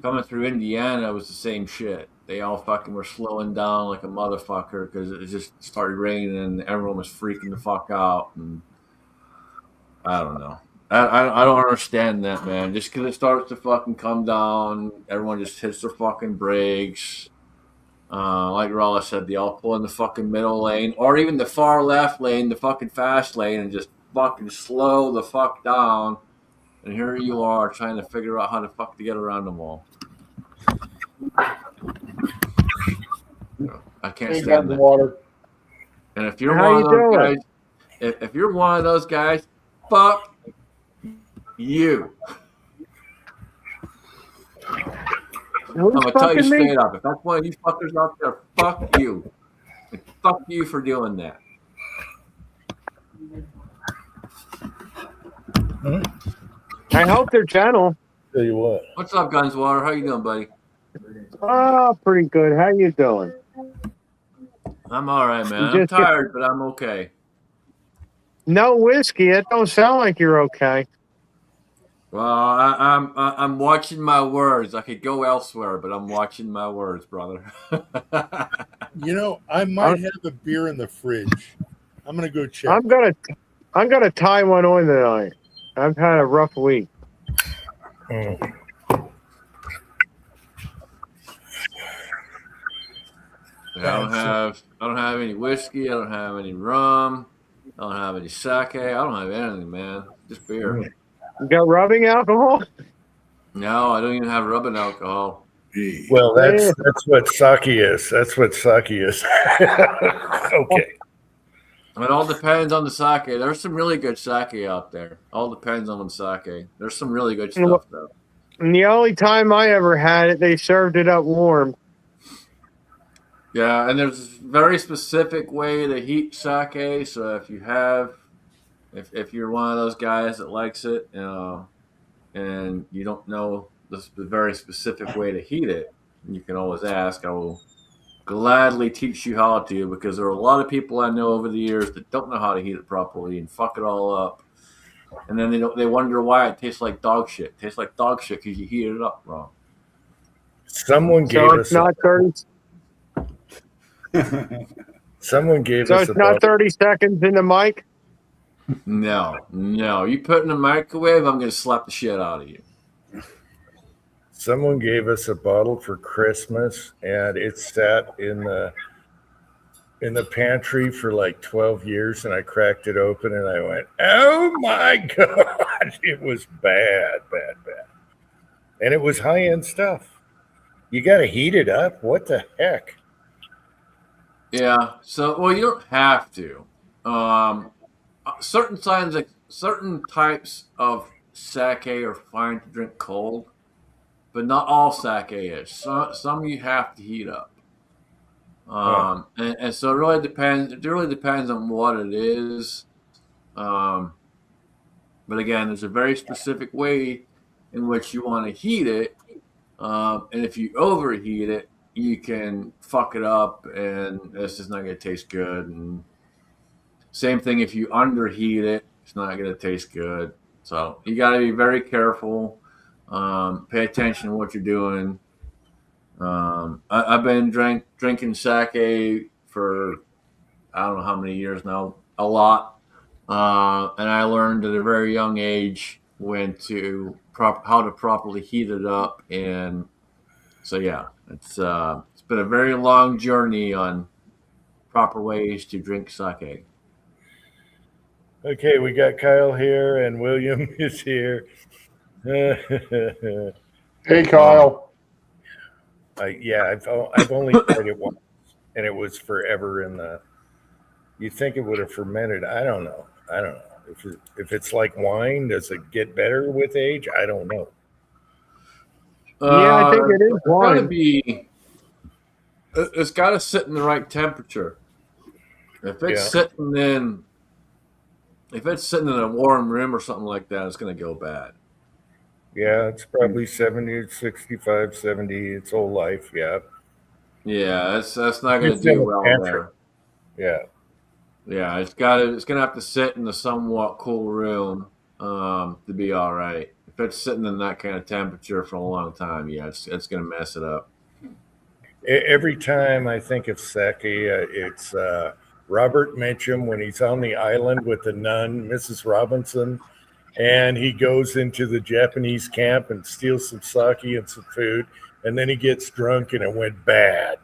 Indiana was the same shit. They all fucking were slowing down like a motherfucker because it just started raining and everyone was freaking the fuck out. And I don't know. I don't understand that, man. Just because it starts to fucking come down, everyone just hits their fucking brakes. Like Rala said, they all pull in the fucking middle lane or even the far left lane, the fucking fast lane, and just fucking slow the fuck down. And here you are trying to figure out how the fuck to get around them all. I can't stand that. Water. And if you're one of those guys, if you're one of those guys, fuck you. I'm gonna tell you straight up. If that's one of you fuckers out there, fuck you. And fuck you for doing that. I hope their channel. Tell you what. What's up, Gunswater? How you doing, buddy? Oh, pretty good. How you doing? I'm all right, man. I'm tired, but I'm okay. No whiskey. It don't sound like you're okay. Well, I'm watching my words. I could go elsewhere, but I'm watching my words, brother. I might have a beer in the fridge. I'm gonna go check. I'm gonna tie one on tonight. I've had a rough week. I don't have any whiskey. I don't have any rum. I don't have any sake. I don't have anything, man. Just beer. You got rubbing alcohol? No, I don't even have rubbing alcohol. Gee. Well, that's what sake is. That's what sake is. Okay. It all depends on the sake. There's some really good sake out there. All depends on the sake. There's some really good stuff though. And the only time I ever had it, they served it up warm. Yeah, and there's a very specific way to heat sake. So if you're one of those guys that likes it, and you don't know the very specific way to heat it, you can always ask. I will gladly teach you how to, because there are a lot of people I know over the years that don't know how to heat it properly and fuck it all up, and then they wonder why it tastes like dog shit. It tastes like dog shit because you heated it up wrong. Someone gave So us it's not 30. someone gave So us it's a not bottle. 30 seconds in the mic. No, you put it in the microwave, I'm gonna slap the shit out of you. Someone gave us a bottle for Christmas, and it sat in the pantry for like 12 years, and I cracked it open and I went, oh my God, it was bad. And it was high-end stuff. You got to heat it up. What the heck? Yeah. So, well, you don't have to. Certain types of sake are fine to drink cold, but not all sake is. Some you have to heat up. And so it really depends. It really depends on what it is. But again, there's a very specific way in which you want to heat it. And if you overheat it, you can fuck it up, and it's just not going to taste good. And same thing if you underheat it, it's not going to taste good. So you got to be very careful. Pay attention to what you're doing. I've been drinking sake for I don't know how many years now, a lot, and I learned at a very young age how to properly heat it up, and so yeah, it's been a very long journey on proper ways to drink sake. Okay, we got Kyle here, and William is here. Hey, Kyle. I've only tried it once, and it was forever in the. You think it would have fermented? I don't know. If it's like wine, does it get better with age? I don't know. Yeah, I think it is wine. It's got to sit in the right temperature. If it's sitting in a warm room or something like that, it's going to go bad. Yeah, it's probably 70, 65, 70. Its whole life. Yeah. Yeah, that's not going to do well there. Yeah. Yeah, it's going to have to sit in a somewhat cool room to be all right. If it's sitting in that kind of temperature for a long time, yeah, it's going to mess it up. Every time I think of sake, it's Robert Mitchum when he's on the island with the nun, Mrs. Robinson, and he goes into the Japanese camp and steals some sake and some food, and then he gets drunk and it went bad.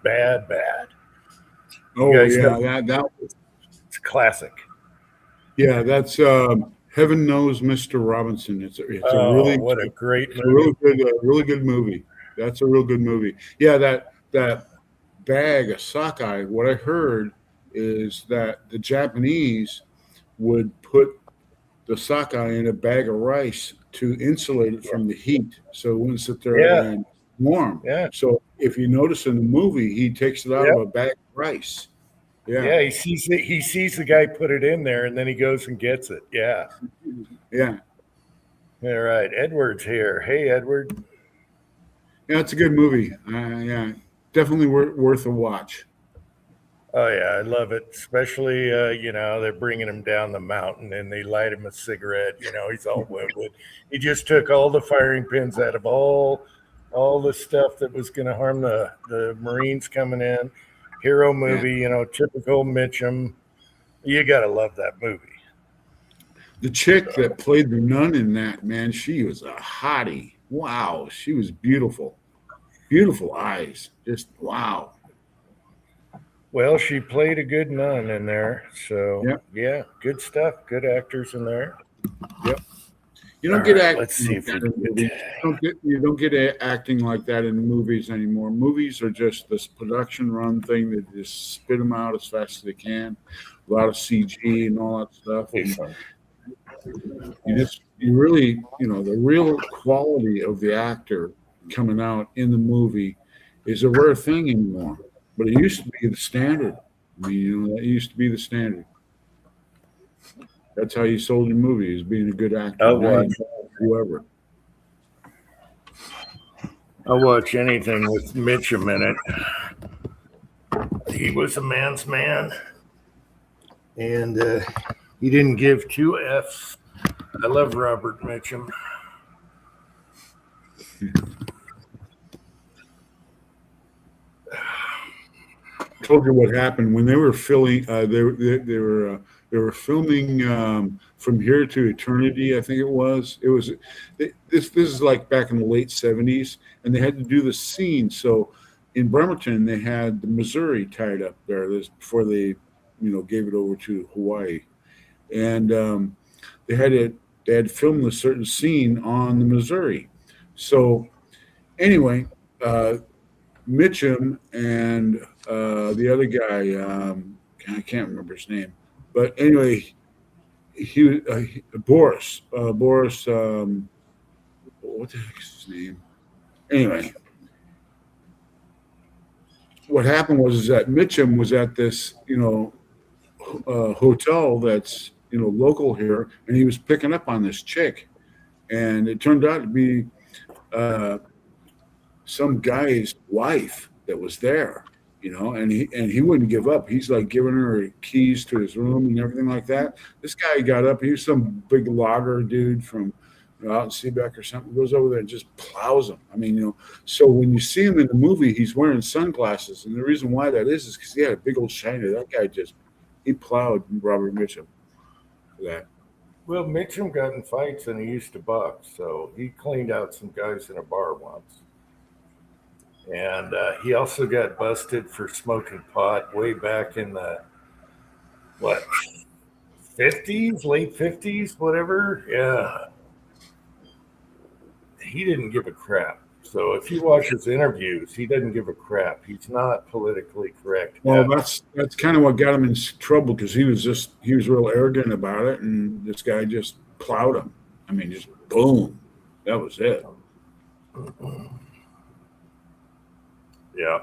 Oh yeah, it's classic. Yeah, that's Heaven Knows Mr. Robinson. It's a really great movie. Really good movie. That's a real good movie. Yeah, that bag of sake. What I heard is that the Japanese would put the sake in a bag of rice to insulate it from the heat, so it wouldn't sit there and warm. Yeah. So if you notice in the movie, he takes it out of a bag of rice. Yeah, he sees the guy put it in there, and then he goes and gets it. Yeah. All right, Edward's here. Hey, Edward. Yeah, it's a good movie. Yeah, definitely worth a watch. Oh yeah, I love it. Especially, they're bringing him down the mountain and they light him a cigarette. He's all wounded. He just took all the firing pins out of all the stuff that was going to harm the Marines coming in. Hero movie, typical Mitchum. You got to love that movie. The chick that played the nun in that, man, she was a hottie. Wow, she was beautiful. Beautiful eyes. Just wow. Well, she played a good nun in there. So, yeah, good stuff. Good actors in there. Yep. You don't All get right, acting let's see like if we that in can movies. You don't get acting like that in movies anymore. Movies are just this production run thing that just spit them out as fast as they can. A lot of CG and all that stuff. Hey, son. You really, the real quality of the actor coming out in the movie is a rare thing anymore. But it used to be the standard. I mean, that used to be the standard. That's how you sold your movie, is being a good actor. I'll Now you watch. whoever. I'll watch anything with Mitchum in it. He was a man's man, and he didn't give two F's. I love Robert Mitchum. Told you what happened when they were filming. They were filming From Here to Eternity. I think it was. This is like back in the late '70s, and they had to do the scene. So in Bremerton, they had the Missouri tied up there before they, gave it over to Hawaii, and they had filmed a certain scene on the Missouri. So anyway, Mitchum and the other guy, I can't remember his name, but anyway, he Boris. What the heck is his name? Anyway, what happened was that Mitchum was at this, hotel that's local here, and he was picking up on this chick, and it turned out to be some guy's wife that was there, and he wouldn't give up. He's like giving her keys to his room and everything like that. This guy got up. He was some big logger dude from out in Seebeck or something. Goes over there and just plows him. I mean, so when you see him in the movie, he's wearing sunglasses, and the reason why that is because he had a big old shiner. That guy he plowed Robert Mitchum for that. Well, Mitchum got in fights and he used to box, so he cleaned out some guys in a bar once. And he also got busted for smoking pot way back in the, 50s, late 50s, whatever. Yeah. He didn't give a crap. So if you watch his interviews, he doesn't give a crap. He's not politically correct. Well, that's kind of what got him in trouble, because he was real arrogant about it, and this guy just plowed him. I mean, just boom. That was it. Yeah.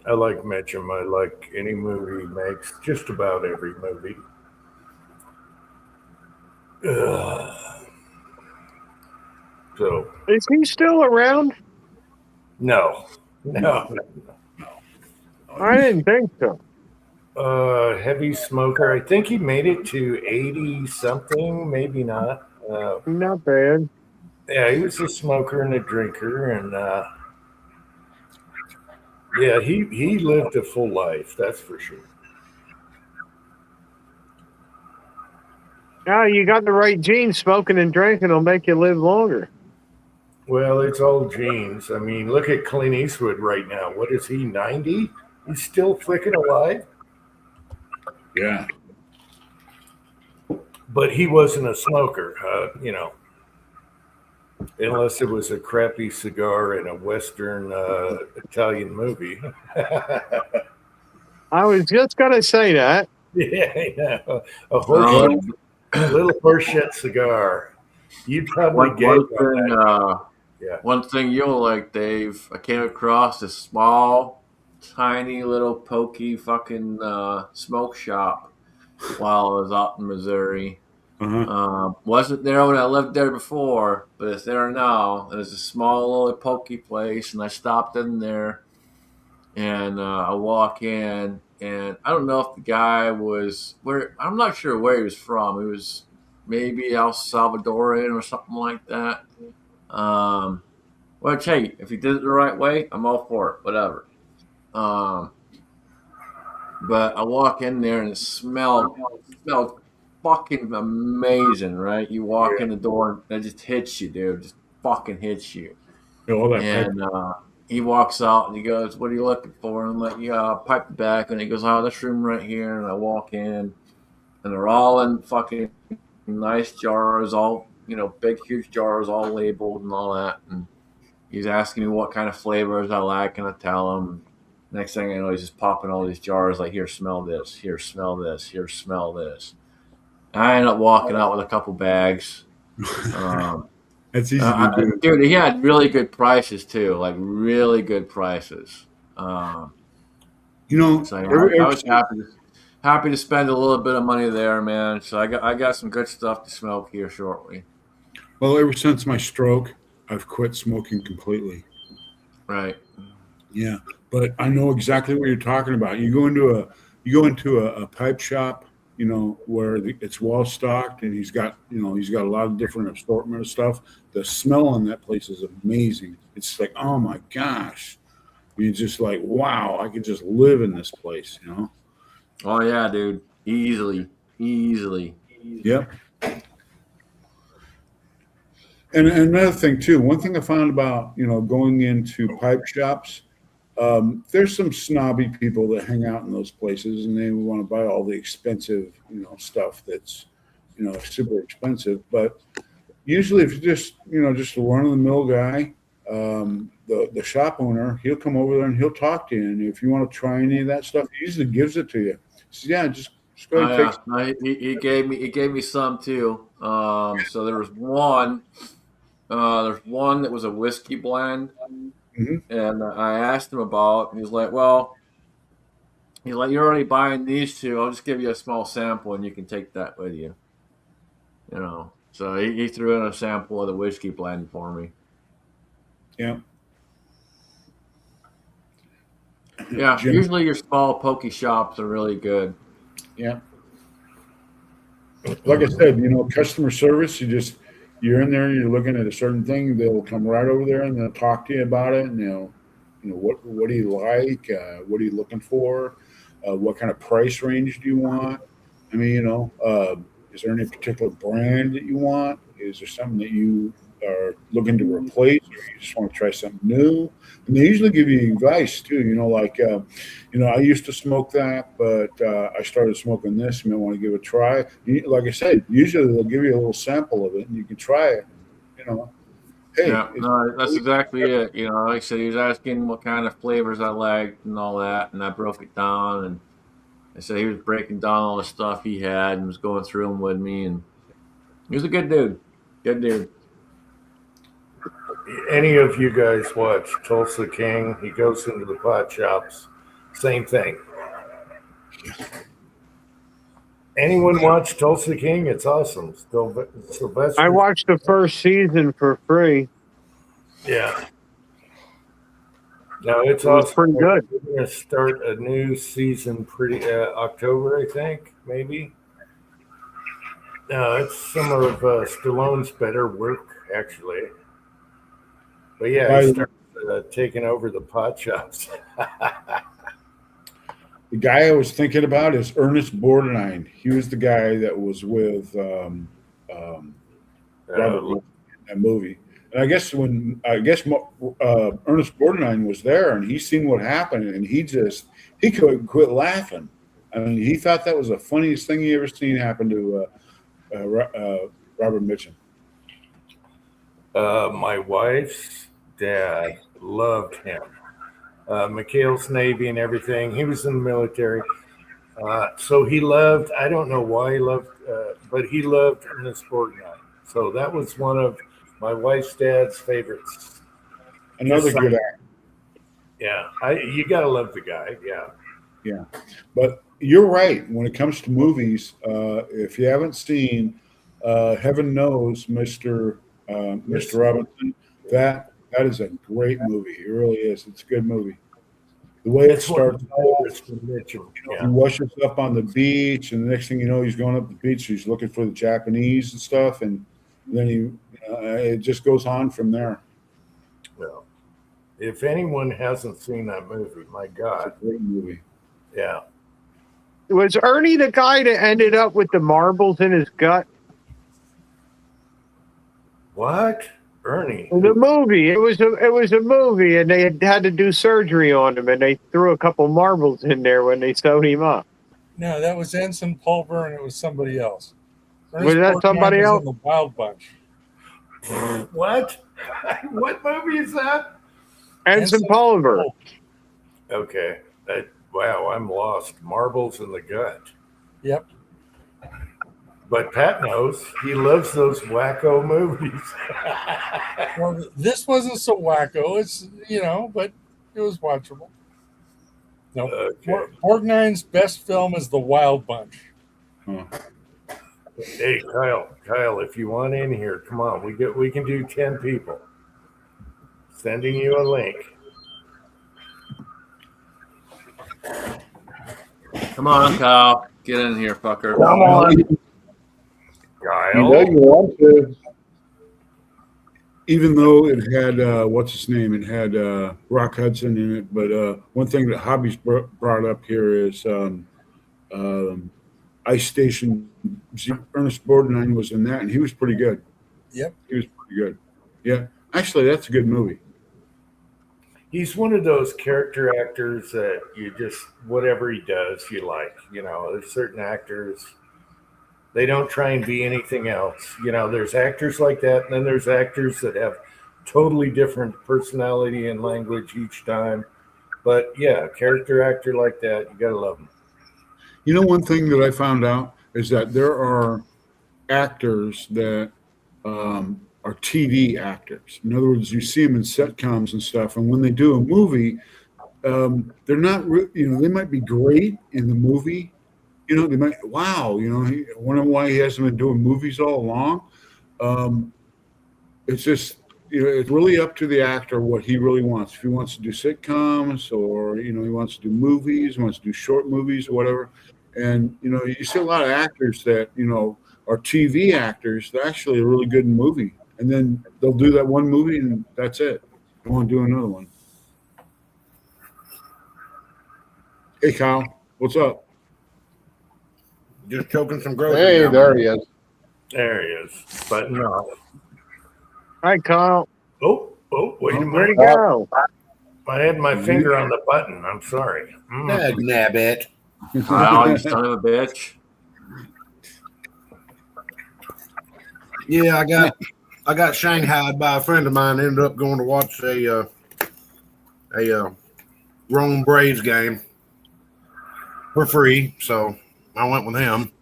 I like Mitchum. I like any movie he makes, just about every movie. So Is he still around? no. I didn't think so. Heavy smoker. I think he made it to 80 something, maybe not. Not bad. Yeah, he was a smoker and a drinker, and yeah, he lived a full life, that's for sure. Now you got the right genes. Smoking and drinking will make you live longer. Well, it's all genes. I mean, look at Clint Eastwood right now. What is he, 90? He's still freaking alive? Yeah. But he wasn't a smoker, unless it was a crappy cigar in a Western Italian movie. I was just going to say that. Yeah. A little horseshit cigar. You'd probably One thing you'll like, Dave, I came across this small, tiny little pokey fucking smoke shop while I was out in Missouri. Wasn't there when I lived there before, but it's there now. And it's a small little pokey place, and I stopped in there, and I walk in, and I don't know if the guy I'm not sure where he was from. He was maybe El Salvadorian or something like that. Well, I tell you, if he did it the right way, I'm all for it, whatever. But I walk in there and it smelled fucking amazing, right? You walk in the door and it just hits you, dude. Just fucking hits you. And he walks out and he goes, "What are you looking for?" And I'm like, "Yeah, pipe the back." And he goes, "Oh, this room right here." And I walk in, and they're all in fucking nice jars, all big, huge jars, all labeled and all that. And he's asking me what kind of flavors I like, and I tell him. Next thing I know, he's just popping all these jars like, here, smell this. Here, smell this. Here, smell this. And I ended up walking out with a couple bags. That's easy to do. Dude, he had really good prices too, like really good prices. So I was happy to spend a little bit of money there, man. So I got some good stuff to smoke here shortly. Well, ever since my stroke, I've quit smoking completely. Right. Yeah, but I know exactly what you're talking about. You go into a pipe shop, where it's well stocked, and he's got a lot of different assortment of stuff. The smell on that place is amazing. It's like, oh my gosh, you're just like, wow, I could just live in this place, Oh yeah, dude, easily. Yep. And another thing too, one thing I found about going into pipe shops. There's some snobby people that hang out in those places, and they want to buy all the expensive, stuff that's, super expensive. But usually, if you're just a run-of-the-mill guy, the shop owner, he'll come over there and he'll talk to you. And if you want to try any of that stuff, he usually gives it to you. He says, yeah, just go ahead and take some. No, he gave me some too. So there was one. There's one that was a whiskey blend. Mm-hmm. And I asked him about it, and he's like, you're already buying these two. I'll just give you a small sample, and you can take that with you. So he threw in a sample of the whiskey blend for me. Yeah. Yeah, Jim. Usually your small pokey shops are really good. Yeah. Like I said, customer service, you're in there, you're looking at a certain thing, they'll come right over there and they'll talk to you about it. And what do you like? What are you looking for? What kind of price range do you want? I mean, is there any particular brand that you want? Is there something that you are looking to replace, or you just want to try something new? And they usually give you advice too. I used to smoke that, but I started smoking this. You might want to give it a try. Like I said, usually they'll give you a little sample of it, and you can try it. Hey, Yeah, no, that's exactly it. Like I said, he was asking what kind of flavors I liked and all that, and I broke it down. And I said he was breaking down all the stuff he had and was going through them with me. And he was a good dude. Good dude. Any of you guys watch Tulsa King? He goes into the pot shops. Same thing. Anyone watch Tulsa King? It's awesome. Sylvester. I watched the first season for free. Yeah. No, it's It was awesome. pretty good. We're going to start a new season pretty October, I think, maybe. No, it's some of Stallone's better work, actually. But yeah, he started taking over the pot shops. The guy I was thinking about is Ernest Borgnine. He was the guy that was with Robert in that movie. And I guess Ernest Borgnine was there, and he seen what happened, and he couldn't quit laughing. I mean, he thought that was the funniest thing he ever seen happen to Robert Mitchum. My wife's dad loved him. McHale's Navy and everything. He was in the military. So he loved, I don't know why he loved, but he loved Ernest Borgnine. So that was one of my wife's dad's favorites. Another good actor. Yeah, you got to love the guy. Yeah. Yeah. But you're right. When it comes to movies, if you haven't seen Heaven Knows, Mr. Robinson, that is a great movie. It really is. It's a good movie. The way it starts, he washes up on the beach, and the next thing you know, he's going up the beach. He's looking for the Japanese and stuff, and then it just goes on from there. Well, if anyone hasn't seen that movie, my God, it's a great movie. Yeah. Was Ernie the guy that ended up with the marbles in his gut? What? Ernie? The movie. It was a movie, and they had to do surgery on him, and they threw a couple marbles in there when they sewed him up. No, that was Ensign Pulver, and it was somebody else. Was that somebody else? In the Wild Bunch. What? What movie is that? Ensign Pulliver. Okay. Wow, I'm lost. Marbles in the Gut. Yep. But Pat knows. He loves those wacko movies. Well, this wasn't so wacko. It's, but it was watchable. No. Okay. Borgnine's best film is The Wild Bunch. Hey, Kyle, if you want in here, come on. We can do 10 people. Sending you a link. Come on, Kyle. Get in here, fucker. Come on. Kyle. You know you want to. Even though it had what's his name, it had Rock Hudson in it, but one thing that Hobbies brought up here is Ice Station. Ernest Borgnine was in that, and he was pretty good. Yep, he was pretty good. Yeah, actually, that's a good movie. He's one of those character actors that you just, whatever he does, you like. There's certain actors, they don't try and be anything else. There's actors like that, and then there's actors that have totally different personality and language each time. But yeah, a character actor like that, you gotta love him. One thing that I found out is that there are actors that are TV actors. In other words, you see them in sitcoms and stuff, and when they do a movie, they're not, they might be great in the movie. They might, wow, I wonder why he hasn't been doing movies all along. It's just, it's really up to the actor what he really wants. If he wants to do sitcoms or, he wants to do movies, he wants to do short movies or whatever. And, you see a lot of actors that, are TV actors. They're actually really good in movie. And then they'll do that one movie and that's it. They won't do another one. Hey, Kyle, what's up? Just choking some groceries. Hey, there he is. There he is. Button off. Hi, Kyle. Oh, wait a minute. Where'd he go? I had my finger on the button. I'm sorry. Nabbit. Kyle, you son of a bitch. Yeah, I got shanghaied by a friend of mine. Ended up going to watch a Rome Braves game for free, so I went with him.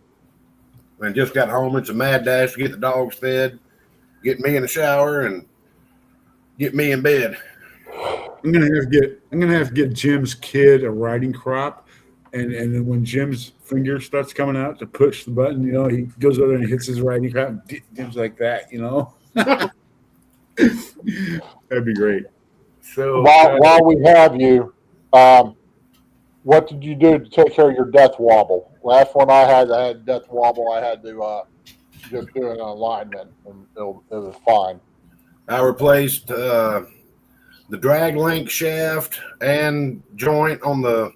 And just got home. It's a mad dash to get the dogs fed, get me in the shower, and get me in bed. I'm gonna have to get Jim's kid a riding crop, and then when Jim's finger starts coming out to push the button, he goes over and hits his riding crop. And Jim's like that, That'd be great. So While we have you, what did you do to take care of your death wobble? Last one I had death wobble. I had to just do an alignment, and it was fine. I replaced the drag link shaft and joint on the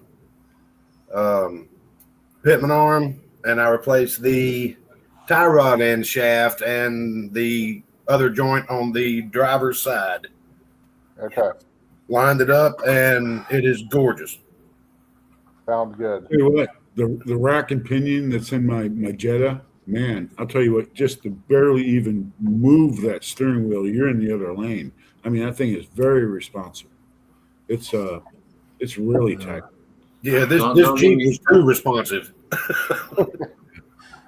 Pitman arm, and I replaced the tie rod end shaft and the other joint on the driver's side. Okay. Lined it up, and it is gorgeous. Sounds good. Tell you what, the rack and pinion that's in my Jetta, man, I'll tell you what, just to barely even move that steering wheel, you're in the other lane. I mean, that thing is very responsive. It's really tight. Yeah, this Jeep is too responsive.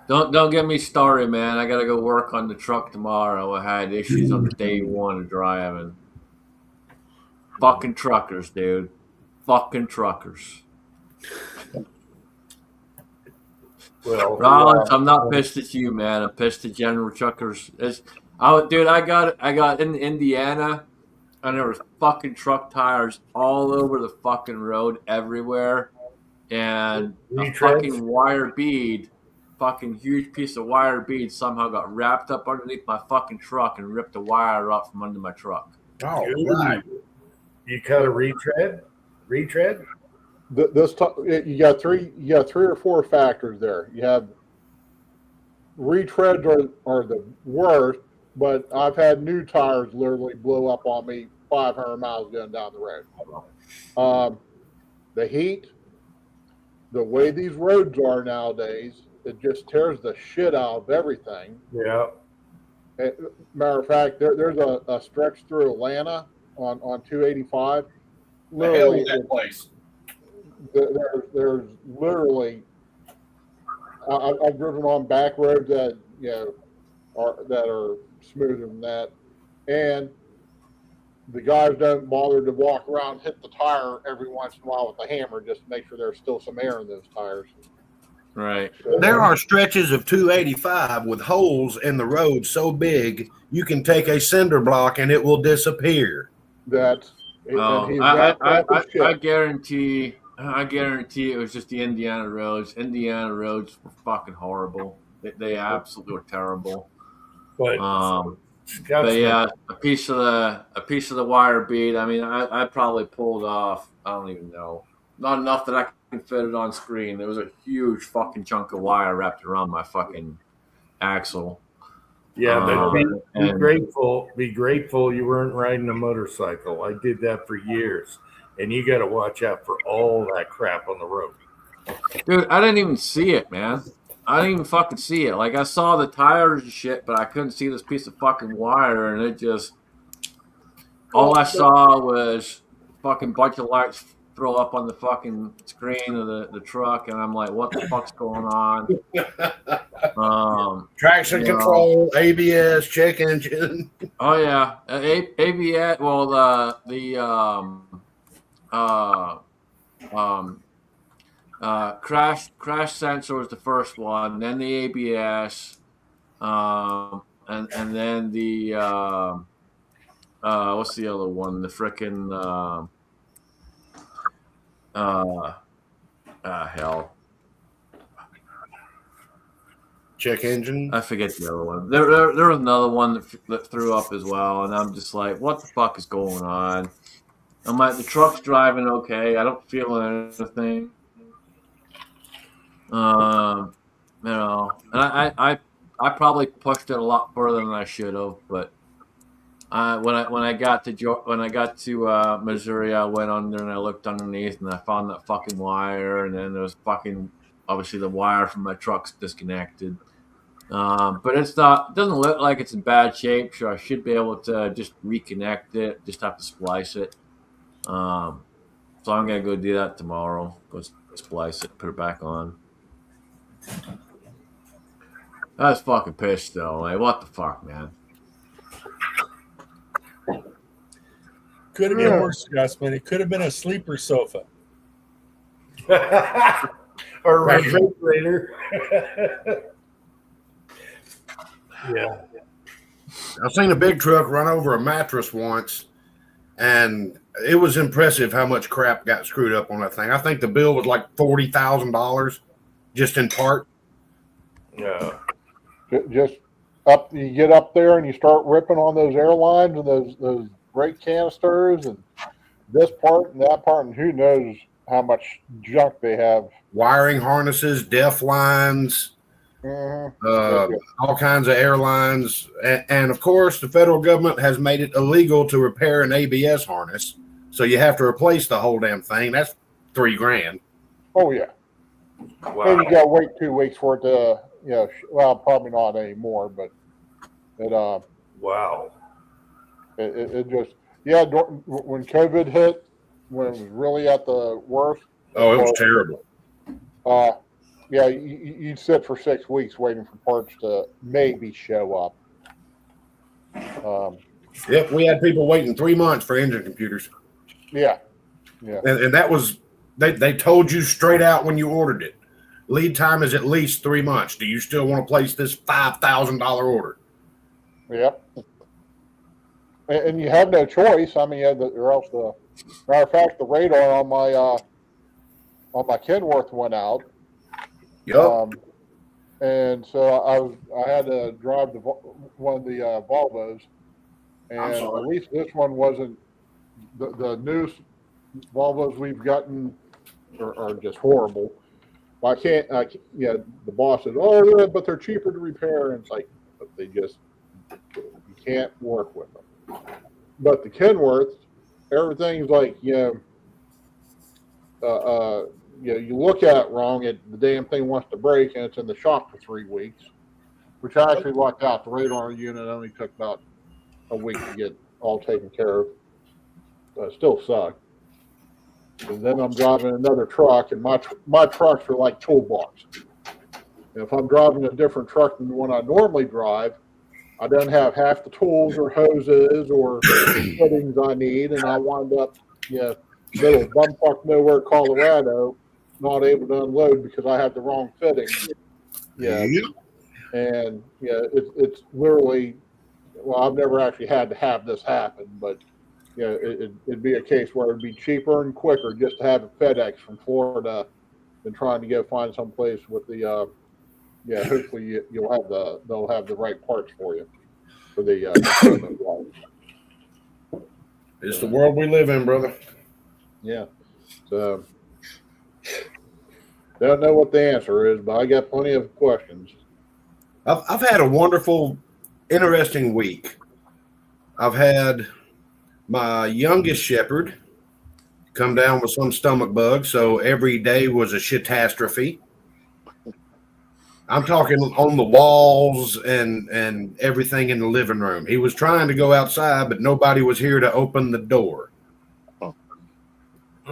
Don't get me started, man. I gotta go work on the truck tomorrow. I had issues on the day one of driving. Fucking truckers, dude. Fucking truckers. Well, Rollins, I'm not pissed at you, man. I'm pissed at General Truckers. I got in Indiana, and there was fucking truck tires all over the fucking road everywhere, and a fucking wire bead, fucking huge piece of wire bead somehow got wrapped up underneath my fucking truck and ripped the wire up from under my truck. Oh, right. You cut a retread? Retread? You got three or four factors there. You have retreads are the worst, but I've had new tires literally blow up on me 500 miles going down the road. The heat, the way these roads are nowadays, it just tears the shit out of everything. Yeah. Matter of fact, there's a stretch through Atlanta on 285. The hell is that place? There's literally, I've driven on back roads that are smoother than that, and the guys don't bother to walk around and hit the tire every once in a while with a hammer just to make sure there's still some air in those tires. Right. So, There are stretches of 285 with holes in the road so big you can take a cinder block and it will disappear. that's I guarantee it was just the Indiana roads. Indiana roads were fucking horrible. They absolutely were terrible. But But yeah, a piece of the wire bead. I mean, I probably pulled off. I don't even know. Not enough that I can fit it on screen. There was a huge fucking chunk of wire wrapped around my fucking axle. yeah, but be grateful. Be grateful you weren't riding a motorcycle. I did that for years, and you got to watch out for all that crap on the road. Dude, I didn't even see it, man. I didn't even fucking see it. Like, I saw the tires and shit, but I couldn't see this piece of fucking wire, and it just... All I saw was fucking bunch of lights throw up on the fucking screen of the truck, and I'm like, what the fuck's going on? Traction control, ABS, check engine. Oh, yeah. ABS, well, crash sensor was the first one, then the ABS, and then the what's the other one? The frickin' hell. Check engine. I forget the other one. There was another one that threw up as well, and I'm just like, what the fuck is going on? I'm like, the truck's driving okay. I don't feel anything. And I probably pushed it a lot further than I should have, but when I got to Missouri, I went under and I looked underneath and I found that fucking wire, and then there was fucking obviously the wire from my truck's disconnected. But it doesn't look like it's in bad shape, so I should be able to just reconnect it. Just have to splice it. So I'm gonna go do that tomorrow. Go splice it, put it back on. I was fucking pissed though. Like, what the fuck, man? Could have been worse adjustment. It could have been a sleeper sofa. Or a refrigerator. Yeah. I've seen a big truck run over a mattress once, and it was impressive how much crap got screwed up on that thing. I think the bill was like $40,000 just in part. Yeah. just up, you get up there and you start ripping on those airlines and those brake canisters and this part and that part, and who knows how much junk they have. Wiring harnesses, def lines, all kinds of airlines. And of course, the federal government has made it illegal to repair an ABS harness. So you have to replace the whole damn thing. That's $3,000. Oh, yeah. Wow. And you got to wait 2 weeks for it to, well, probably not anymore, but it, Wow. it just, when COVID hit, when it was really at the worst. Oh, it was terrible. Yeah, you'd sit for 6 weeks waiting for parts to maybe show up. Yep, we had people waiting 3 months for engine computers. Yeah. And that was, they told you straight out when you ordered it. Lead time is at least 3 months. Do you still want to place this $5,000 order? Yep. And you have no choice. I mean, or else matter of fact, the radar on my Kenworth went out. Yep. And so I had to drive one of the Volvos, and at least this one wasn't the new Volvos we've gotten are just horrible. Well, the boss said, oh yeah, but they're cheaper to repair, and it's like, but you can't work with them. But the Kenworth, everything's like, you look at it wrong, the damn thing wants to break, and it's in the shop for 3 weeks. which I actually lucked out. The radar unit only took about a week to get all taken care of. But it still sucked. And then I'm driving another truck, and my trucks are like toolbox. And if I'm driving a different truck than the one I normally drive, I don't have half the tools or hoses or fittings I need, and I wind up, middle bumfuck nowhere, Colorado, not able to unload because I have the wrong fittings. Yeah, and it's literally, well, I've never actually had to have this happen, but it'd be a case where it'd be cheaper and quicker just to have a FedEx from Florida than trying to find someplace with the hopefully they'll have the right parts for you for the It's the world we live in, brother. Yeah. So don't know what the answer is, but I got plenty of questions. I've had a wonderful, interesting week. I've had my youngest shepherd come down with some stomach bug, so every day was a shitastrophe. I'm talking on the walls and everything in the living room. He was trying to go outside, but nobody was here to open the door.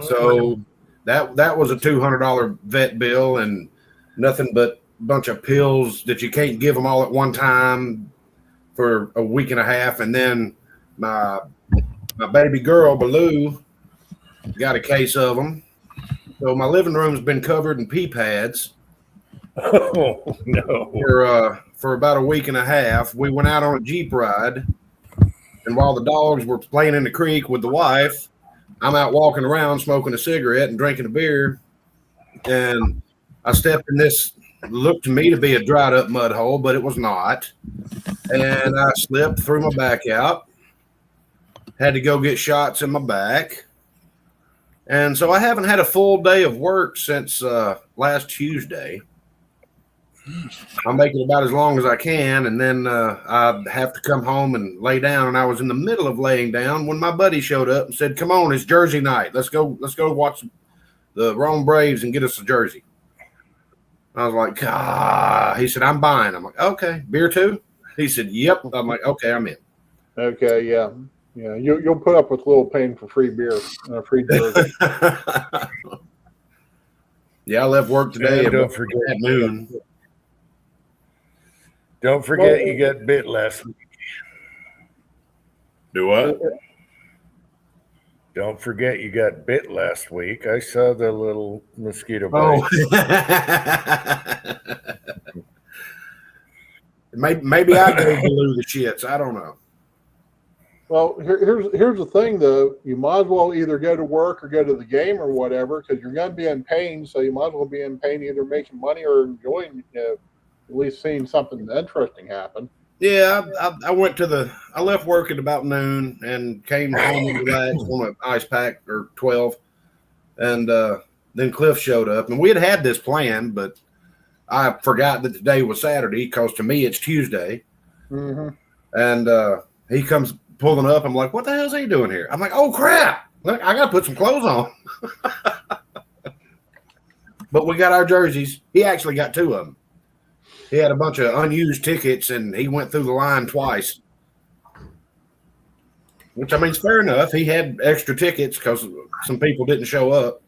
So that was a $200 vet bill and nothing but a bunch of pills that you can't give them all at one time for a week and a half. And then my baby girl, Baloo, got a case of them. So my living room's been covered in pee pads. Oh, no. For about a week and a half. We went out on a Jeep ride, and while the dogs were playing in the creek with the wife, I'm out walking around smoking a cigarette and drinking a beer, and I stepped in this, looked to me to be a dried up mud hole, but it was not, and I slipped, threw my back out, had to go get shots in my back, and so I haven't had a full day of work since last Tuesday. I'll make it about as long as I can, and then I have to come home and lay down. And I was in the middle of laying down when my buddy showed up and said, "Come on, it's Jersey night. Let's go watch the Rome Braves and get us a jersey." I was like, "Ah." He said, "I'm buying." I'm like, "Okay, beer too?" He said, "Yep." I'm like, "Okay, I'm in." Okay, yeah. You'll put up with a little pain for free beer, free jersey. Yeah, I left work today. And don't forget at noon. Don't forget you got bit last week. Do what? Don't forget you got bit last week. I saw the little mosquito bite. Oh. maybe I gave Baloo the shits. I don't know. Well, here's the thing, though. You might as well either go to work or go to the game or whatever, because you're going to be in pain. So you might as well be in pain either making money or enjoying, at least seeing something interesting happen. Yeah, I left work at about noon and came home and relaxed on an ice pack or 12. And then Cliff showed up. And we had this plan, but I forgot that today was Saturday because to me it's Tuesday. Mm-hmm. And he comes pulling up. I'm like, "What the hell is he doing here?" I'm like, "Oh, crap. Look, I got to put some clothes on." But we got our jerseys. He actually got two of them. He had a bunch of unused tickets, and he went through the line twice. Which, I mean, is fair enough. He had extra tickets because some people didn't show up.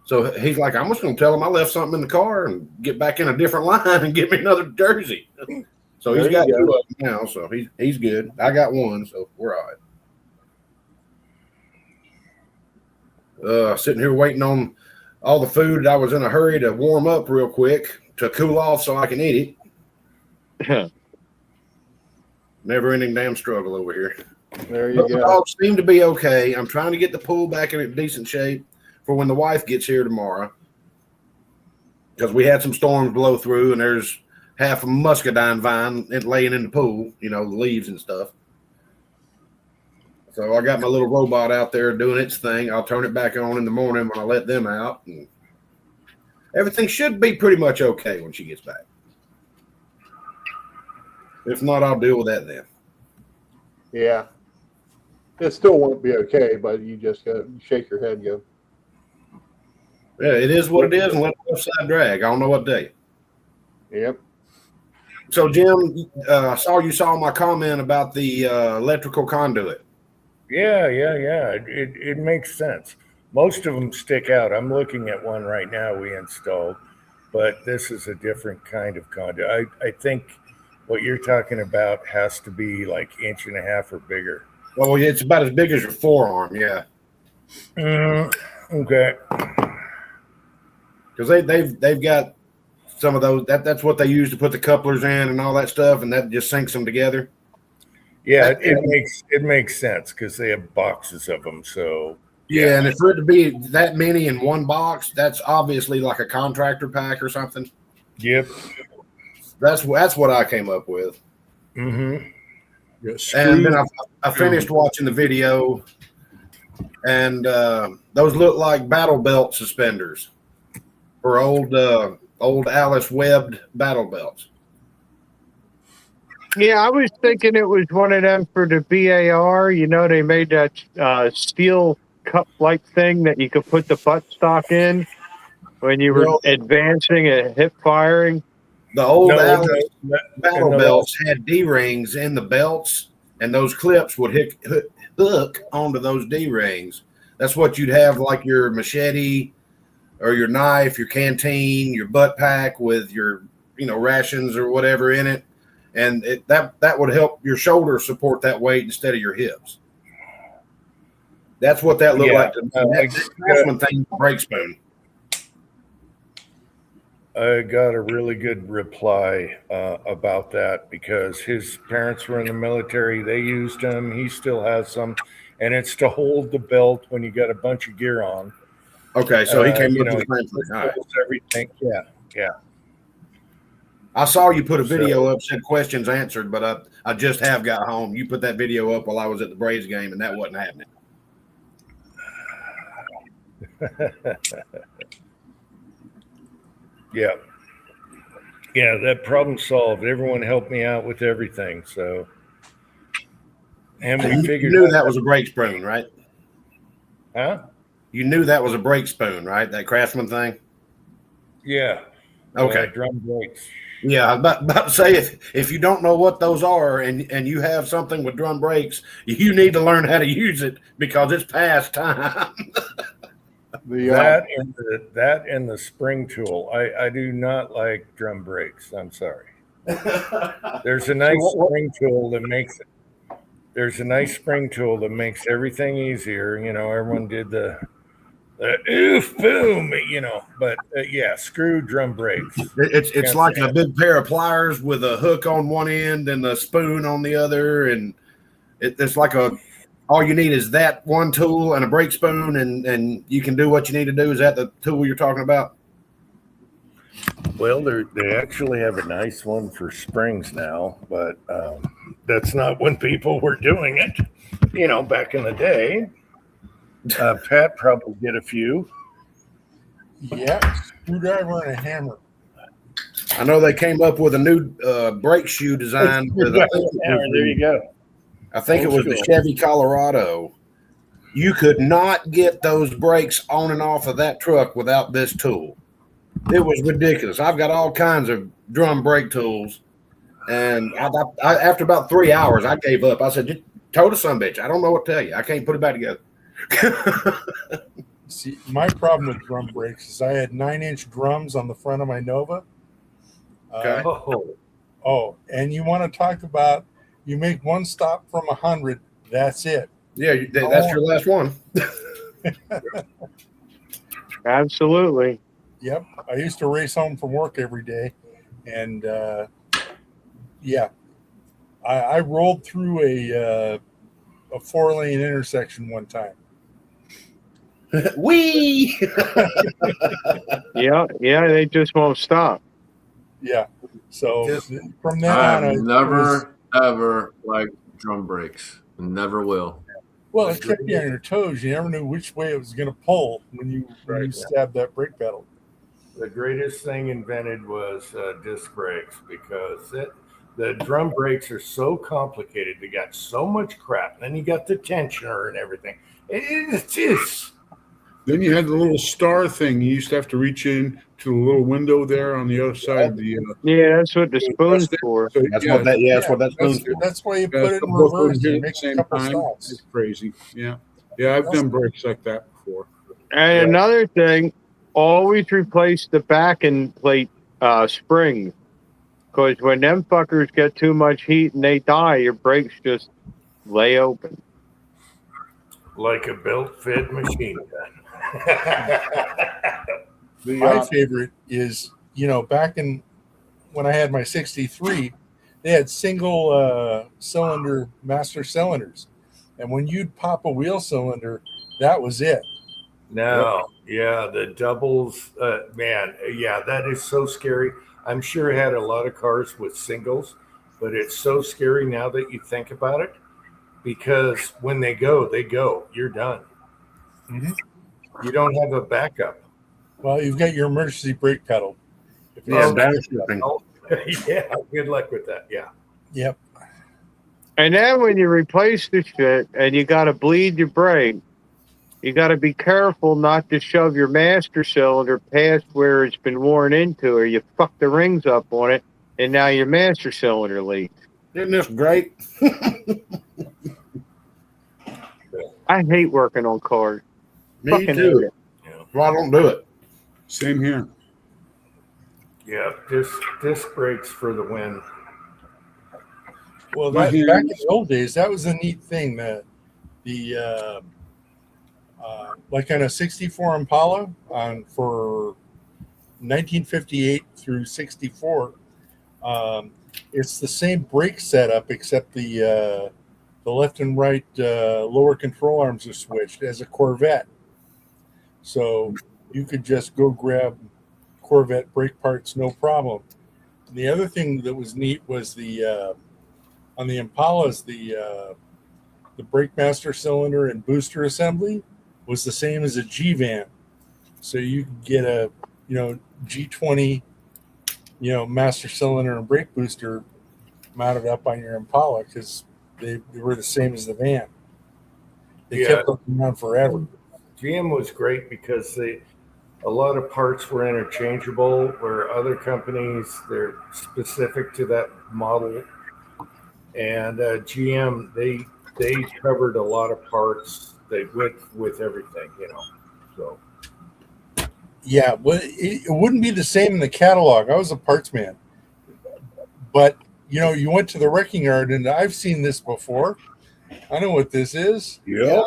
So he's like, "I'm just going to tell him I left something in the car and get back in a different line and get me another jersey." So he's got two of them now, so he's good. I got one, so we're all right. Sitting here waiting on all the food. I was in a hurry to warm up real quick to cool off so I can eat it. Never-ending damn struggle over here. There you go. The dogs seem to be okay. I'm trying to get the pool back in decent shape for when the wife gets here tomorrow, because we had some storms blow through, and there's half a muscadine vine laying in the pool, the leaves and stuff. So I got my little robot out there doing its thing. I'll turn it back on in the morning when I let them out. And everything should be pretty much okay when she gets back. If not, I'll deal with that then. Yeah. It still won't be okay, but you just go shake your head and go. Yeah, it is what it is, and let the left side drag. I don't know what day. Yep. So Jim, I saw my comment about the electrical conduit. Yeah. It makes sense. Most of them stick out. I'm looking at one right now we installed, but this is a different kind of conduit. I think what you're talking about has to be like 1.5 inches or bigger. Well, it's about as big as your forearm, yeah. Okay. Because they've got some of those. That's what they use to put the couplers in and all that stuff, and that just syncs them together. Yeah, it makes sense because they have boxes of them. So yeah, and for it to be that many in one box, that's obviously like a contractor pack or something. Yep. That's what I came up with. Mm-hmm. And then I finished watching the video, and those look like battle belt suspenders for old Alice webbed battle belts. Yeah, I was thinking it was one of them for the BAR. You know, they made that steel cup-like thing that you could put the buttstock in when you were advancing and hip firing. The old Alice battle belts had D-rings in the belts, and those clips would hook onto those D-rings. That's what you'd have like your machete or your knife, your canteen, your butt pack with your rations or whatever in it. And that would help your shoulders support that weight instead of your hips. That's what that looked like to me. That's one thing, brake spoon. I got a really good reply about that because his parents were in the military. They used them. He still has some. And it's to hold the belt when you got a bunch of gear on. Okay, so he came up with the same thing. Everything. Yeah. I saw you put a video up, said questions answered, but I just have got home. You put that video up while I was at the Braves game, and that wasn't happening. Yeah, that problem solved. Everyone helped me out with everything. So, and we figured you knew that was a brake spoon, right? Huh? You knew that was a brake spoon, right? That Craftsman thing. Yeah. Okay. Drum brakes. Yeah, I was about to say if you don't know what those are and you have something with drum brakes, you need to learn how to use it because it's past time. That and the spring tool. I do not like drum brakes. I'm sorry. There's a nice spring tool that makes it. There's a nice spring tool that makes everything easier. Everyone did the oof boom. But screw drum brakes. It's like a big pair of pliers with a hook on one end and a spoon on the other, and it's like all you need is that one tool and a brake spoon, and you can do what you need to do. Is that the tool you're talking about? Well, they actually have a nice one for springs now, but that's not when people were doing it. Back in the day. Pat probably did a few. Yeah, screwdriver and a hammer. I know they came up with a new brake shoe design. There you go. I think it was the Chevy Colorado. You could not get those brakes on and off of that truck without this tool. It was ridiculous. I've got all kinds of drum brake tools, and I after about 3 hours, I gave up. I said, "Just tow the sumbitch. I don't know what to tell you. I can't put it back together." See, my problem with drum brakes is I had 9-inch drums on the front of my Nova. Okay. And you want to talk about you make one stop from 100. That's it. Yeah, that's your last one. Absolutely. Yep. I used to race home from work every day, and I rolled through a 4-lane intersection one time. Wee. Yeah, they just won't stop. Yeah. So from then I've on, never ever liked drum brakes. Never will. Well, it kept you on your toes. You never knew which way it was going to pull when you stabbed that brake pedal. The greatest thing invented was disc brakes because the drum brakes are so complicated. They got so much crap. And then you got the tensioner and everything. It's just Then you had the little star thing. You used to have to reach in to the little window there on the other side of the. Yeah, that's what the spoon's for. So, That's what that. Yeah, that's what that's That's, for. that's why you yeah, put it the in book wouldn't reverse hit and at make the a same couple time. stops. It's crazy. Yeah, yeah. I've done brakes like that before. And another thing, always replace the backing plate springs. Because when them fuckers get too much heat and they die, your brakes just lay open. Like a built-fit machine gun. My favorite is, back in when I had my 63, they had single cylinder master cylinders. And when you'd pop a wheel cylinder, that was it. No, yeah, the doubles, man, yeah, that is so scary. I'm sure it had a lot of cars with singles, but it's so scary now that you think about it, because when they go, you're done. Mhm. You don't have a backup. Well, you've got your emergency brake pedal. If Yeah, it's- downshipping. Yeah, good luck with that. Yeah. Yep. And then when you replace the shit and you got to bleed your brake, you got to be careful not to shove your master cylinder past where it's been worn into, or you fuck the rings up on it, and now your master cylinder leaks. Isn't this great? I hate working on cars. Me Fucking hate too. it. Well, I don't do it. Same here. Yeah, disc brakes for the win. Well, My back in hands- the old days, that was a neat thing. That the like on a '64 Impala for 1958 through '64, it's the same brake setup except the left and right lower control arms are switched as a Corvette. So you could just go grab Corvette brake parts, no problem. And the other thing that was neat was the on the Impalas, the brake master cylinder and booster assembly was the same as a G-Van. So you could get a G20 master cylinder and brake booster mounted up on your Impala because they were the same as the van. They kept them around forever. GM was great because a lot of parts were interchangeable, where other companies, they're specific to that model. And GM, they covered a lot of parts. They went with everything, So Yeah, well, it wouldn't be the same in the catalog. I was a parts man, but you went to the wrecking yard, and I've seen this before. I know what this is. Yeah.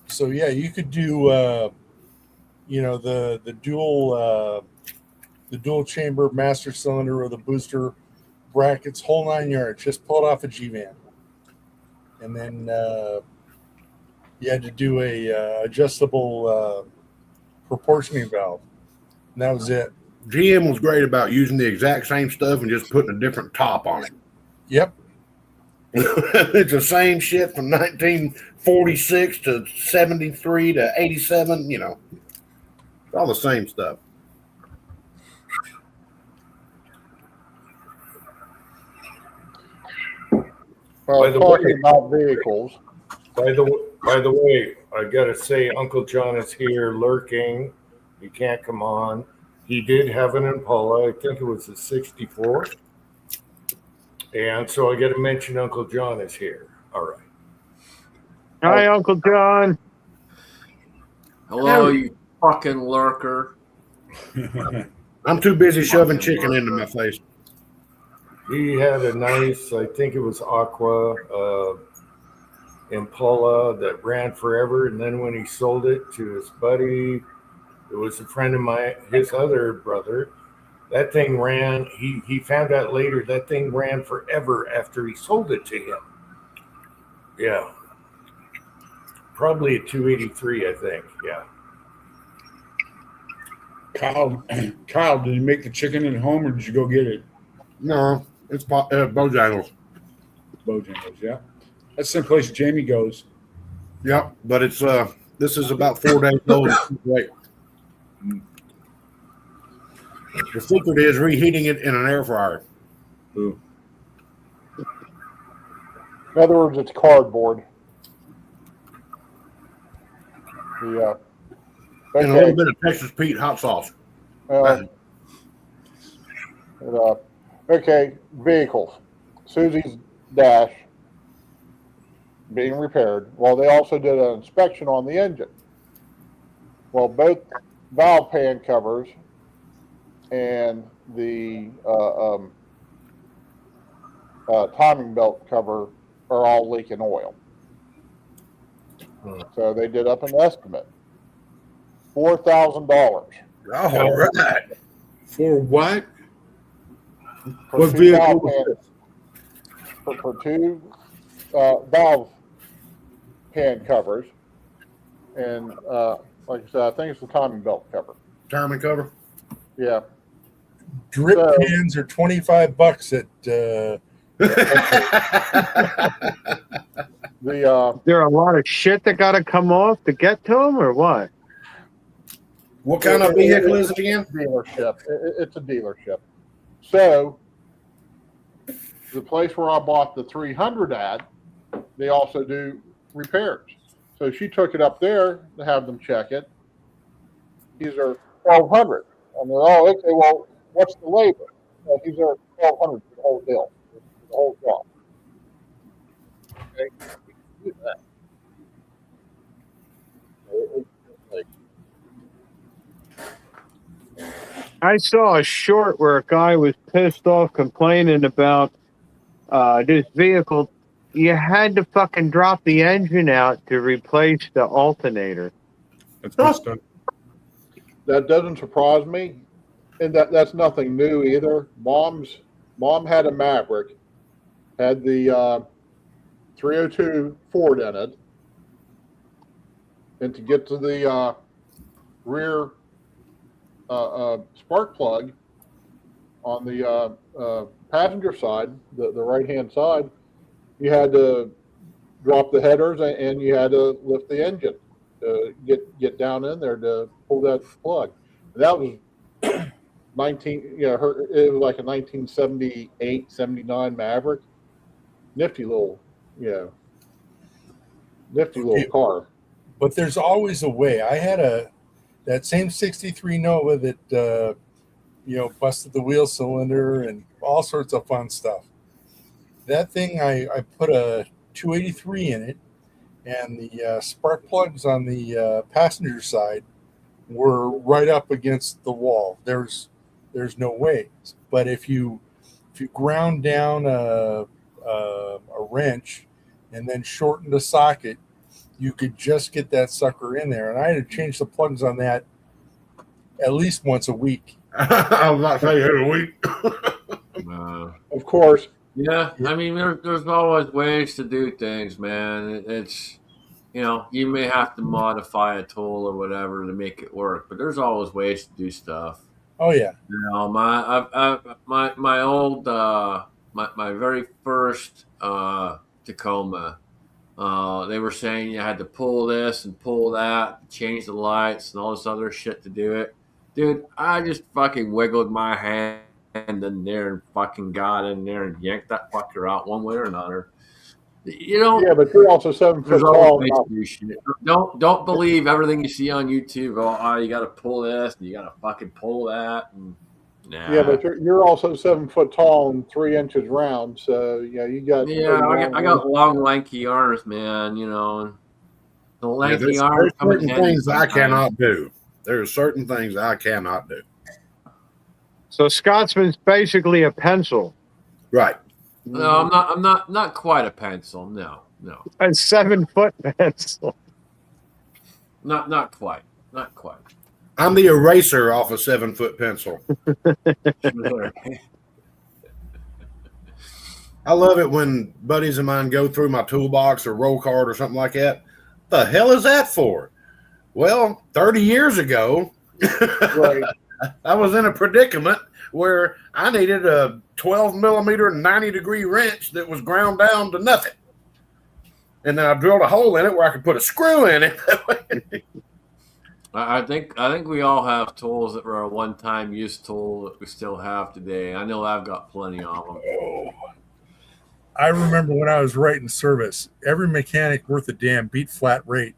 So yeah, you could do the dual chamber master cylinder or the booster brackets, whole 9 yards. Just pull it off a G-Van, and then you had to do a adjustable proportioning valve, and that was it. GM was great about using the exact same stuff and just putting a different top on it. Yep. It's the same shit from 1946 to 73 to 87. It's all the same stuff. By the Talking way- about vehicles, By the way, I gotta say, Uncle John is here lurking. He can't come on. He did have an Impala. I think it was a '64. And so I got to mention Uncle John is here. All right. Hi, Uncle John. Hello, you fucking lurker. I'm too busy shoving chicken into my face. He had a nice, I think it was Aqua Impala that ran forever. And then when he sold it to his buddy, it was a friend of his other brother. That thing ran, he found out later, that thing ran forever after he sold it to him. Yeah. Probably a 283, I think. Yeah. Kyle, did you make the chicken at home, or did you go get it? No, it's Bojangles. Bojangles, yeah. That's the place Jamie goes. Yep, but it's this is about 4 days old. Wait. The secret is reheating it in an air fryer. Ooh. in other words, it's cardboard. The And a little bit of Texas Pete hot sauce. Okay, vehicles. Susie's dash being repaired. Well, they also did an inspection on the engine. Well, both valve pan covers and the timing belt cover are all leaking oil. So they did up an estimate. $4,000 All right. For what? for What two valve vehicle? pans, for two valve pan covers, and like I said, I think it's the timing belt cover. Timing cover. Yeah, Drip So- pans are $25 at the There are a lot of shit that got to come off to get to them, or what? What kind of vehicle is it again? dealership. It's a dealership. So the place where I bought the 300 at, they also do repairs. So she took it up there to have them check it. These are 1,200. And they're all okay. Well, what's the labor? Well, these are 1,200 for the whole deal, for the whole job. Okay, we can do that. It's like, I saw a short where a guy was pissed off complaining about this vehicle. You had to fucking drop the engine out to replace the alternator. That's messed up. that doesn't surprise me, and that's nothing new either. Mom had a Maverick, had the 302 Ford in it, and to get to the rear spark plug on the passenger side, the right hand side, you had to drop the headers and you had to lift the engine to get down in there to pull that plug. That was 19, it was like a 1978, 79 Maverick. Nifty little car. but there's always a way. I had that same 63 Nova that busted the wheel cylinder and all sorts of fun stuff. That thing, I put a 283 in it, and the spark plugs on the passenger side were right up against the wall. There's no way. But if you ground down a wrench and then shortened a socket, you could just get that sucker in there. And I had to change the plugs on that at least once a week. I was about to say every week. Of course. Yeah, I mean, there's always ways to do things, man. It's, you may have to modify a tool or whatever to make it work, but there's always ways to do stuff. Oh yeah. My old my very first Tacoma, they were saying you had to pull this and pull that, change the lights and all this other shit to do it. Dude, I just fucking wiggled my hand in there and fucking got in there and yanked that fucker out one way or another. Yeah, but you're also 7 foot There's tall. always ways to do shit. Don't believe everything you see on YouTube. Oh, you got to pull this and you got to fucking pull that. And, nah. Yeah, but you're also 7 foot tall and 3 inches round. So you got. I got long, lanky arms, man. And the lanky there's arms. certain things I cannot do. There's certain things I cannot do. So Scotsman's basically a pencil. Right. No, I'm not quite a pencil. No. A 7 foot pencil. Not quite. Not quite. I'm the eraser off a 7 foot pencil. I love it when buddies of mine go through my toolbox or roll card or something like that. The hell is that for? Well, 30 years ago, Right. I was in a predicament where I needed a 12 millimeter 90-degree wrench that was ground down to nothing. And then I drilled a hole in it where I could put a screw in it. I think we all have tools that were a one-time use tool that we still have today. I know I've got plenty of them. I remember when I was writing service, every mechanic worth a damn beat flat rate.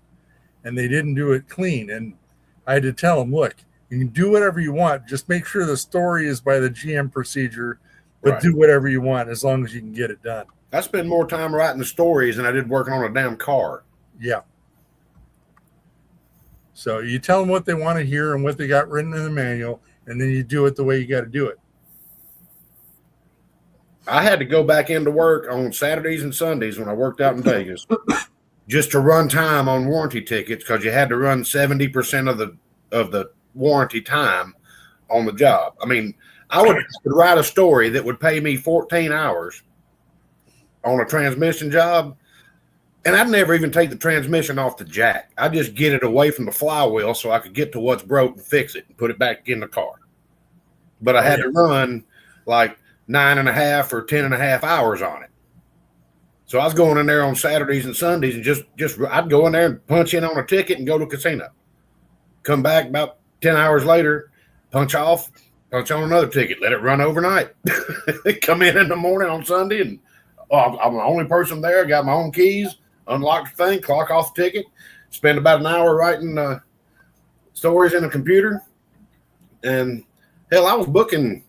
and they didn't do it clean. And I had to tell them, look, you can do whatever you want. Just make sure the story is by the GM procedure, but Right. do whatever you want as long as you can get it done. I spend more time writing the stories than I did working on a damn car. Yeah. So you tell them what they want to hear and what they got written in the manual, and then you do it the way you got to do it. I had to go back into work on Saturdays and Sundays when I worked out in Vegas just to run time on warranty tickets, because you had to run 70% of the warranty time on the job. I mean, I would write a story that would pay me 14 hours on a transmission job, and I'd never even take the transmission off the jack. I'd just get it away from the flywheel so I could get to what's broke and fix it and put it back in the car. But I had to run like 9.5 or 10.5 hours on it. So I was going in there on Saturdays and Sundays and just I'd go in there and punch in on a ticket and go to a casino. Come back about 10 hours later, punch off, punch on another ticket, let it run overnight. Come in the morning on Sunday, and I'm the only person there. Got my own keys, unlock the thing, clock off the ticket, spend about an hour writing stories in a computer. And hell, I was booking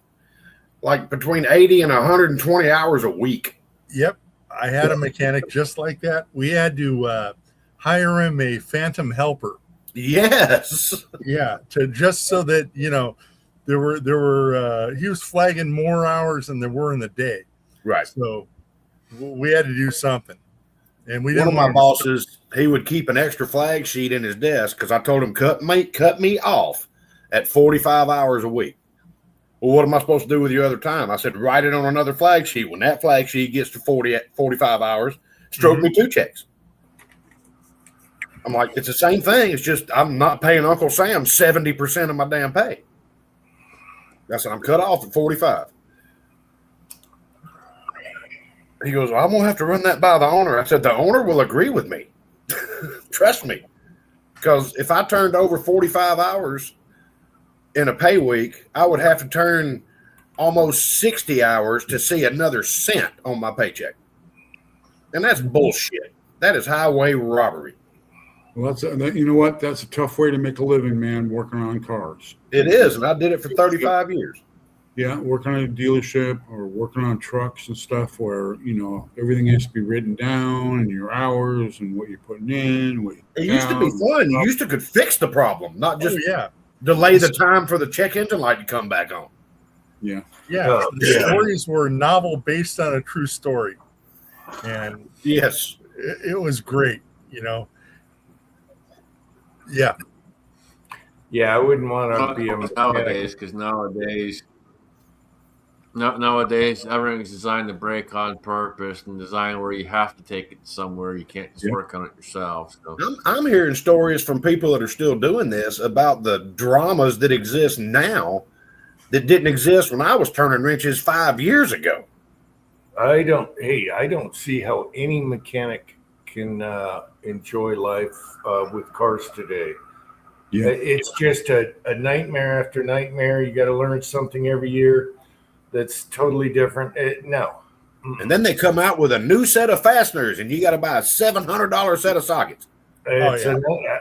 like between 80 and 120 hours a week. Yep. I had a mechanic just like that. We had to hire him a phantom helper. Yes. Yeah. To just so that, you know, there were he was flagging more hours than there were in the day. Right. So we had to do something. And we One didn't of my want bosses, he would keep an extra flag sheet in his desk because I told him cut me off at 45 hours a week. Well, what am I supposed to do with your other time? I said, write it on another flag sheet. When that flag sheet gets to 45 hours, stroke me 2 checks. I'm like, it's the same thing. It's just I'm not paying Uncle Sam 70% of my damn pay. I said, I'm cut off at 45. He goes, well, I'm going to have to run that by the owner. I said, the owner will agree with me. Trust me. Because if I turned over 45 hours in a pay week, I would have to turn almost 60 hours to see another cent on my paycheck. And that's bullshit. That is highway robbery. Well, you know what? That's a tough way to make a living, man, working on cars. It is, and I did it for 35 years. Yeah, working on a dealership or working on trucks and stuff where, you know, everything has to be written down and your hours and what you're putting in. What It used to be fun. You used to could fix the problem, not just yeah. delay the time for the check engine light to come back on. Yeah. Yeah. The stories were novel based on a true story. And yes, it was great, you know. Yeah. Yeah, I wouldn't want to be a mechanic. Nowadays, because nowadays everything's designed to break on purpose and designed where you have to take it somewhere. You can't just work on it yourself. So. I'm hearing stories from people that are still doing this about the dramas that exist now that didn't exist when I was turning wrenches 5 years ago. I don't see how any mechanic can enjoy life with cars today. Yeah. It's just a nightmare after nightmare. You got to learn something every year that's totally different. No. And then they come out with a new set of fasteners, and you got to buy a $700 set of sockets.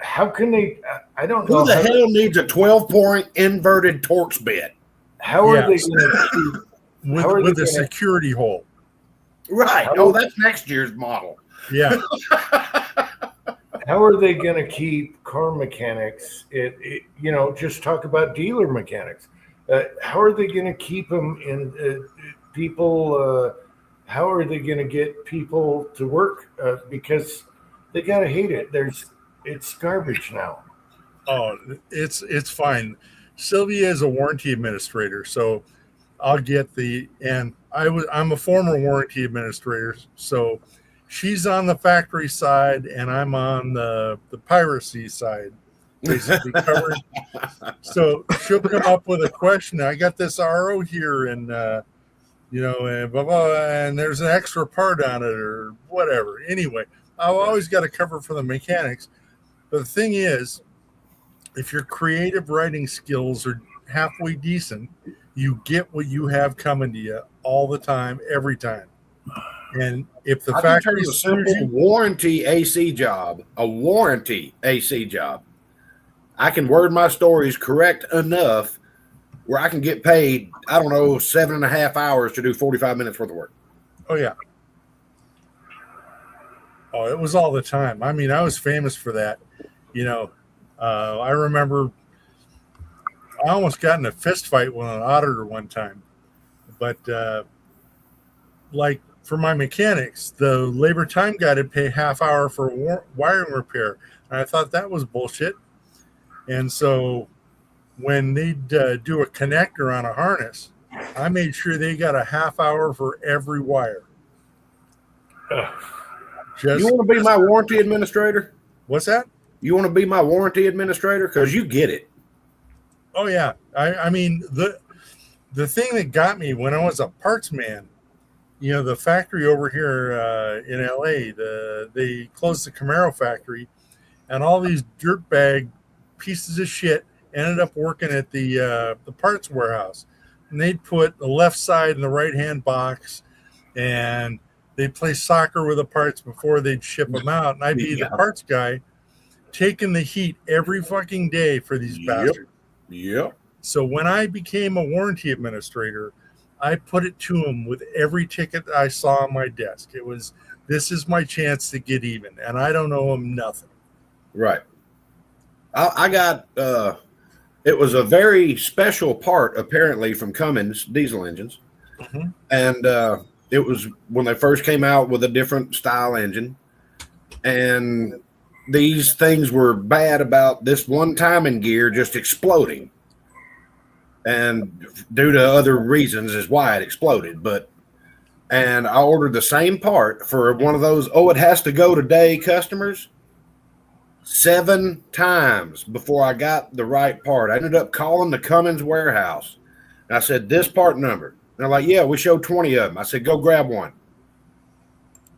How can they? I don't know. Who the hell needs a 12-point inverted Torx bed? How are they going to with a security hole? Right. Oh, that's next year's model. Yeah. How are they going to keep car mechanics? Just talk about dealer mechanics. How are they going to keep them in people? How are they going to get people to work? Because they got to hate it. It's garbage now. Oh, it's fine. Sylvia is a warranty administrator, so I'll get I'm a former warranty administrator, so she's on the factory side and I'm on the piracy side, basically covered. So she'll come up with a question. I got this RO here and and blah, blah, and there's an extra part on it or whatever. Anyway, I've always got to cover for the mechanics. But the thing is, if your creative writing skills are halfway decent, you get what you have coming to you all the time, every time. And if the I can tell factory you a screws simple you, warranty AC job, a warranty AC job. I can word my stories correct enough where I can get paid, I don't know, 7.5 hours to do 45 minutes worth of work. oh yeah. Oh, it was all the time. I mean, I was famous for that. You know, I remember I almost got in a fist fight with an auditor one time. But like for my mechanics, the labor time guy to pay half hour for wiring repair. And I thought that was bullshit. And so when they'd do a connector on a harness, I made sure they got a half hour for every wire. You want to be my warranty administrator? What's that? You want to be my warranty administrator? Because you get it. Oh yeah. I mean the thing that got me when I was a parts man, you know, the factory over here in LA, they closed the Camaro factory, and all these dirtbag pieces of shit ended up working at the parts warehouse. And they'd put the left side in the right hand box, and they'd play soccer with the parts before they'd ship them out. And I'd be the parts guy taking the heat every fucking day for these bastards. Yep. So when I became a warranty administrator, I put it to them with every ticket I saw on my desk. It was, this is my chance to get even, and I don't owe them nothing. Right. I got, it was a very special part, apparently, from Cummins diesel engines. Mm-hmm. And it was when they first came out with a different style engine. And these things were bad about this one timing gear just exploding. And due to other reasons is why it exploded. And I ordered the same part for one of those, it has to go today customers 7 times before I got the right part. I ended up calling the Cummins warehouse. And I said, this part number. And they're like, yeah, we showed 20 of them. I said, go grab one.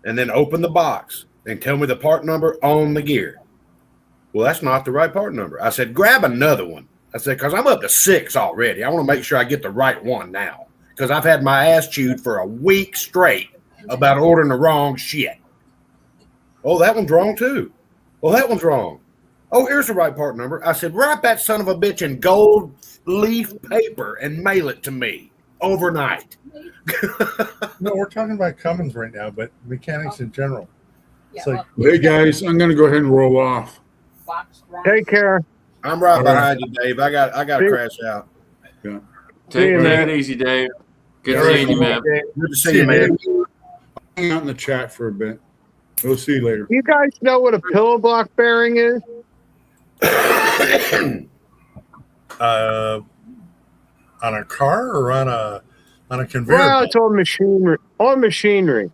And then open the box and tell me the part number on the gear. Well, that's not the right part number. I said, grab another one. I said, because I'm up to 6 already. I want to make sure I get the right one now. Because I've had my ass chewed for a week straight about ordering the wrong shit. Oh, that one's wrong too. Well, that one's wrong. Oh, here's the right part number. I said, write that son of a bitch in gold leaf paper and mail it to me overnight. No, we're talking about Cummins right now, but mechanics in general. It's like, Hey guys, I'm gonna go ahead and roll off. Take care. I'm right behind you, Dave. I got to crash out. Yeah. Take you, it man. easy, Dave. Good seeing you, man. Good to see you, man. Hang out in the chat for a bit. We'll see you later. You guys know what a pillow block bearing is? on a car or on a conveyor Well, belt? it's on machinery. On machinery.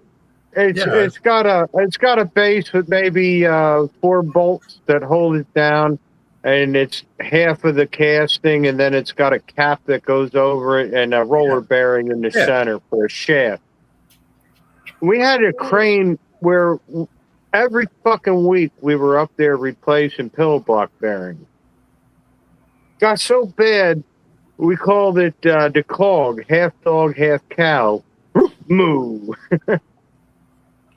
It's got a base with maybe 4 bolts that hold it down, and it's half of the casting, and then it's got a cap that goes over it and a roller bearing in the center for a shaft. We had a crane where every fucking week we were up there replacing pillow block bearings. Got so bad, we called it the cog, half dog, half cow. Moo.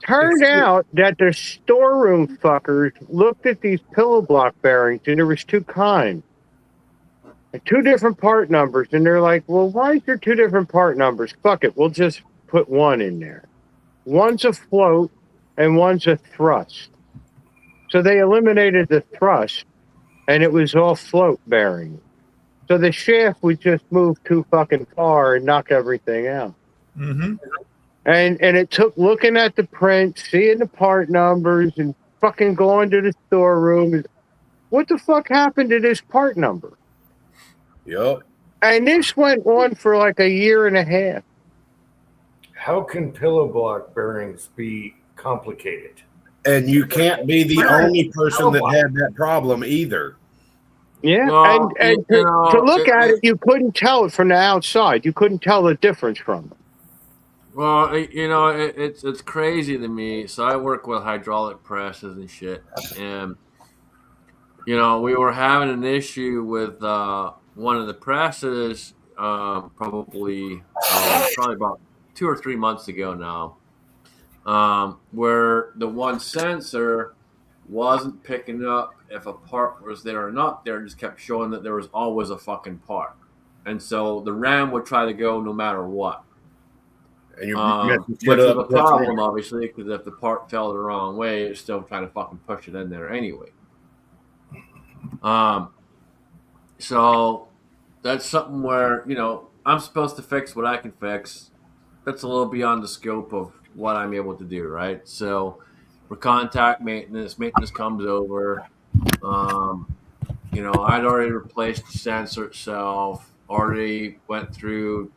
Turned out that the storeroom fuckers looked at these pillow block bearings, and there was 2 kinds. 2 different part numbers, and they're like, well, why is there 2 different part numbers? Fuck it, we'll just put one in there. One's a float, and one's a thrust. So they eliminated the thrust, and it was all float bearing. So the shaft would just move too fucking far and knock everything out. Mm-hmm. And it took looking at the print, seeing the part numbers, and fucking going to the storeroom. What the fuck happened to this part number? Yep. And this went on for like a year and a half. How can pillow block bearings be complicated? And you can't be the only person that had that problem either. Yeah, Well, and you know, to look at it, you couldn't tell it from the outside. You couldn't tell the difference from it. Well, you know, it's crazy to me. So I work with hydraulic presses and shit, and you know, we were having an issue with one of the presses probably about 2 or 3 months ago now, where the one sensor wasn't picking up if a part was there or not there, just kept showing that there was always a fucking part. And so the RAM would try to go no matter what. And you're Which is a problem, obviously, because if the part fell the wrong way, it's still trying to fucking push it in there anyway. So that's something where, you know, I'm supposed to fix what I can fix. That's a little beyond the scope of what I'm able to do, right? So for contact maintenance comes over. You know, I'd already replaced the sensor itself, already went through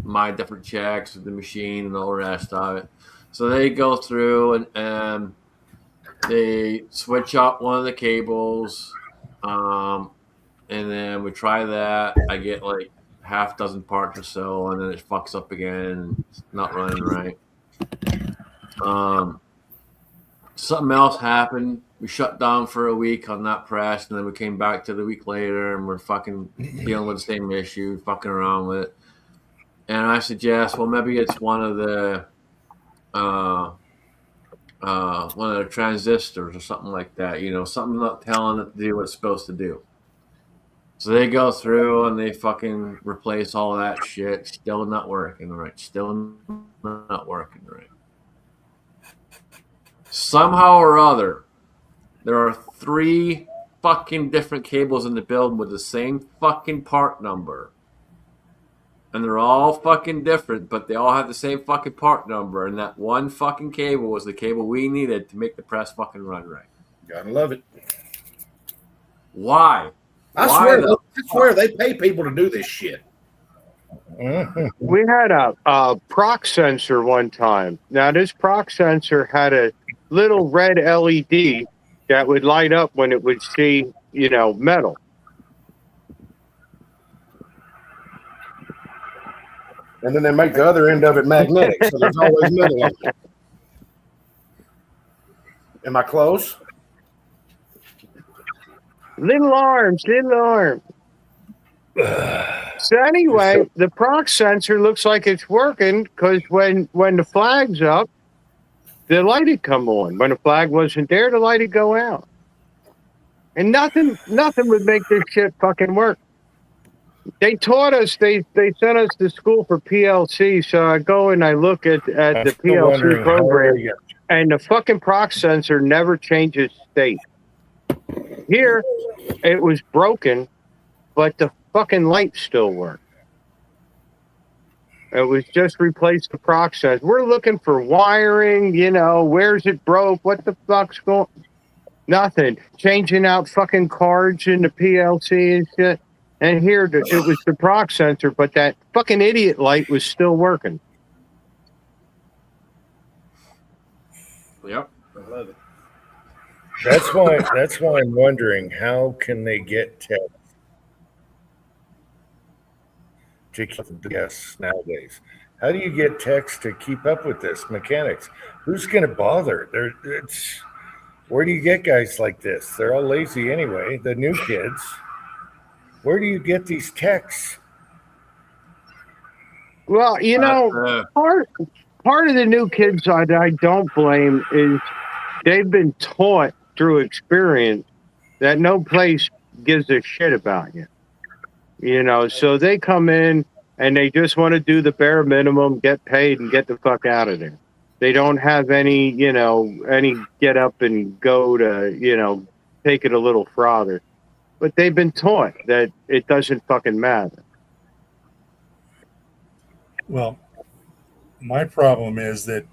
my different checks with the machine and all the rest of it. So they go through and they switch up one of the cables, and then we try that. I get like half dozen parts or so, and then it fucks up again and it's not running right. Something else happened. We shut down for a week on that press, and then we came back to the week later, and we're fucking dealing with the same issue, fucking around with it. And I suggest, well, maybe it's one of the transistors or something like that. You know, something not telling it to do what it's supposed to do. So they go through and they fucking replace all of that shit. Still not working right. Still not working right. Somehow or other, there are 3 fucking different cables in the building with the same fucking part number. And they're all fucking different, but they all have the same fucking part number. And that one fucking cable was the cable we needed to make the press fucking run right. Gotta love it. Why? I swear they pay people to do this shit. We had a proc sensor one time. Now, this proc sensor had a little red LED that would light up when it would see, you know, metal. And then they make the other end of it magnetic, so there's always metal on it. Am I close? Little arms. So anyway, the proc sensor looks like it's working because when the flag's up, the light would come on. When the flag wasn't there, the light would go out. And nothing would make this shit fucking work. They taught us, they sent us to school for PLC, so I go and I look at the PLC program, and the fucking proc sensor never changes state. Here, it was broken, but the fucking light still worked. It was just replaced the proc sensor. We're looking for wiring, you know, where's it broke? What the fuck's going? Nothing. Changing out fucking cards in the PLC and shit. And here, it was the proc sensor, but that fucking idiot light was still working. Yep. I love it. That's why I'm wondering, how can they get tech to keep the guests nowadays? How do you get techs to keep up with this? Mechanics, who's going to bother? Where do you get guys like this? They're all lazy anyway. The new kids. Where do you get these techs? Well, you know, part of the new kids I don't blame is they've been taught through experience that no place gives a shit about you. You know, so they come in and they just want to do the bare minimum, get paid, and get the fuck out of there. They don't have any, you know, any get up and go to, you know, take it a little further. But they've been taught that it doesn't fucking matter. Well, my problem is that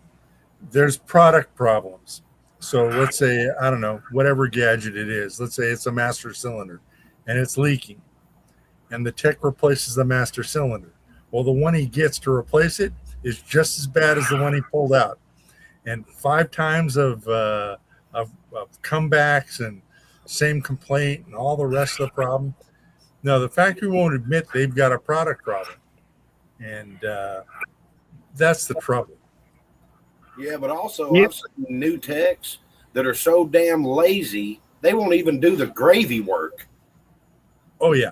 there's product problems. So let's say, I don't know, whatever gadget it is, let's say it's a master cylinder and it's leaking and the tech replaces the master cylinder. Well, the one he gets to replace it is just as bad as the one he pulled out. And 5 times of comebacks and same complaint and all the rest of the problem. No, the factory won't admit they've got a product problem. And that's the trouble. Yeah, but also I've seen new techs that are so damn lazy, they won't even do the gravy work. Oh, yeah.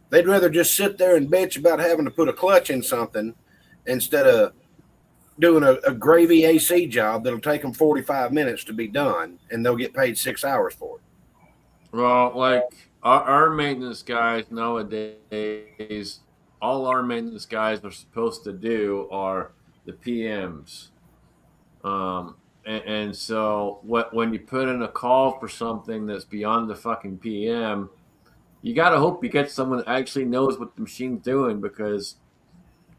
They'd rather just sit there and bitch about having to put a clutch in something instead of doing a gravy AC job that'll take them 45 minutes to be done, and they'll get paid 6 hours for it. Well, like our maintenance guys nowadays, all our maintenance guys are supposed to do are the PMs. And so when you put in a call for something that's beyond the fucking PM, you got to hope you get someone that actually knows what the machine's doing, because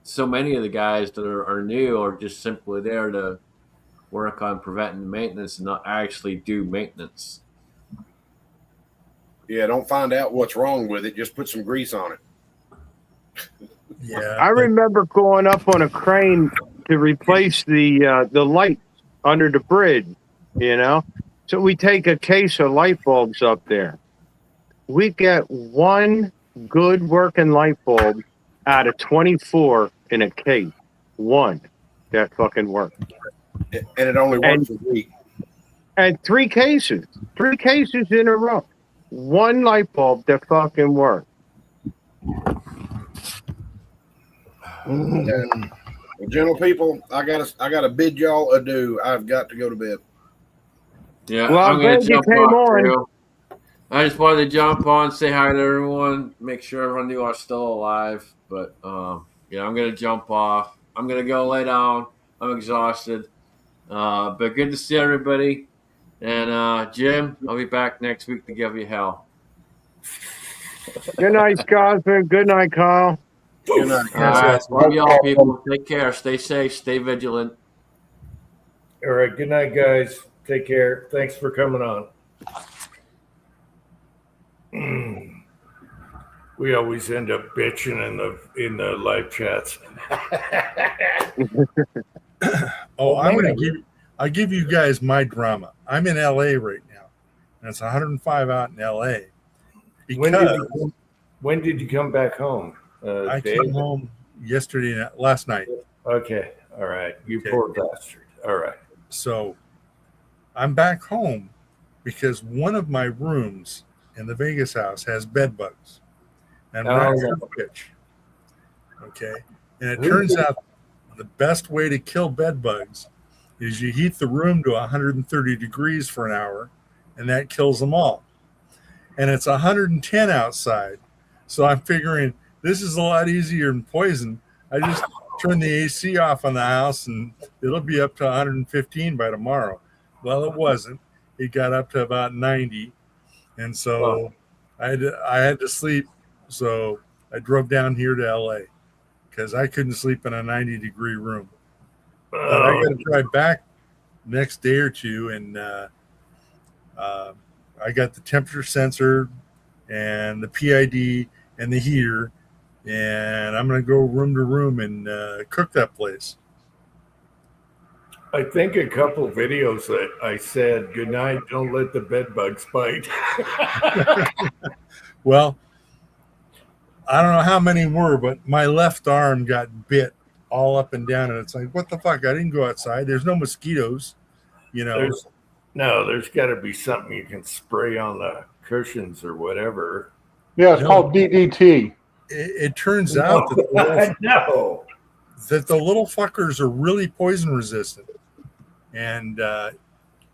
so many of the guys that are new are just simply there to work on preventing maintenance and not actually do maintenance. Yeah, don't find out what's wrong with it. Just put some grease on it. Yeah. I remember going up on a crane to replace the light under the bridge, you know. So we take a case of light bulbs up there. We get one good working light bulb out of 24 in a case. One that fucking worked. And it only works a week. And three cases in a row. One light bulb that fucking worked. And, gentle people, I gotta bid y'all adieu. I've got to go to bed. Yeah, Well, I'm I'm gonna glad you jump came on. on. I just wanted to jump on, say hi to everyone, make sure everyone knew I was still alive. But yeah, I'm gonna jump off. I'm gonna go lay down. I'm exhausted. But good to see everybody. And Jim, I'll be back next week to give you hell. Good night, Scosman. Good night, Kyle. Good night, All guys. right, love y'all, people. Take care. Stay safe. Stay vigilant. All right. Good night, guys. Take care. Thanks for coming on. We always end up bitching in the live chats. Oh, I'll give you guys my drama. I'm in LA right now, and it's 105 out in LA. Because when did you come back home? I Dave? came home last night. Okay. All right. You poor bastard. All right. So I'm back home because one of my rooms in the Vegas house has bed bugs and rats in the pitch. Okay. And it turns out the best way to kill bed bugs is you heat the room to 130 degrees for an hour, and that kills them all. And it's 110 outside. So I'm figuring this is a lot easier than poison. I just turn the AC off on the house and it'll be up to 115 by tomorrow. Well, it wasn't. It got up to about 90. And so I had to sleep. So I drove down here to LA because I couldn't sleep in a 90-degree room. But I got to drive back next day or two, and I got the temperature sensor and the PID and the heater, and I'm going to go room to room and cook that place. I think a couple videos that I said, good night, don't let the bed bugs bite. Well, I don't know how many were, but my left arm got bit all up and down, and it's like, what the fuck? I didn't go outside. There's no mosquitoes, you know. There's got to be something you can spray on the cushions or whatever. Yeah, it's called DDT. It turns out that the little fuckers are really poison resistant, and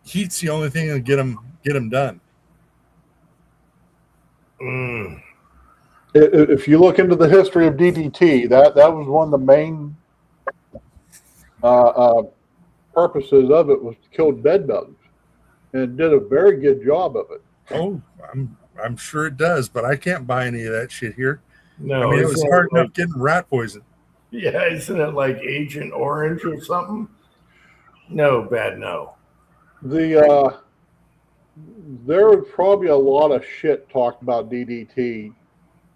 heat's the only thing that get them done. If you look into the history of DDT, that was one of the main purposes of it, was to kill bed bugs, and it did a very good job of it. Oh, I'm sure it does, but I can't buy any of that shit here. No, I mean, it was hard enough getting rat poison. Yeah, isn't it like Agent Orange or something? No, bad no. There was probably a lot of shit talked about DDT,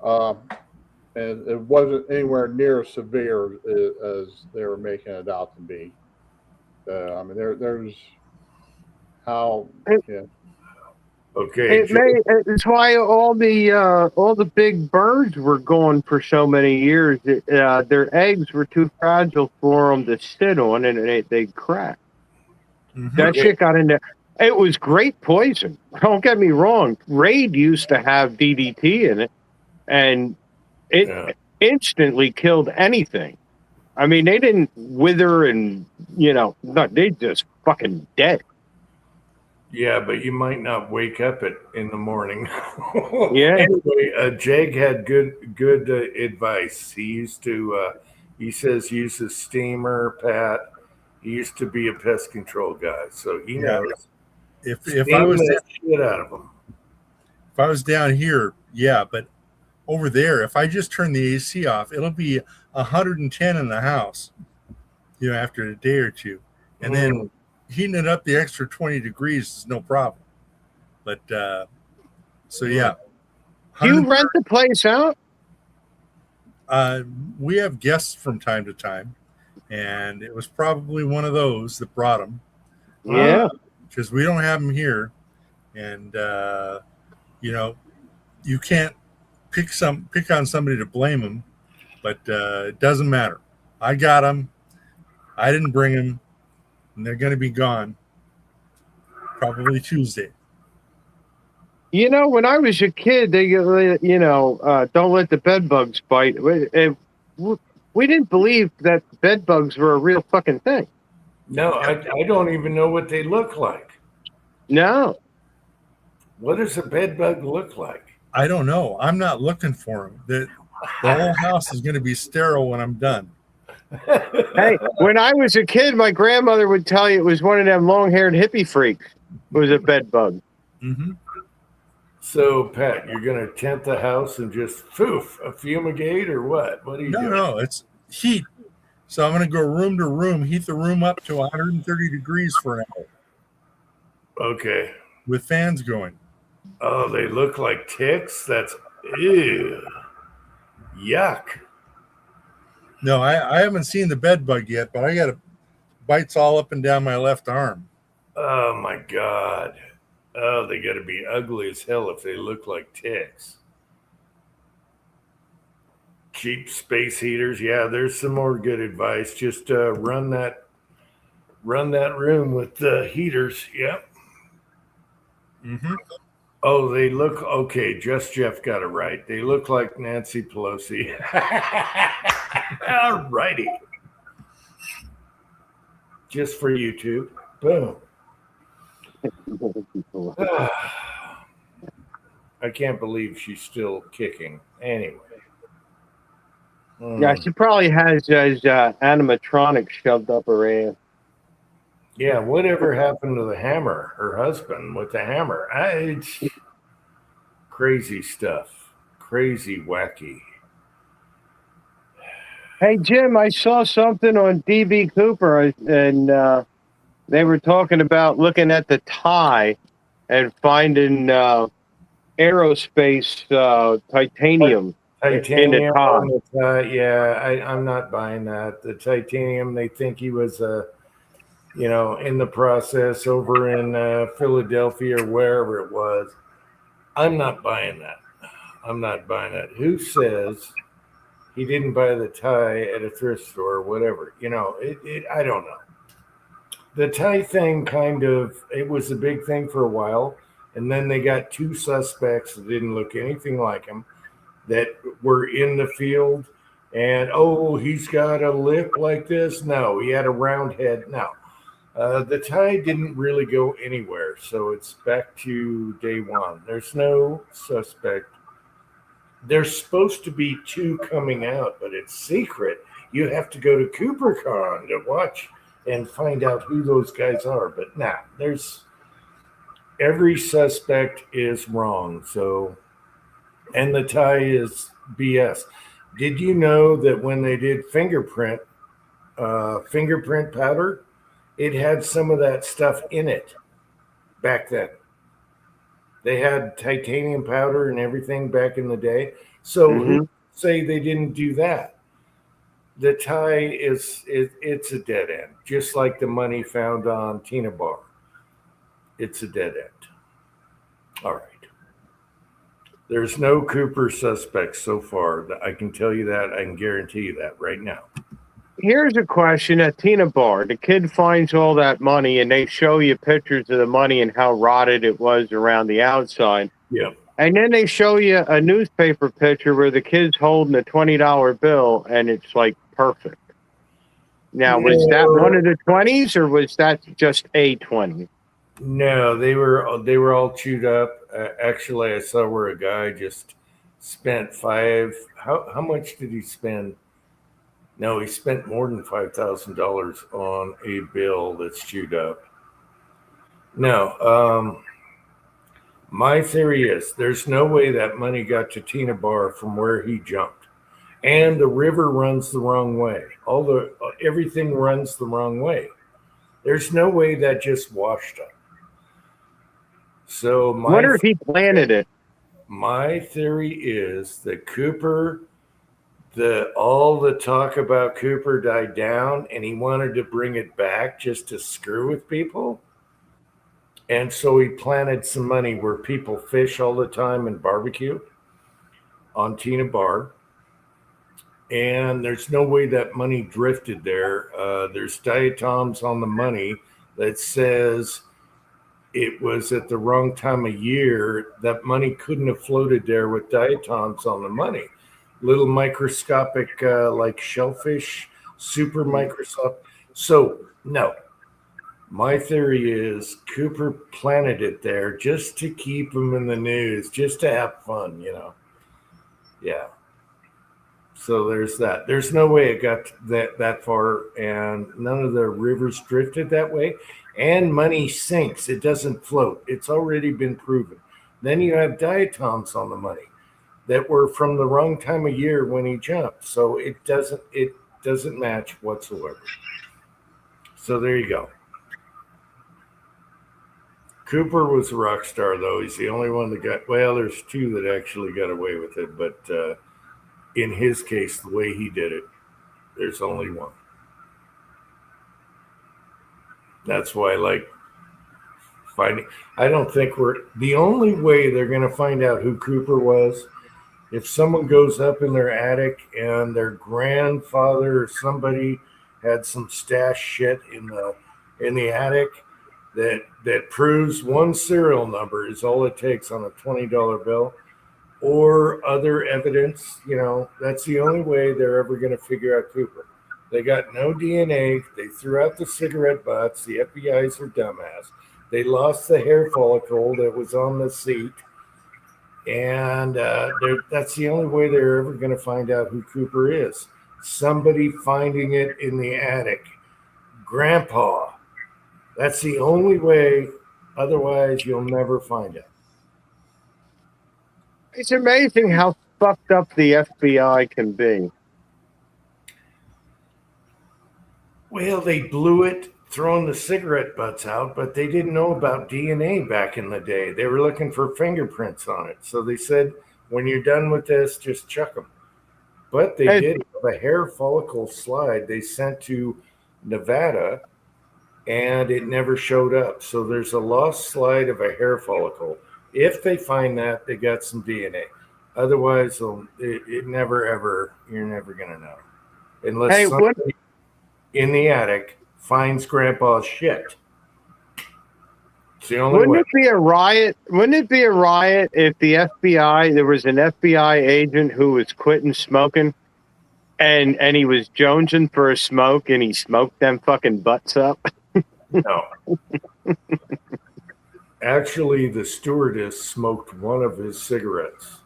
and it wasn't anywhere near as severe as they were making it out to be. I mean, there's how. Yeah. Okay. It's why all the big birds were gone for so many years. Their eggs were too fragile for them to sit on, and they'd crack. Mm-hmm. That shit got in there. It was great poison. Don't get me wrong. Raid used to have DDT in it, and it instantly killed anything. I mean, they didn't wither and, no, they just fucking dead. Yeah, but you might not wake up in the morning. Yeah. Anyway, Jag had good advice. He used to, he says, use a steamer, Pat. He used to be a pest control guy, so he knows. If Steam I was the shit out of them. if I was down here, yeah, but over there, if I just turn the AC off, it'll be 110 in the house, after a day or two, and then heating it up the extra 20 degrees is no problem. But so yeah, Do you rent the place out? we have guests from time to time, and it was probably one of those that brought them. Yeah. Because we don't have them here, and you can't pick on somebody to blame them, but it doesn't matter. I got them. I didn't bring them, and they're going to be gone probably Tuesday. When I was a kid, they don't let the bed bugs bite. We didn't believe that bed bugs were a real fucking thing. No, I don't even know what they look like. No. What does a bed bug look like? I don't know. I'm not looking for them. The whole house is going to be sterile when I'm done. Hey, when I was a kid, my grandmother would tell you it was one of them long-haired hippie freaks. It was a bed bug. Mm-hmm. So, Pat, you're going to tent the house and just fumigate or what? What are you doing? No, it's heat. So I'm going to go room to room, heat the room up to 130 degrees for an hour. Okay. With fans going. Oh, they look like ticks? That's ew. Yuck. No, I haven't seen the bed bug yet, but I got bites all up and down my left arm. Oh, my God. Oh, they got to be ugly as hell if they look like ticks. Cheap space heaters. Yeah, there's some more good advice. Just run that room with the heaters. Yep. Mm-hmm. Oh, they look okay. Just Jeff got it right. They look like Nancy Pelosi. All righty. Just for YouTube. Boom. I can't believe she's still kicking. Anyway. Yeah, she probably has those animatronics shoved up her ass. Yeah, whatever happened to the hammer? Her husband with the hammer. It's crazy stuff. Crazy wacky. Hey, Jim, I saw something on DB Cooper, and they were talking about looking at the tie and finding aerospace titanium. Titanium in the tie. Yeah, I'm not buying that. The titanium, they think he was in the process over in Philadelphia or wherever it was. I'm not buying that. I'm not buying that. Who says he didn't buy the tie at a thrift store or whatever? I don't know. The tie thing it was a big thing for a while, and then they got two suspects that didn't look anything like him that were in the field, and he's got a lip like this. No, he had a round head. No. The tie didn't really go anywhere, so it's back to day one. There's no suspect. There's supposed to be two coming out, but it's secret. You have to go to CooperCon to watch and find out who those guys are. But every suspect is wrong. So, and the tie is BS. Did you know that when they did fingerprint powder, it had some of that stuff in it back then? They had titanium powder and everything back in the day. So who say they didn't do that? The tie it's a dead end, just like the money found on Tina Bar. It's a dead end. All right. There's no Cooper suspects so far. I can tell you that. I can guarantee you that right now. Here's a question at Tina Bar. The kid finds all that money, and they show you pictures of the money and how rotted it was around the outside. Yeah. And then they show you a newspaper picture where the kid's holding a $20 bill, and it's like perfect. Now, was that one of the 20s or was that just a 20? No, they were all chewed up. Actually, I saw where a guy just spent how much did he spend? No, he spent more than $5,000 on a bill that's chewed up. No, my theory is there's no way that money got to Tina Bar from where he jumped, and the river runs the wrong way. Everything runs the wrong way. There's no way that just washed up. So I wonder if he planted it. My theory is that Cooper, all the talk about Cooper died down, and he wanted to bring it back just to screw with people. And so he planted some money where people fish all the time and barbecue on Tina Bar. And there's no way that money drifted there. There's diatoms on the money that says it was at the wrong time of year. That money couldn't have floated there with diatoms on the money. Little microscopic, like shellfish, super microscopic. So, no. My theory is Cooper planted it there just to keep him in the news, just to have fun, Yeah. So there's that. There's no way it got that far, and none of the rivers drifted that way. And money sinks. It doesn't float. It's already been proven. Then you have diatoms on the money that were from the wrong time of year when he jumped. So it doesn't match whatsoever. So there you go. Cooper was a rock star, though. He's the only one that there's two that actually got away with it. But in his case, the way he did it, there's only one. That's why I like finding. I don't think the only way they're going to find out who Cooper was if someone goes up in their attic and their grandfather or somebody had some stash shit in the attic. That proves one serial number is all it takes on a $20 bill, or other evidence. That's the only way they're ever going to figure out Cooper. They got no DNA. They threw out the cigarette butts. The FBI's are dumbass. They lost the hair follicle that was on the seat, and that's the only way they're ever going to find out who Cooper is. Somebody finding it in the attic. Grandpa. That's the only way. Otherwise, you'll never find it. It's amazing how fucked up the FBI can be. Well, they blew it throwing the cigarette butts out, but they didn't know about DNA back in the day. They were looking for fingerprints on it. So they said, when you're done with this, just chuck them. But they did have a hair follicle slide they sent to Nevada, and it never showed up. So there's a lost slide of a hair follicle. If they find that, they got some DNA. Otherwise, it never, ever, you're never going to know. Unless somebody in the attic finds Grandpa's shit. It's the only way. Wouldn't it be a riot? Wouldn't it be a riot if the FBI, there was an FBI agent who was quitting smoking and he was jonesing for a smoke and he smoked them fucking butts up? No. Actually, the stewardess smoked one of his cigarettes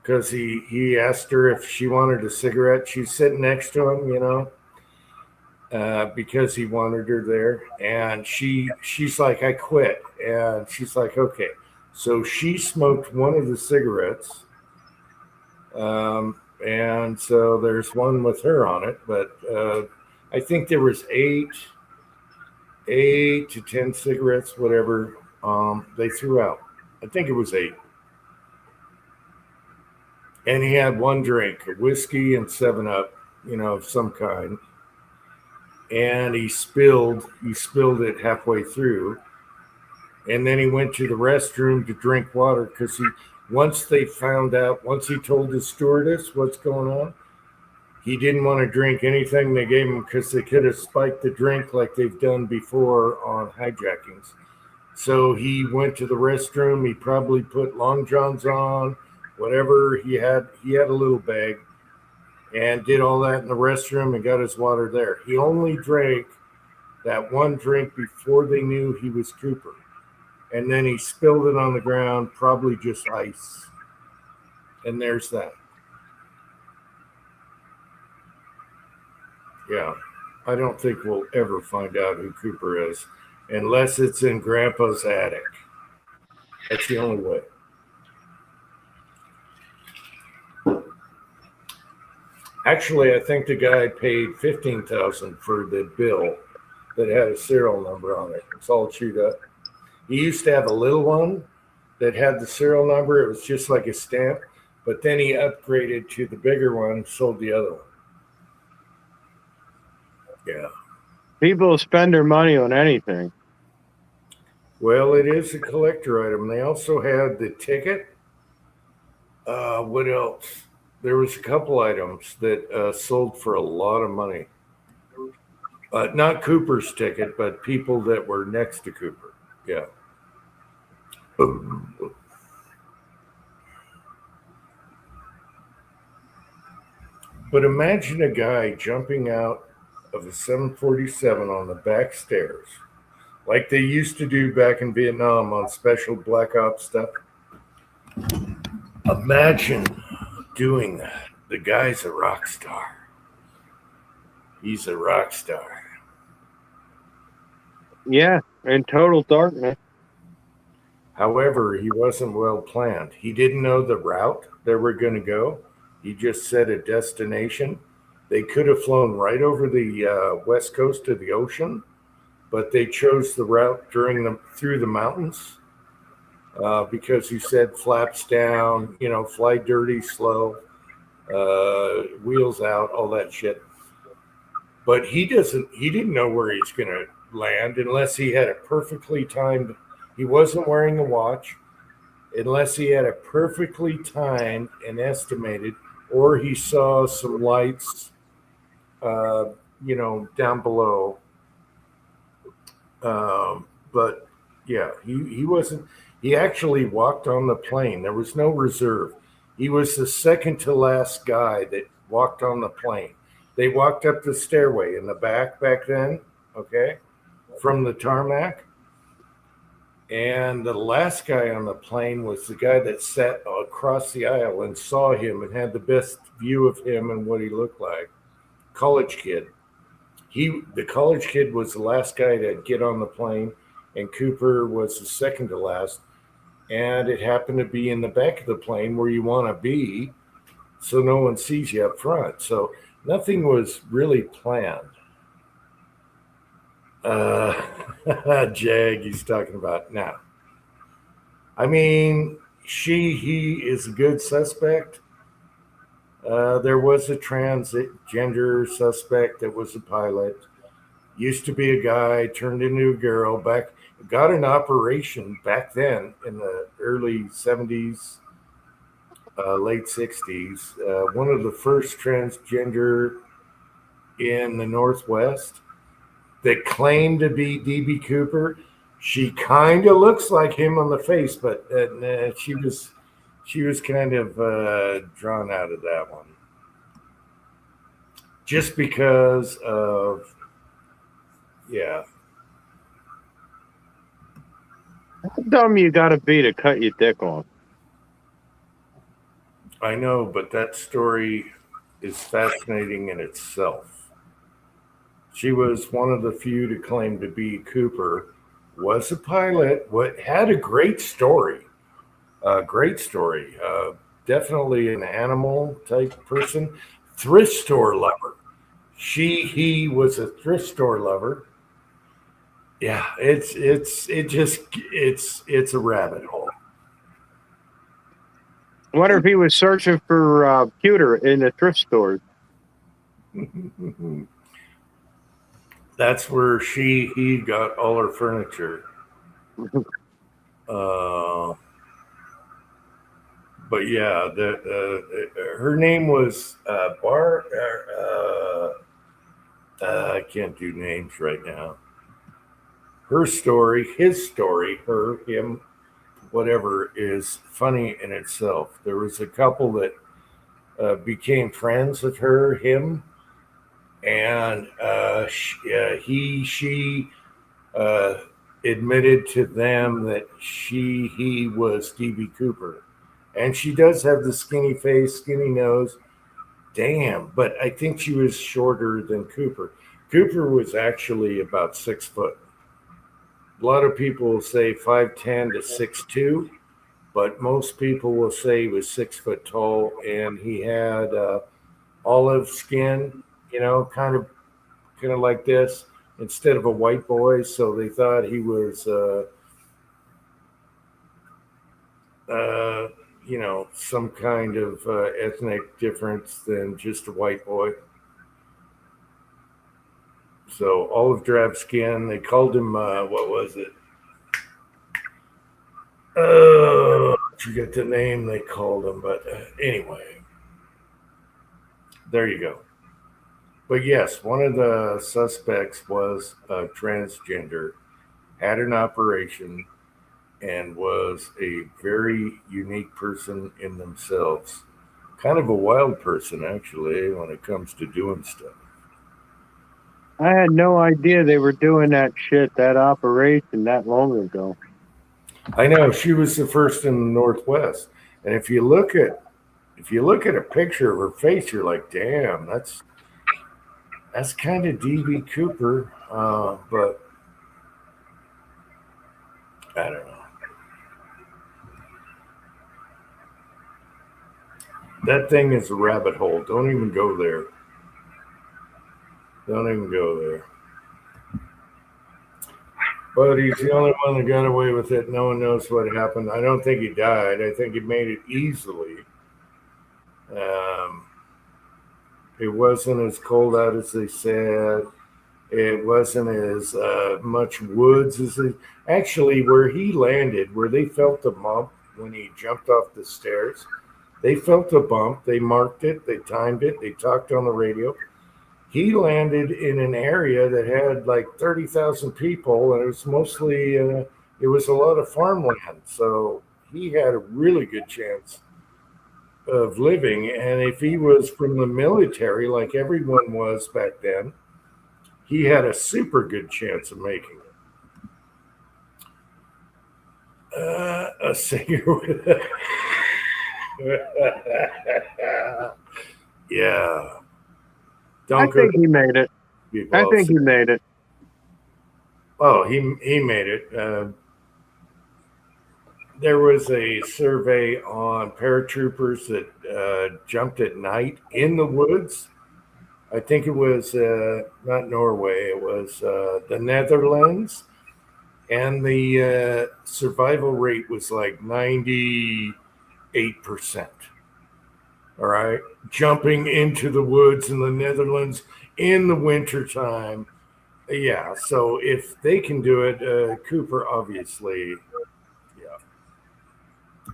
because he asked her if she wanted a cigarette. She's sitting next to him, because he wanted her there. And she's like, I quit. And she's like, okay. So she smoked one of the cigarettes. And so there's one with her on it. But I think there was 8 to 10 cigarettes, whatever, they threw out. I think it was 8. And he had one drink, a whiskey and 7-Up, of some kind. And he spilled it halfway through. And then he went to the restroom to drink water because once he told the stewardess what's going on, he didn't want to drink anything they gave him because they could have spiked the drink like they've done before on hijackings. So he went to the restroom. He probably put long johns on, whatever he had. He had a little bag, and did all that in the restroom and got his water there. He only drank that one drink before they knew he was Cooper. And then he spilled it on the ground, probably just ice. And there's that. Yeah, I don't think we'll ever find out who Cooper is unless it's in Grandpa's attic. That's the only way. Actually, I think the guy paid $15,000 for the bill that had a serial number on it. It's all chewed up. He used to have a little one that had the serial number. It was just like a stamp, but then he upgraded to the bigger one, sold the other one. Yeah. People spend their money on anything. Well, it is a collector item. They also had the ticket. What else? There was a couple items that sold for a lot of money. Not Cooper's ticket, but people that were next to Cooper. Yeah. But imagine a guy jumping out of a 747 on the back stairs, like they used to do back in Vietnam on special black ops stuff. Imagine doing that. The guy's a rock star. He's a rock star. Yeah, in total darkness. However, he wasn't well planned. He didn't know the route they were going to go. He just set a destination. They could have flown right over the west coast of the ocean, but they chose the route through the mountains because he said flaps down, fly dirty, slow, wheels out, all that shit. But he didn't know where he's going to land unless he had a perfectly timed. He wasn't wearing a watch unless he had a perfectly timed and estimated, or he saw some lights, down below. But yeah, he wasn't. He actually walked on the plane. There was no reserve. He was the second to last guy that walked on the plane. They walked up the stairway in the back then, okay, from the tarmac. And the last guy on the plane was the guy that sat across the aisle and saw him and had the best view of him and what he looked like. College kid. The college kid was the last guy to get on the plane, and Cooper was the second to last. And it happened to be in the back of the plane where you want to be, so no one sees you up front. So nothing was really planned. Jag, he's talking about now. I mean, he is a good suspect. There was a transgender suspect that was a pilot. Used to be a guy, turned into a girl, got an operation back then in the early 70s, late 60s. One of the first transgender in the Northwest that claimed to be DB Cooper. She kind of looks like him on the face, but she was kind of drawn out of that one just because of, yeah. How dumb you got to be to cut your dick off? I know, but that story is fascinating in itself. She was one of the few to claim to be Cooper, was a pilot, had a great story. Definitely an animal type person. Thrift store lover. He was a thrift store lover. Yeah, it's a rabbit hole. I wonder if he was searching for pewter in the thrift stores. That's where he got all her furniture. But yeah, her name was Bar. I can't do names right now. Her story, his story, him, whatever, is funny in itself. There was a couple that became friends with him, and she admitted to them that he was DB Cooper. And she does have the skinny face, skinny nose. Damn, but I think she was shorter than Cooper. Cooper was actually about 6 foot. A lot of people will say 5'10" to 6'2", but most people will say he was 6 foot tall, and he had olive skin, kind of like this, instead of a white boy. So they thought he was, some kind of ethnic difference than just a white boy. So olive drab skin. They called him, what was it? I forget the name they called him, but anyway, there you go. But yes, one of the suspects was a transgender, had an operation, and was a very unique person in themselves. Kind of a wild person, actually, when it comes to doing stuff. I had no idea they were doing that shit, that operation, that long ago. I know, she was the first in the Northwest. And if you look at a picture of her face, you're like, damn, that's kind of DB Cooper, but I don't know. That thing is a rabbit hole. Don't even go there. Don't even go there. But he's the only one that got away with it. No one knows what happened. I don't think he died. I think he made it easily. It wasn't as cold out as they said. It wasn't as much woods as they... Actually, where he landed, where they felt the bump when he jumped off the stairs, they felt the bump. They marked it. They timed it. They talked on the radio. He landed in an area that had like 30,000 people, and it was mostly, it was a lot of farmland. So he had a really good chance of living. And if he was from the military, like everyone was back then, he had a super good chance of making it. A singer with a... Yeah. I think he made it. I think he made it. Oh, he made it. There was a survey on paratroopers that jumped at night in the woods. I think it was not Norway. It was the Netherlands. And the survival rate was like 98%. All right. Jumping into the woods in the Netherlands in the wintertime. Yeah. So if they can do it, Cooper, obviously. Yeah.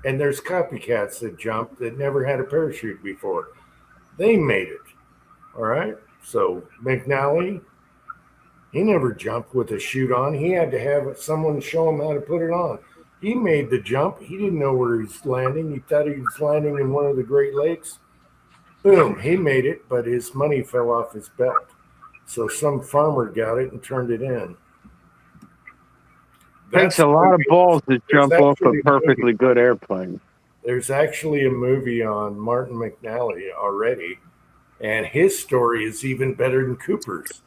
And there's copycats that jumped that never had a parachute before. They made it. All right. So McNally, he never jumped with a chute on. He had to have someone show him how to put it on. He made the jump. He didn't know where he was landing. He thought he was landing in one of the Great Lakes. Boom, he made it, but his money fell off his belt. So some farmer got it and turned it in. Takes a lot of balls to jump off a perfectly good airplane. There's actually a movie on Martin McNally already, and his story is even better than Cooper's,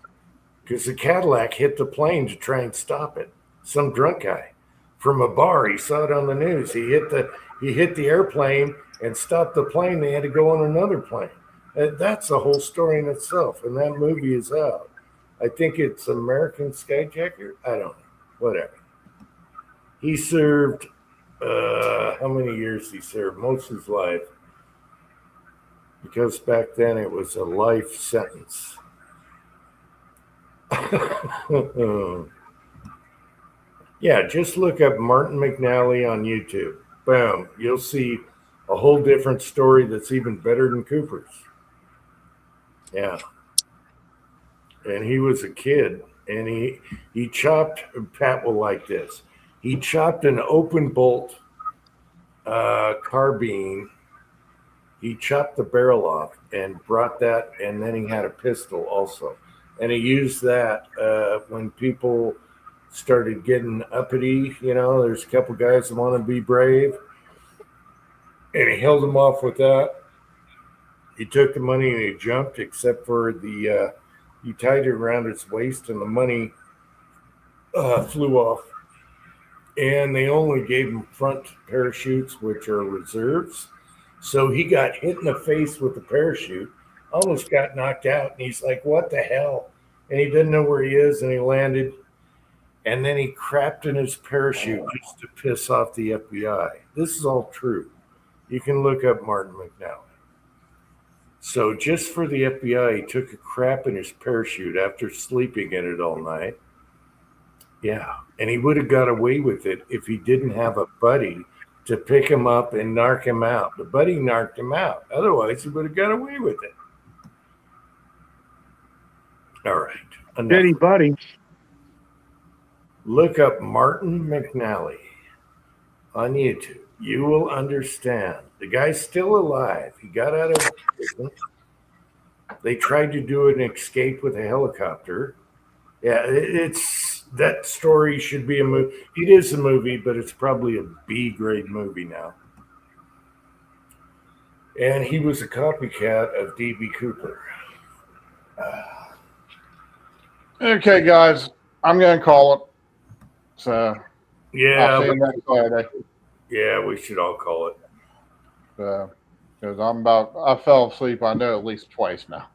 because the Cadillac hit the plane to try and stop it. Some drunk guy from a bar, he saw it on the news. He hit the airplane and stopped the plane. They had to go on another plane. That's a whole story in itself, and that movie is out. I think it's American Skyjacker. I don't know. Whatever. He served, how many years he served? Most of his life. Because back then it was a life sentence. Yeah, just look up Martin McNally on YouTube. Boom. You'll see a whole different story that's even better than Cooper's. Yeah. And he was a kid, and he chopped, Pat will like this, he chopped an open bolt carbine. He chopped the barrel off and brought that, and then he had a pistol also. And he used that when people started getting uppity. You know, there's a couple guys that want to be brave, and he held them off with that. He took the money and he jumped, except for the he tied it around his waist, and the money flew off. And they only gave him front parachutes, which are reserves. So he got hit in the face with the parachute, almost got knocked out, and he's like, "What the hell?" And he didn't know where he is, and he landed. And then he crapped in his parachute just to piss off the FBI. This is all true. You can look up Martin McNally. So just for the FBI, he took a crap in his parachute after sleeping in it all night. Yeah, and he would have got away with it if he didn't have a buddy to pick him up and narc him out. The buddy narked him out. Otherwise, he would have got away with it. All right. enough. Diddy buddy. Look up Martin McNally on YouTube. You will understand. The guy's still alive. He got out of prison. They tried to do an escape with a helicopter. Yeah, it's that story should be a movie. It is a movie, but it's probably a B grade movie now. And he was a copycat of D.B. Cooper. Okay, guys, I'm going to call it. So, I'll see you next Friday. Yeah, we should all call it. Because I fell asleep, I know, at least twice now.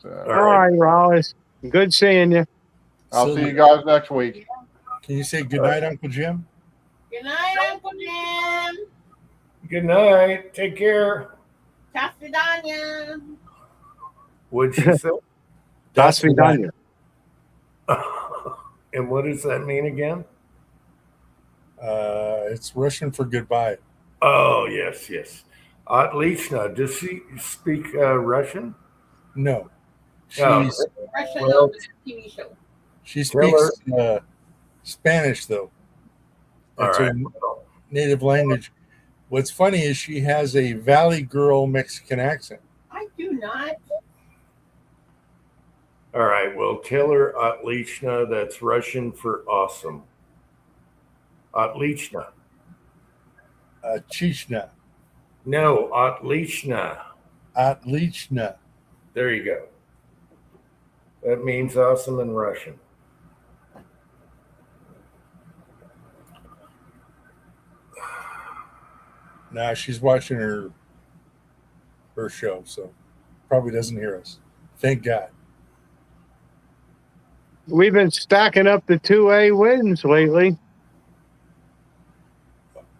All right, Rollins. Good seeing you. I'll see you guys next week. Can you say good night, Uncle Jim? Good night, Uncle Jim. Good night. Take care. Das vidanya. What'd she say? Das vidanya. And what does that mean again? It's Russian for goodbye. Oh, yes, yes. Otlично. Does she speak Russian? No. She's, Russian well, TV show. she speaks Spanish, though. All That's right. her native language. What's funny is she has a Valley Girl Mexican accent. I do not. All right. Well, tell her Otlично. That's Russian for awesome. Otlично. Chichna. No, Otlично. Otlично. There you go. That means awesome in Russian. Nah, she's watching her show, so probably doesn't hear us. Thank God. We've been stacking up the 2A wins lately.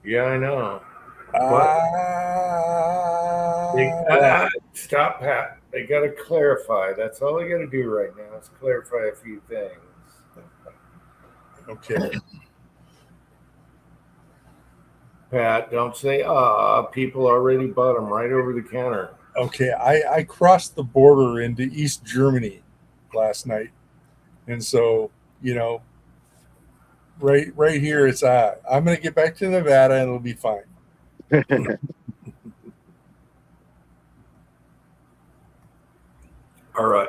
Yeah, I know. Stop, Pat. They got to clarify. That's all they got to do right now is clarify a few things. Okay. Pat, don't say, people already bought them right over the counter. Okay, I crossed the border into East Germany last night. And so, right here, it's I'm going to get back to Nevada and it'll be fine. All right.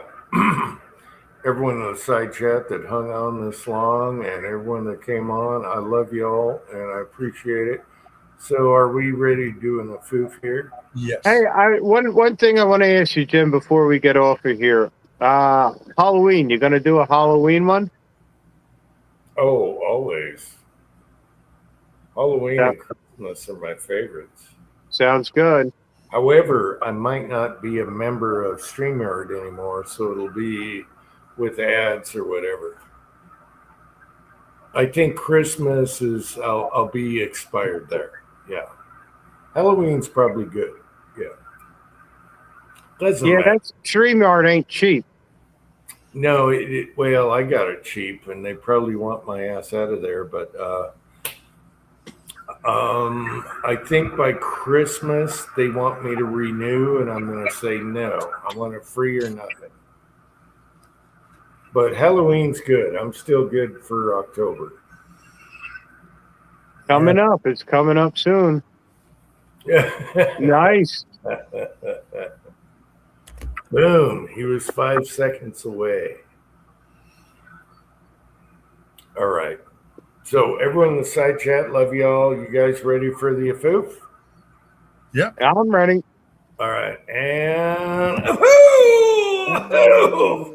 Everyone in the side chat that hung on this long and everyone that came on, I love you all and I appreciate it. So are we ready to do an afoof here? Yes. Hey, one thing I want to ask you, Jim, before we get off of here. Halloween, you going to do a Halloween one? Oh, always. Halloween and Christmas are my favorites. Sounds good. However, I might not be a member of StreamYard anymore, so it'll be with ads or whatever. I think Christmas is, I'll be expired there. Yeah. Halloween's probably good. Yeah. Doesn't matter. That StreamYard ain't cheap. No, well, I got it cheap, and they probably want my ass out of there. But I think by Christmas they want me to renew, and I'm going to say no. I want it free or nothing. But Halloween's good. I'm still good for October. Coming up. It's coming up soon. Nice. Boom. He was 5 seconds away. All right. So everyone in the side chat, love y'all. You guys ready for the afoof? I'm ready. All right. And